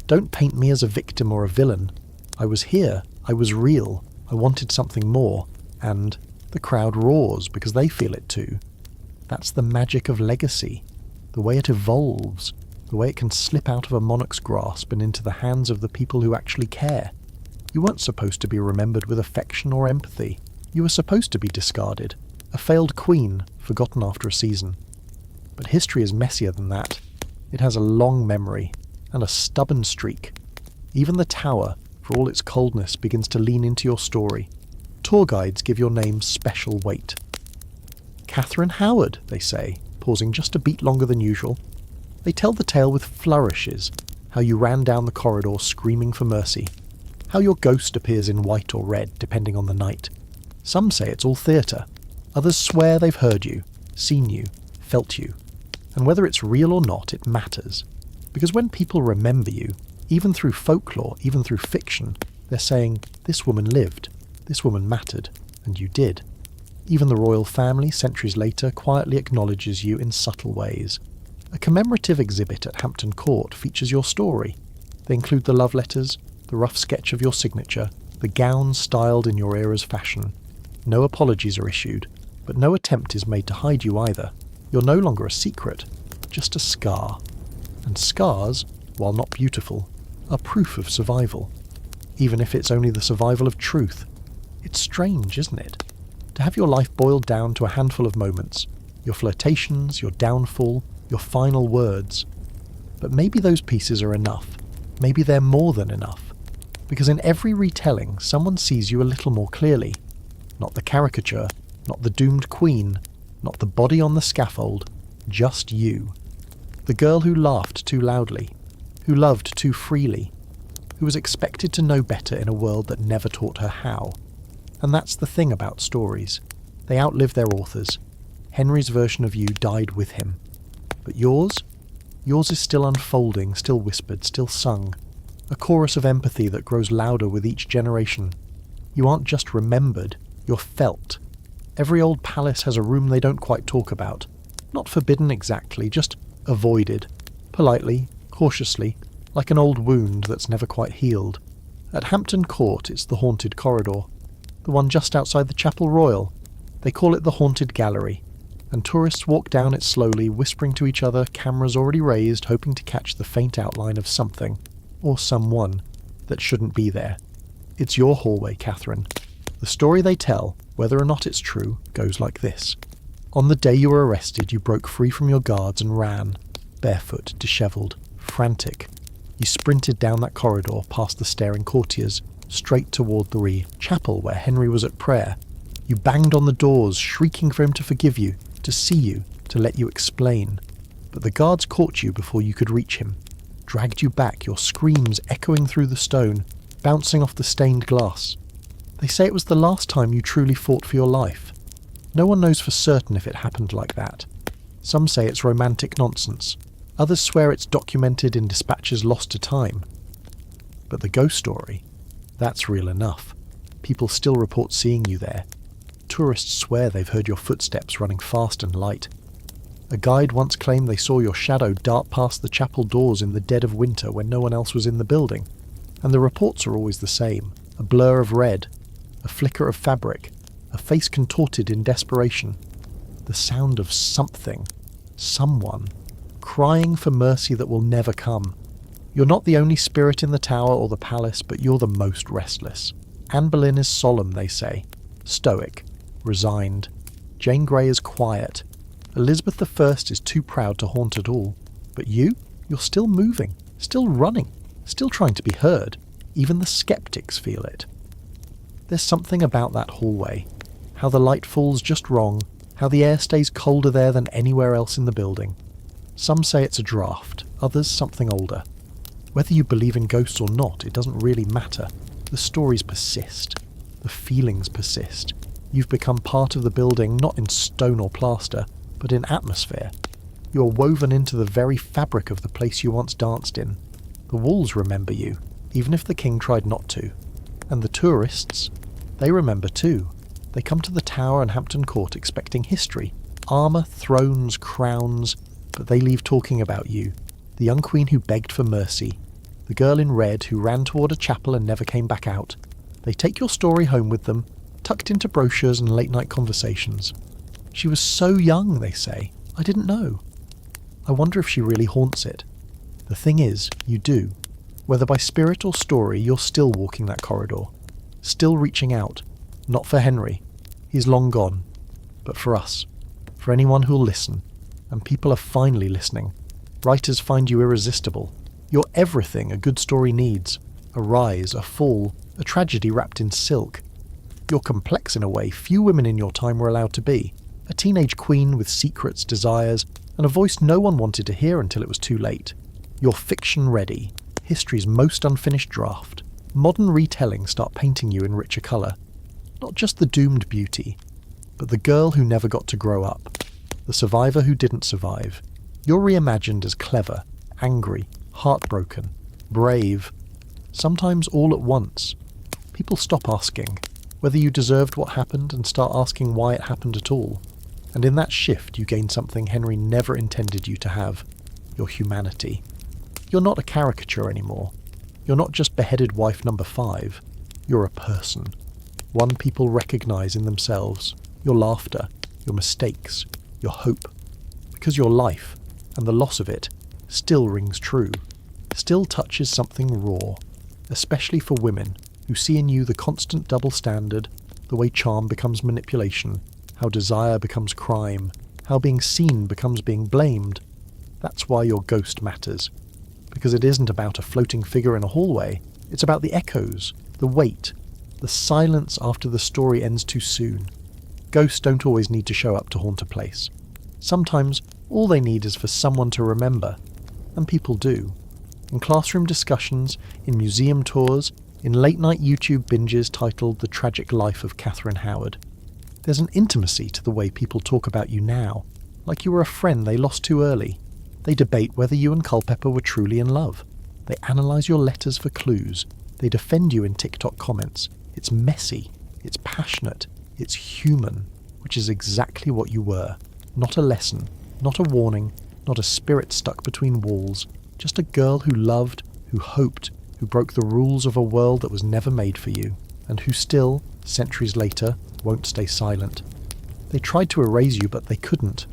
"Don't paint me as a victim or a villain. I was here, I was real, I wanted something more," and the crowd roars because they feel it too. That's the magic of legacy, the way it evolves, the way it can slip out of a monarch's grasp and into the hands of the people who actually care. You weren't supposed to be remembered with affection or empathy. You were supposed to be discarded, a failed queen, forgotten after a season. But history is messier than that. It has a long memory, and a stubborn streak. Even the tower, for all its coldness, begins to lean into your story. Tour guides give your name special weight. "Catherine Howard," they say, pausing just a beat longer than usual. They tell the tale with flourishes, how you ran down the corridor screaming for mercy, how your ghost appears in white or red, depending on the night. Some say it's all theatre. Others swear they've heard you, seen you, felt you. And whether it's real or not, it matters. Because when people remember you, even through folklore, even through fiction, they're saying, this woman lived, this woman mattered, and you did. Even the royal family, centuries later, quietly acknowledges you in subtle ways. A commemorative exhibit at Hampton Court features your story. They include the love letters, the rough sketch of your signature, the gowns styled in your era's fashion. No apologies are issued, but no attempt is made to hide you either. You're no longer a secret, just a scar. And scars, while not beautiful, are proof of survival. Even if it's only the survival of truth. It's strange, isn't it? To have your life boiled down to a handful of moments, your flirtations, your downfall, your final words. But maybe those pieces are enough. Maybe they're more than enough. Because in every retelling, someone sees you a little more clearly. Not the caricature, not the doomed queen, not the body on the scaffold, just you. The girl who laughed too loudly, who loved too freely, who was expected to know better in a world that never taught her how. And that's the thing about stories. They outlive their authors. Henry's version of you died with him. But yours? Yours is still unfolding, still whispered, still sung. A chorus of empathy that grows louder with each generation. You aren't just remembered, you're felt. Every old palace has a room they don't quite talk about. Not forbidden exactly, just avoided. Politely, cautiously, like an old wound that's never quite healed. At Hampton Court, it's the haunted corridor. The one just outside the Chapel Royal. They call it the Haunted Gallery. And tourists walk down it slowly, whispering to each other, cameras already raised, hoping to catch the faint outline of something, or someone, that shouldn't be there. It's your hallway, Catherine. The story they tell, whether or not it's true, goes like this. On the day you were arrested, you broke free from your guards and ran, barefoot, dishevelled, frantic. You sprinted down that corridor past the staring courtiers, straight toward the chapel where Henry was at prayer. You banged on the doors, shrieking for him to forgive you, to see you, to let you explain. But the guards caught you before you could reach him, dragged you back, your screams echoing through the stone, bouncing off the stained glass. They say it was the last time you truly fought for your life. No one knows for certain if it happened like that. Some say it's romantic nonsense. Others swear it's documented in dispatches lost to time. But the ghost story, that's real enough. People still report seeing you there. Tourists swear they've heard your footsteps running fast and light. A guide once claimed they saw your shadow dart past the chapel doors in the dead of winter when no one else was in the building. And the reports are always the same. A blur of red, a flicker of fabric, a face contorted in desperation. The sound of something, someone, crying for mercy that will never come. You're not the only spirit in the tower or the palace, but you're the most restless. Anne Boleyn is solemn, they say, stoic, resigned. Jane Grey is quiet. Elizabeth I is too proud to haunt at all. But you're still moving, still running, still trying to be heard. Even the skeptics feel it. There's something about that hallway. How the light falls just wrong, how the air stays colder there than anywhere else in the building. Some say it's a draft, others something older. Whether you believe in ghosts or not, it doesn't really matter. The stories persist. The feelings persist. You've become part of the building, not in stone or plaster, but in atmosphere. You're woven into the very fabric of the place you once danced in. The walls remember you, even if the king tried not to. And the tourists, they remember too. They come to the tower and Hampton Court expecting history, armour, thrones, crowns, but they leave talking about you, the young queen who begged for mercy, the girl in red who ran toward a chapel and never came back out. They take your story home with them, tucked into brochures and late-night conversations. She was so young, they say. I didn't know. I wonder if she really haunts it. The thing is, you do. Whether by spirit or story, you're still walking that corridor. Still reaching out. Not for Henry. He's long gone. But for us. For anyone who'll listen. And people are finally listening. Writers find you irresistible. You're everything a good story needs. A rise, a fall, a tragedy wrapped in silk. You're complex in a way few women in your time were allowed to be. A teenage queen with secrets, desires, and a voice no one wanted to hear until it was too late. You're fiction ready. History's most unfinished draft. Modern retellings start painting you in richer colour. Not just the doomed beauty, but the girl who never got to grow up. the survivor who didn't survive. You're reimagined as clever, angry, heartbroken, brave, sometimes all at once. People stop asking whether you deserved what happened and start asking why it happened at all. And in that shift you gain something Henry never intended you to have, your humanity. You're not a caricature anymore. You're not just beheaded wife number 5. You're a person. One people recognise in themselves, your laughter, your mistakes, your hope. Because your life, and the loss of it, still rings true, still touches something raw, especially for women who see in you the constant double standard, the way charm becomes manipulation, how desire becomes crime, how being seen becomes being blamed. That's why your ghost matters. Because it isn't about a floating figure in a hallway, it's about the echoes, the weight, the silence after the story ends too soon. Ghosts don't always need to show up to haunt a place. Sometimes all they need is for someone to remember, and people do. In classroom discussions, in museum tours, in late-night YouTube binges titled The Tragic Life of Catherine Howard. There's an intimacy to the way people talk about you now, like you were a friend they lost too early. They debate whether you and Culpeper were truly in love. They analyse your letters for clues. They defend you in TikTok comments. It's messy, it's passionate, it's human, which is exactly what you were. Not a lesson, not a warning, not a spirit stuck between walls, just a girl who loved, who hoped, who broke the rules of a world that was never made for you, and who still, centuries later, won't stay silent. They tried to erase you, but they couldn't.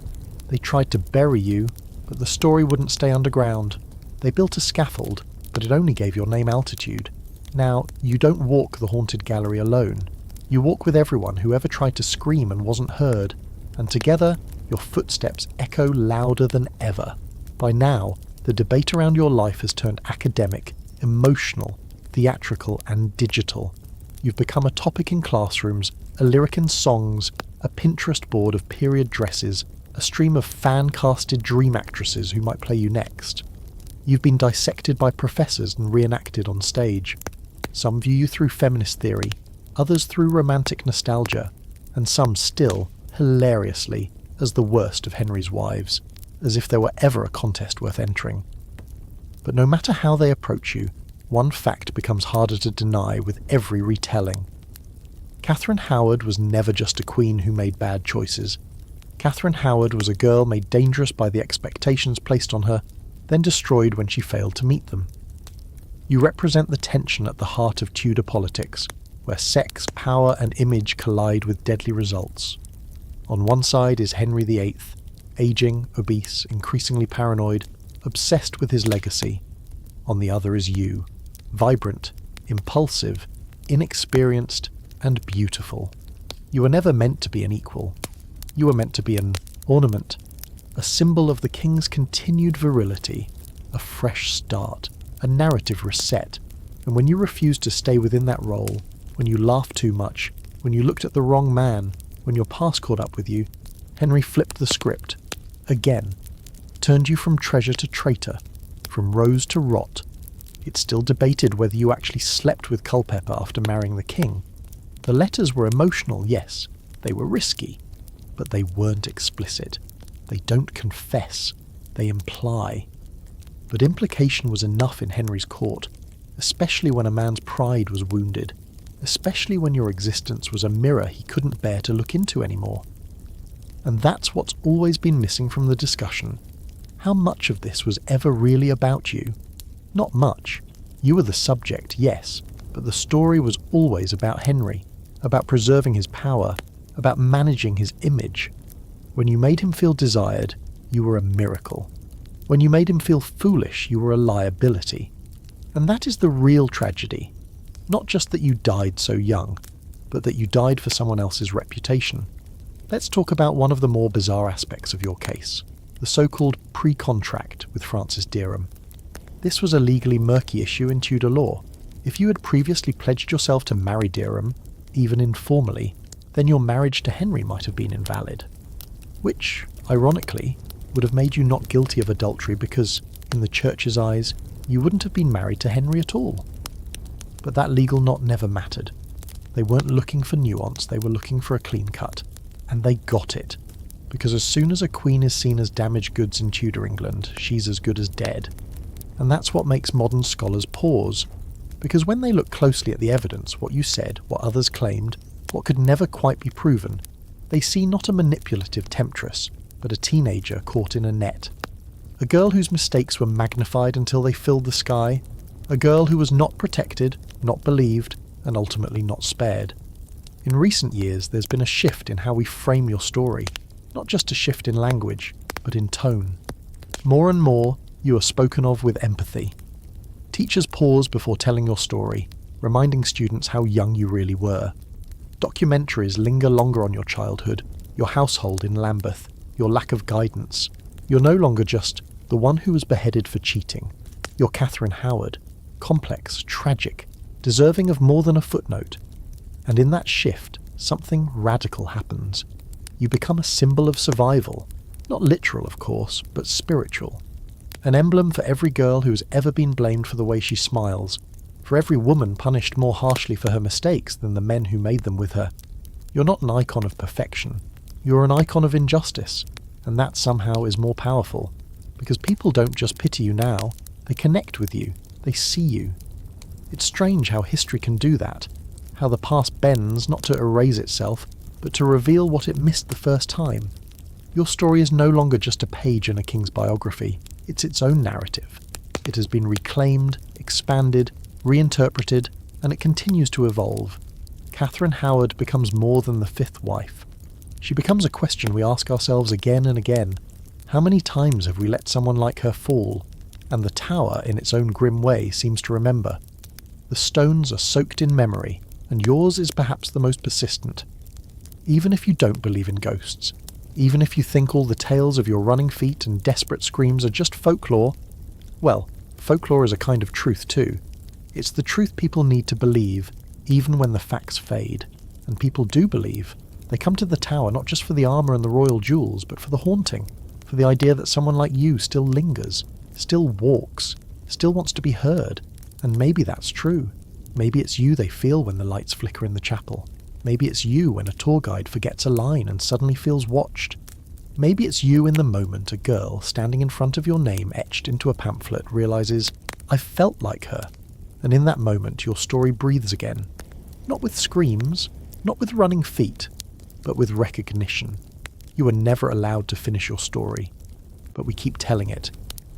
They tried to bury you, but the story wouldn't stay underground. They built a scaffold, but it only gave your name altitude. Now, you don't walk the haunted gallery alone. You walk with everyone who ever tried to scream and wasn't heard, and together, your footsteps echo louder than ever. By now, the debate around your life has turned academic, emotional, theatrical, and digital. You've become a topic in classrooms, a lyric in songs, a Pinterest board of period dresses, a stream of fan-casted dream actresses who might play you next. You've been dissected by professors and reenacted on stage. Some view you through feminist theory, others through romantic nostalgia, and some still, hilariously, as the worst of Henry's wives, as if there were ever a contest worth entering. But no matter how they approach you, one fact becomes harder to deny with every retelling. Catherine Howard was never just a queen who made bad choices. Catherine Howard was a girl made dangerous by the expectations placed on her, then destroyed when she failed to meet them. You represent the tension at the heart of Tudor politics, where sex, power and image collide with deadly results. On one side is Henry VIII, aging, obese, increasingly paranoid, obsessed with his legacy. On the other is you, vibrant, impulsive, inexperienced, and beautiful. You were never meant to be an equal. You were meant to be an ornament, a symbol of the king's continued virility, a fresh start, a narrative reset. And when you refused to stay within that role, when you laughed too much, when you looked at the wrong man, when your past caught up with you, Henry flipped the script, again, turned you from treasure to traitor, from rose to rot. It's still debated whether you actually slept with Culpeper after marrying the king. The letters were emotional, yes, they were risky, but they weren't explicit. They don't confess, they imply. But implication was enough in Henry's court, especially when a man's pride was wounded, especially when your existence was a mirror he couldn't bear to look into anymore. And that's what's always been missing from the discussion. How much of this was ever really about you? Not much. You were the subject, yes, but the story was always about Henry, about preserving his power, about managing his image. When you made him feel desired, you were a miracle. When you made him feel foolish, you were a liability. And that is the real tragedy. Not just that you died so young, but that you died for someone else's reputation. Let's talk about one of the more bizarre aspects of your case, the so-called pre-contract with Francis Dereham. This was a legally murky issue in Tudor law. If you had previously pledged yourself to marry Dereham, even informally, then your marriage to Henry might have been invalid. Which, ironically, would have made you not guilty of adultery because, in the church's eyes, you wouldn't have been married to Henry at all. But that legal knot never mattered. They weren't looking for nuance, they were looking for a clean cut. And they got it. because as soon as a queen is seen as damaged goods in Tudor England, she's as good as dead. And that's what makes modern scholars pause, because when they look closely at the evidence, what you said, what others claimed, what could never quite be proven, they see not a manipulative temptress, but a teenager caught in a net. A girl whose mistakes were magnified until they filled the sky, a girl who was not protected, not believed, and ultimately not spared. In recent years, there's been a shift in how we frame your story, not just a shift in language, but in tone. More and more, you are spoken of with empathy. Teachers pause before telling your story, reminding students how young you really were. Documentaries linger longer on your childhood, your household in Lambeth, your lack of guidance. You're no longer just the one who was beheaded for cheating. You're Catherine Howard, complex, tragic, deserving of more than a footnote. And in that shift, something radical happens. You become a symbol of survival, not literal of course, but spiritual. An emblem for every girl who has ever been blamed for the way she smiles, for every woman punished more harshly for her mistakes than the men who made them with her. You're not an icon of perfection, you're an icon of injustice, and that somehow is more powerful, because people don't just pity you now, they connect with you, they see you. It's strange how history can do that, how the past bends not to erase itself, but to reveal what it missed the first time. Your story is no longer just a page in a king's biography, it's its own narrative. It has been reclaimed, expanded, reinterpreted, and it continues to evolve. Catherine Howard becomes more than the fifth wife. She becomes a question we ask ourselves again and again. How many times have we let someone like her fall? And the tower, in its own grim way, seems to remember. The stones are soaked in memory, and yours is perhaps the most persistent. Even if you don't believe in ghosts, even if you think all the tales of your running feet and desperate screams are just folklore, well, folklore is a kind of truth too. It's the truth people need to believe, even when the facts fade. And people do believe. They come to the tower not just for the armour and the royal jewels, but for the haunting, for the idea that someone like you still lingers, still walks, still wants to be heard. And maybe that's true. Maybe it's you they feel when the lights flicker in the chapel. Maybe it's you when a tour guide forgets a line and suddenly feels watched. Maybe it's you in the moment a girl standing in front of your name etched into a pamphlet realises, I've felt like her. And in that moment your story breathes again. Not with screams, not with running feet, but with recognition. You were never allowed to finish your story, but we keep telling it,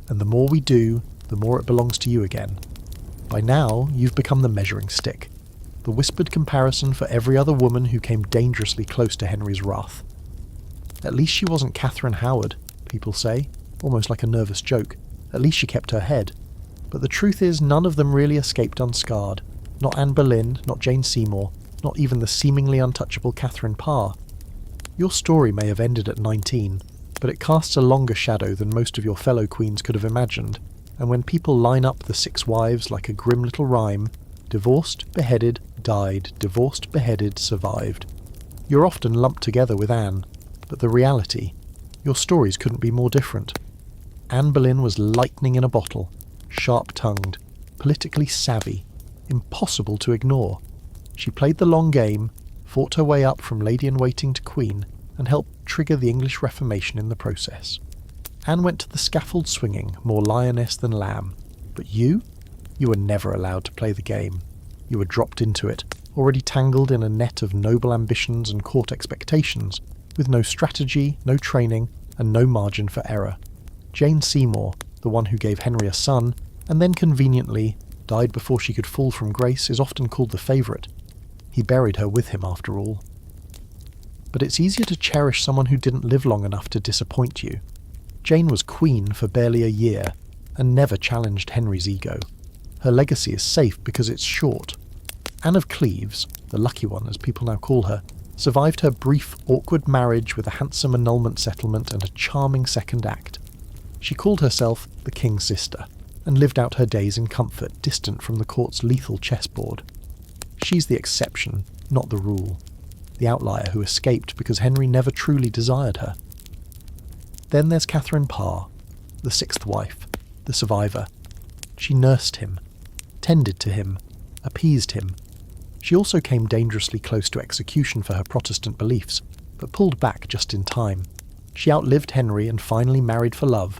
and the more we do, the more it belongs to you again. By now, you've become the measuring stick, the whispered comparison for every other woman who came dangerously close to Henry's wrath. At least she wasn't Catherine Howard, people say, almost like a nervous joke. At least she kept her head. But the truth is, none of them really escaped unscarred. Not Anne Boleyn, not Jane Seymour, not even the seemingly untouchable Catherine Parr. Your story may have ended at 19, but it casts a longer shadow than most of your fellow queens could have imagined, and when people line up the 6 wives like a grim little rhyme, divorced, beheaded, died, divorced, beheaded, survived, you're often lumped together with Anne, but the reality, your stories couldn't be more different. Anne Boleyn was lightning in a bottle, sharp-tongued, politically savvy, impossible to ignore. She played the long game, fought her way up from lady-in-waiting to queen, and helped trigger the English Reformation in the process. Anne went to the scaffold swinging, more lioness than lamb. But you were never allowed to play the game. You were dropped into it, already tangled in a net of noble ambitions and court expectations, with no strategy, no training, and no margin for error. Jane Seymour, the one who gave Henry a son, and then conveniently died before she could fall from grace, is often called the favourite. He buried her with him after all. But it's easier to cherish someone who didn't live long enough to disappoint you. Jane was queen for barely a year, and never challenged Henry's ego. Her legacy is safe because it's short. Anne of Cleves, the lucky one as people now call her, survived her brief, awkward marriage with a handsome annulment settlement and a charming second act. She called herself the King's Sister, and lived out her days in comfort, distant from the court's lethal chessboard. She's the exception, not the rule. The outlier who escaped because Henry never truly desired her. Then there's Catherine Parr, the 6th wife, the survivor. She nursed him, tended to him, appeased him. She also came dangerously close to execution for her Protestant beliefs, but pulled back just in time. She outlived Henry and finally married for love.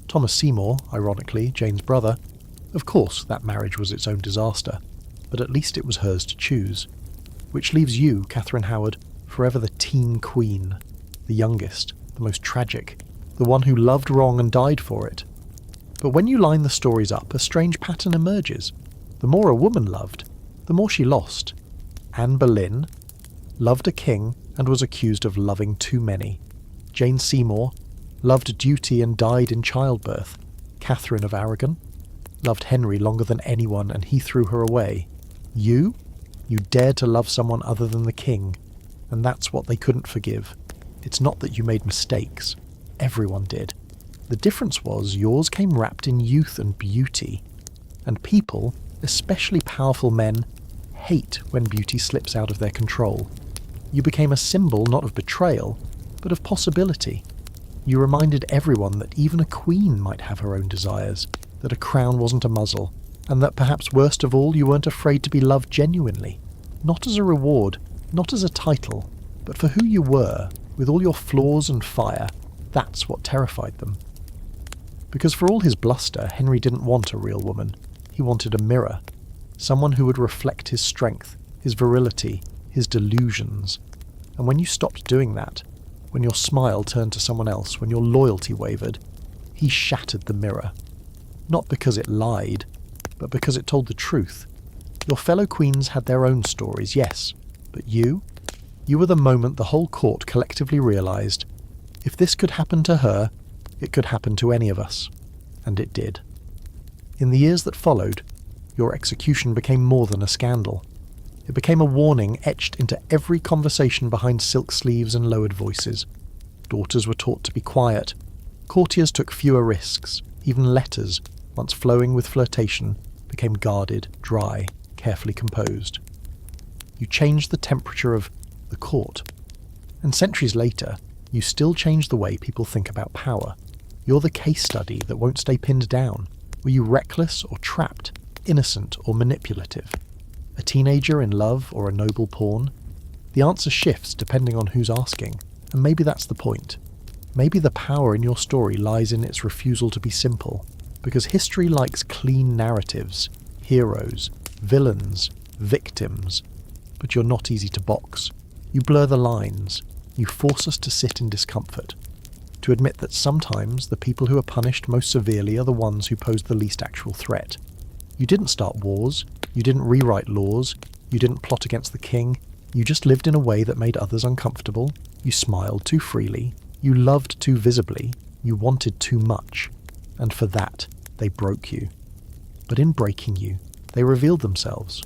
Thomas Seymour, ironically, Jane's brother. Of course, that marriage was its own disaster, but at least it was hers to choose. Which leaves you, Catherine Howard, forever the teen queen, the youngest, the most tragic, the one who loved wrong and died for it. But when you line the stories up, a strange pattern emerges. The more a woman loved, the more she lost. Anne Boleyn loved a king and was accused of loving too many. Jane Seymour loved duty and died in childbirth. Catherine of Aragon loved Henry longer than anyone and he threw her away. You dared to love someone other than the king, and that's what they couldn't forgive. It's not that you made mistakes. Everyone did. The difference was yours came wrapped in youth and beauty. And people, especially powerful men, hate when beauty slips out of their control. You became a symbol not of betrayal, but of possibility. You reminded everyone that even a queen might have her own desires, that a crown wasn't a muzzle, and that perhaps worst of all, you weren't afraid to be loved genuinely. Not as a reward, not as a title, but for who you were, with all your flaws and fire. That's what terrified them. Because for all his bluster, Henry didn't want a real woman. He wanted a mirror. Someone who would reflect his strength, his virility, his delusions. And when you stopped doing that, when your smile turned to someone else, when your loyalty wavered, he shattered the mirror. Not because it lied, but because it told the truth. Your fellow queens had their own stories, yes, but you were the moment the whole court collectively realised, if this could happen to her, it could happen to any of us. And it did. In the years that followed, your execution became more than a scandal. It became a warning etched into every conversation behind silk sleeves and lowered voices. Daughters were taught to be quiet. Courtiers took fewer risks. Even letters, once flowing with flirtation, became guarded, dry, carefully composed. You changed the temperature of the court. And centuries later, you still change the way people think about power. You're the case study that won't stay pinned down. Were you reckless or trapped, innocent or manipulative? A teenager in love or a noble pawn? The answer shifts depending on who's asking, and maybe that's the point. Maybe the power in your story lies in its refusal to be simple, because history likes clean narratives, heroes, villains, victims. But you're not easy to box. You blur the lines. You force us to sit in discomfort, to admit that sometimes the people who are punished most severely are the ones who pose the least actual threat. You didn't start wars, you didn't rewrite laws, you didn't plot against the king, you just lived in a way that made others uncomfortable, you smiled too freely, you loved too visibly, you wanted too much, and for that, they broke you. But in breaking you, they revealed themselves,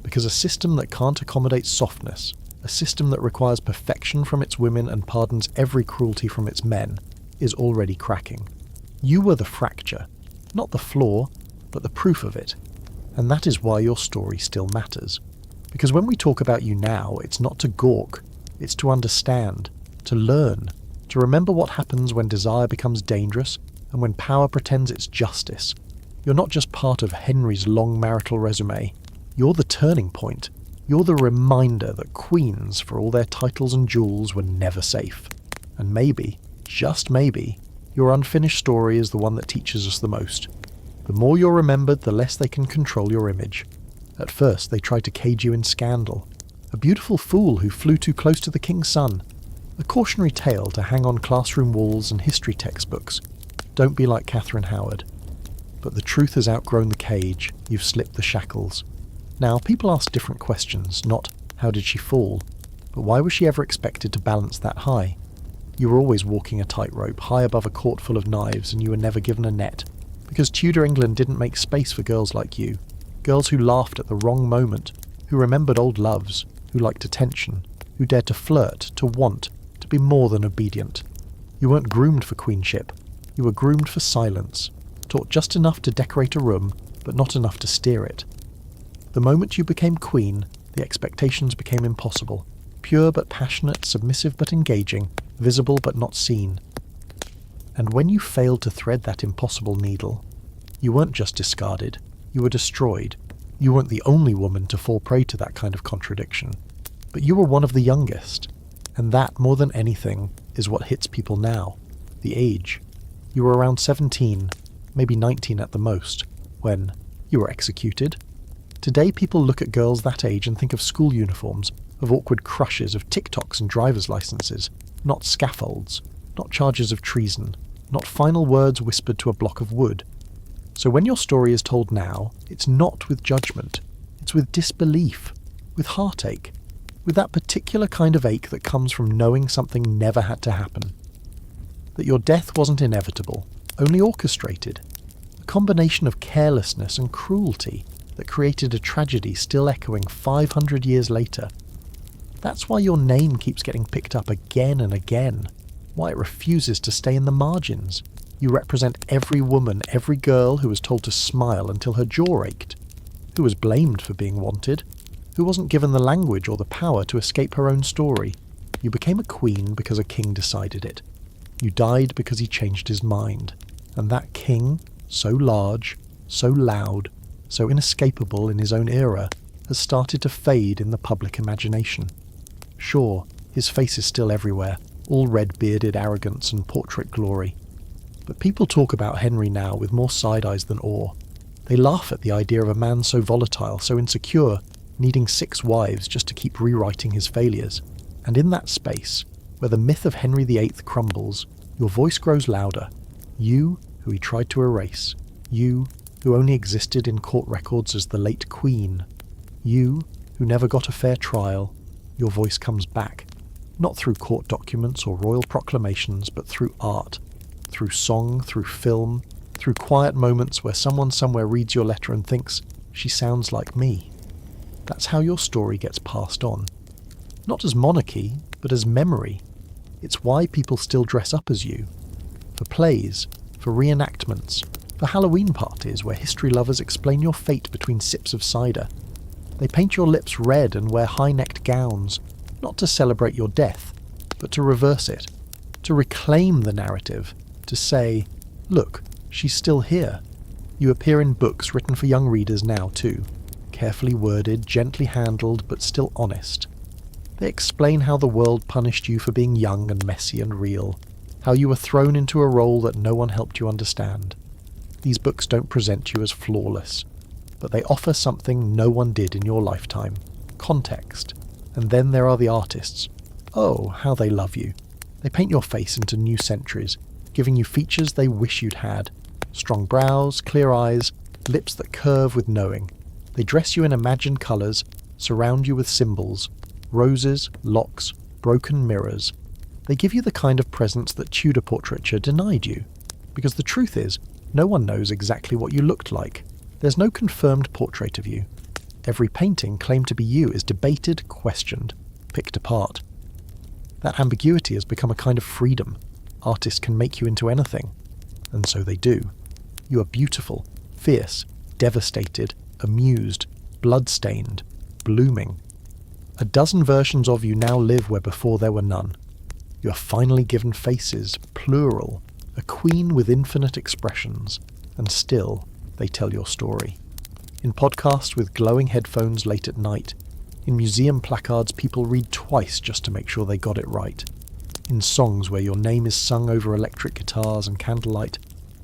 because a system that can't accommodate softness, a system that requires perfection from its women and pardons every cruelty from its men, is already cracking. You were the fracture, not the flaw, but the proof of it. And that is why your story still matters. Because when we talk about you now, it's not to gawk, it's to understand, to learn, to remember what happens when desire becomes dangerous and when power pretends it's justice. You're not just part of Henry's long marital resume. You're the turning point. You're the reminder that queens, for all their titles and jewels, were never safe. And maybe, just maybe, your unfinished story is the one that teaches us the most. The more you're remembered, the less they can control your image. At first, they tried to cage you in scandal. A beautiful fool who flew too close to the king's son. A cautionary tale to hang on classroom walls and history textbooks. Don't be like Catherine Howard. But the truth has outgrown the cage. You've slipped the shackles. Now, people ask different questions, not how did she fall, but why was she ever expected to balance that high? You were always walking a tightrope, high above a court full of knives, and you were never given a net. Because Tudor England didn't make space for girls like you. Girls who laughed at the wrong moment, who remembered old loves, who liked attention, who dared to flirt, to want, to be more than obedient. You weren't groomed for queenship. You were groomed for silence, taught just enough to decorate a room, but not enough to steer it. The moment you became queen, the expectations became impossible. Pure but passionate, submissive but engaging, visible but not seen. And when you failed to thread that impossible needle, you weren't just discarded, you were destroyed. You weren't the only woman to fall prey to that kind of contradiction. But you were one of the youngest. And that, more than anything, is what hits people now. The age. You were around 17, maybe 19 at the most, when you were executed. Today people look at girls that age and think of school uniforms, of awkward crushes, of TikToks and driver's licenses, not scaffolds, not charges of treason, not final words whispered to a block of wood. So when your story is told now, it's not with judgment, it's with disbelief, with heartache, with that particular kind of ache that comes from knowing something never had to happen. That your death wasn't inevitable, only orchestrated. A combination of carelessness and cruelty that created a tragedy still echoing 500 years later. That's why your name keeps getting picked up again and again, why it refuses to stay in the margins. You represent every woman, every girl who was told to smile until her jaw ached, who was blamed for being wanted, who wasn't given the language or the power to escape her own story. You became a queen because a king decided it. You died because he changed his mind. And that king, so large, so loud, so inescapable in his own era, has started to fade in the public imagination. Sure, his face is still everywhere, all red-bearded arrogance and portrait glory. But people talk about Henry now with more side-eyes than awe. They laugh at the idea of a man so volatile, so insecure, needing 6 wives just to keep rewriting his failures. And in that space, where the myth of Henry VIII crumbles, your voice grows louder. You, who he tried to erase. You, who only existed in court records as the late Queen. You, who never got a fair trial. Your voice comes back, not through court documents or royal proclamations, but through art, through song, through film, through quiet moments where someone somewhere reads your letter and thinks, she sounds like me. That's how your story gets passed on. Not as monarchy, but as memory. It's why people still dress up as you. For plays, for reenactments, for Halloween parties where history lovers explain your fate between sips of cider. They paint your lips red and wear high-necked gowns, not to celebrate your death, but to reverse it, to reclaim the narrative, to say, look, she's still here. You appear in books written for young readers now too, carefully worded, gently handled, but still honest. They explain how the world punished you for being young and messy and real, how you were thrown into a role that no one helped you understand. These books don't present you as flawless, but they offer something no one did in your lifetime, context. And then there are the artists. Oh, how they love you. They paint your face into new centuries, giving you features they wish you'd had. Strong brows, clear eyes, lips that curve with knowing. They dress you in imagined colours, surround you with symbols, roses, locks, broken mirrors. They give you the kind of presence that Tudor portraiture denied you. Because the truth is, no one knows exactly what you looked like. There's no confirmed portrait of you. Every painting claimed to be you is debated, questioned, picked apart. That ambiguity has become a kind of freedom. Artists can make you into anything. And so they do. You are beautiful, fierce, devastated, amused, blood-stained, blooming. A dozen versions of you now live where before there were none. You are finally given faces, plural, a queen with infinite expressions, and still they tell your story. In podcasts with glowing headphones late at night, in museum placards people read twice just to make sure they got it right, in songs where your name is sung over electric guitars and candlelight,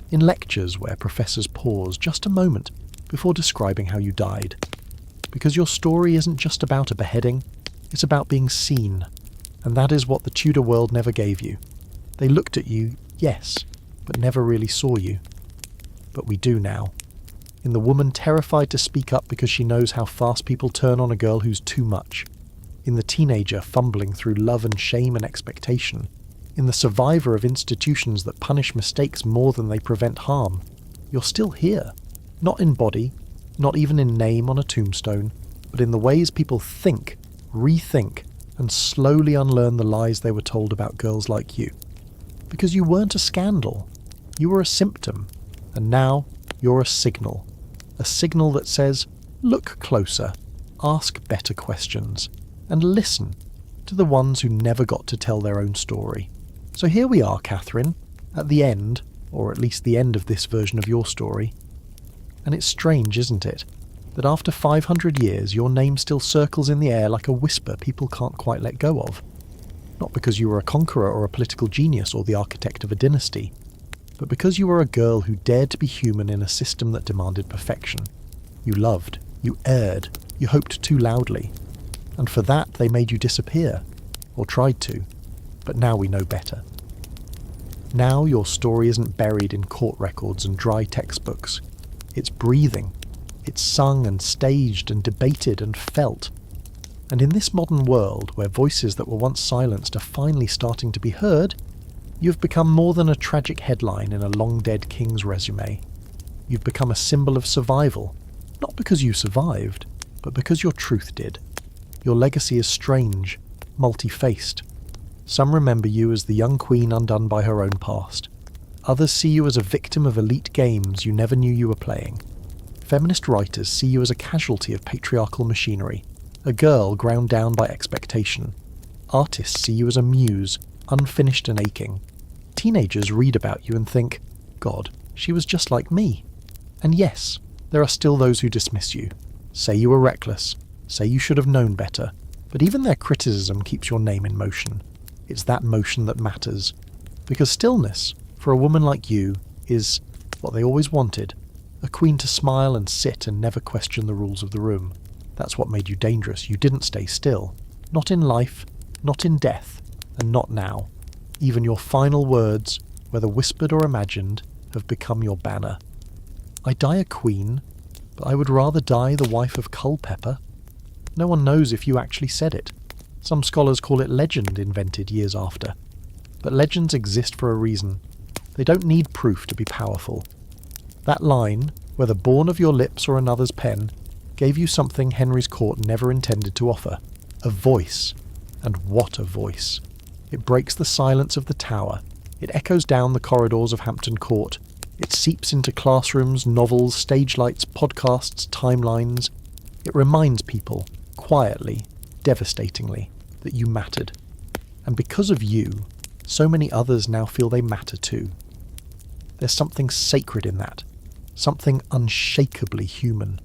in lectures where professors pause just a moment before describing how you died. Because your story isn't just about a beheading, it's about being seen, and that is what the Tudor world never gave you. They looked at you, yes, but never really saw you. But we do now. In the woman terrified to speak up because she knows how fast people turn on a girl who's too much. In the teenager fumbling through love and shame and expectation. In the survivor of institutions that punish mistakes more than they prevent harm. You're still here. Not in body, not even in name on a tombstone, but in the ways people think, rethink, and slowly unlearn the lies they were told about girls like you. Because you weren't a scandal. You were a symptom. And now you're a signal. A signal that says, look closer, ask better questions, and listen to the ones who never got to tell their own story. So here we are, Catherine, at the end, or at least the end of this version of your story. And it's strange, isn't it, that after 500 years your name still circles in the air like a whisper people can't quite let go of. not because you were a conqueror or a political genius or the architect of a dynasty, but because you were a girl who dared to be human in a system that demanded perfection. You loved, you erred, you hoped too loudly, and for that they made you disappear, or tried to, but now we know better. Now your story isn't buried in court records and dry textbooks. It's breathing. It's sung and staged and debated and felt. And in this modern world, where voices that were once silenced are finally starting to be heard, you've become more than a tragic headline in a long-dead king's resume. You've become a symbol of survival, not because you survived, but because your truth did. Your legacy is strange, multi-faced. Some remember you as the young queen undone by her own past. Others see you as a victim of elite games you never knew you were playing. Feminist writers see you as a casualty of patriarchal machinery, a girl ground down by expectation. Artists see you as a muse, unfinished and aching. Teenagers read about you and think, God, she was just like me. And yes, there are still those who dismiss you, say you were reckless, say you should have known better, but even their criticism keeps your name in motion. It's that motion that matters. Because stillness, for a woman like you, is what they always wanted. A queen to smile and sit and never question the rules of the room. That's what made you dangerous. You didn't stay still. Not in life, not in death, and not now. Even your final words, whether whispered or imagined, have become your banner. I die a queen, but I would rather die the wife of Culpeper. No one knows if you actually said it. Some scholars call it legend invented years after. But legends exist for a reason. They don't need proof to be powerful. That line, whether born of your lips or another's pen, gave you something Henry's court never intended to offer. A voice. And what a voice. It breaks the silence of the tower. It echoes down the corridors of Hampton Court. It seeps into classrooms, novels, stage lights, podcasts, timelines. It reminds people, quietly, devastatingly, that you mattered. And because of you, so many others now feel they matter too. There's something sacred in that. Something unshakably human.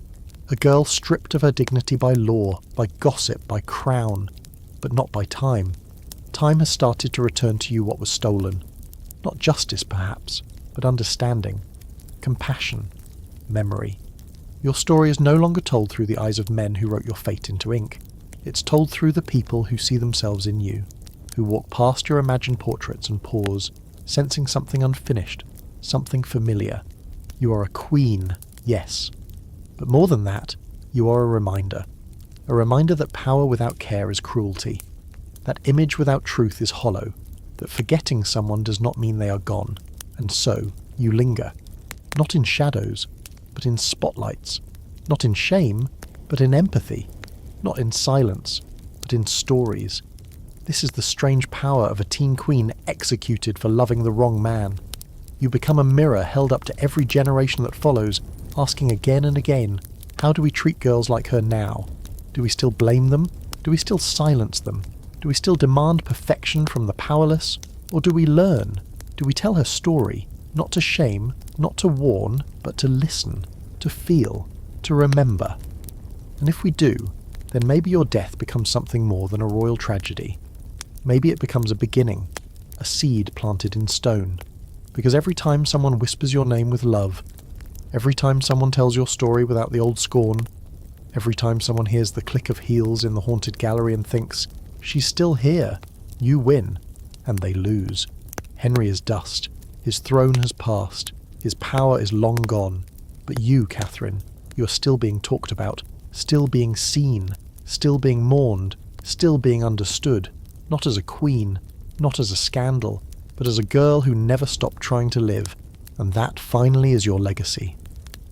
A girl stripped of her dignity by law, by gossip, by crown, but not by time. Time has started to return to you what was stolen. Not justice, perhaps, but understanding, compassion, memory. Your story is no longer told through the eyes of men who wrote your fate into ink. It's told through the people who see themselves in you, who walk past your imagined portraits and pause, sensing something unfinished, something familiar. You are a queen, yes. But more than that, you are a reminder that power without care is cruelty, that image without truth is hollow, that forgetting someone does not mean they are gone, and so you linger, not in shadows, but in spotlights, not in shame, but in empathy, not in silence, but in stories. This is the strange power of a teen queen executed for loving the wrong man. You become a mirror held up to every generation that follows, asking again and again, how do we treat girls like her now? Do we still blame them? Do we still silence them? Do we still demand perfection from the powerless? Or do we learn? Do we tell her story, not to shame, not to warn, but to listen, to feel, to remember? And if we do, then maybe your death becomes something more than a royal tragedy. Maybe it becomes a beginning, a seed planted in stone. Because every time someone whispers your name with love, every time someone tells your story without the old scorn, every time someone hears the click of heels in the haunted gallery and thinks, she's still here, you win, and they lose. Henry is dust. His throne has passed. His power is long gone. But you, Catherine, you are still being talked about, still being seen, still being mourned, still being understood, not as a queen, not as a scandal, but as a girl who never stopped trying to live, and that finally is your legacy.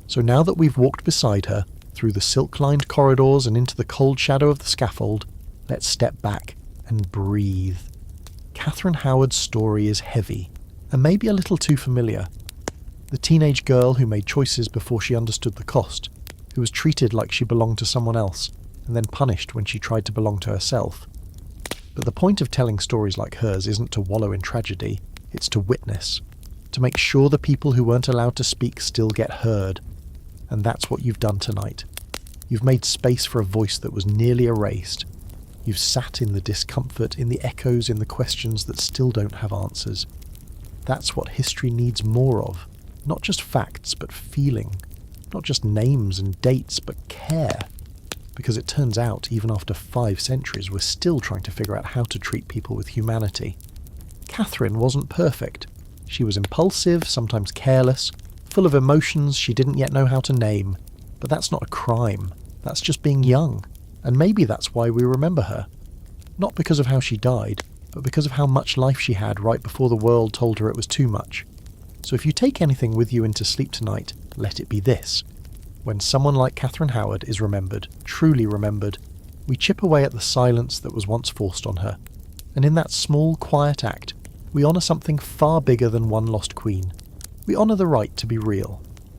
So now that we've walked beside her, through the silk-lined corridors and into the cold shadow of the scaffold, let's step back and breathe. Catherine Howard's story is heavy, and maybe a little too familiar. The teenage girl who made choices before she understood the cost, who was treated like she belonged to someone else, and then punished when she tried to belong to herself. But the point of telling stories like hers isn't to wallow in tragedy, it's to witness, to make sure the people who weren't allowed to speak still get heard. And that's what you've done tonight. You've made space for a voice that was nearly erased. You've sat in the discomfort, in the echoes, in the questions that still don't have answers. That's what history needs more of. Not just facts, but feeling. Not just names and dates, but care. Because it turns out, even after 5 centuries, we're still trying to figure out how to treat people with humanity. Catherine wasn't perfect. She was impulsive, sometimes careless, full of emotions she didn't yet know how to name. But that's not a crime. That's just being young. And maybe that's why we remember her. Not because of how she died, but because of how much life she had right before the world told her it was too much. So if you take anything with you into sleep tonight, let it be this. When someone like Catherine Howard is remembered, truly remembered, we chip away at the silence that was once forced on her. And in that small, quiet act, we honour something far bigger than one lost queen. We honour the right to be real.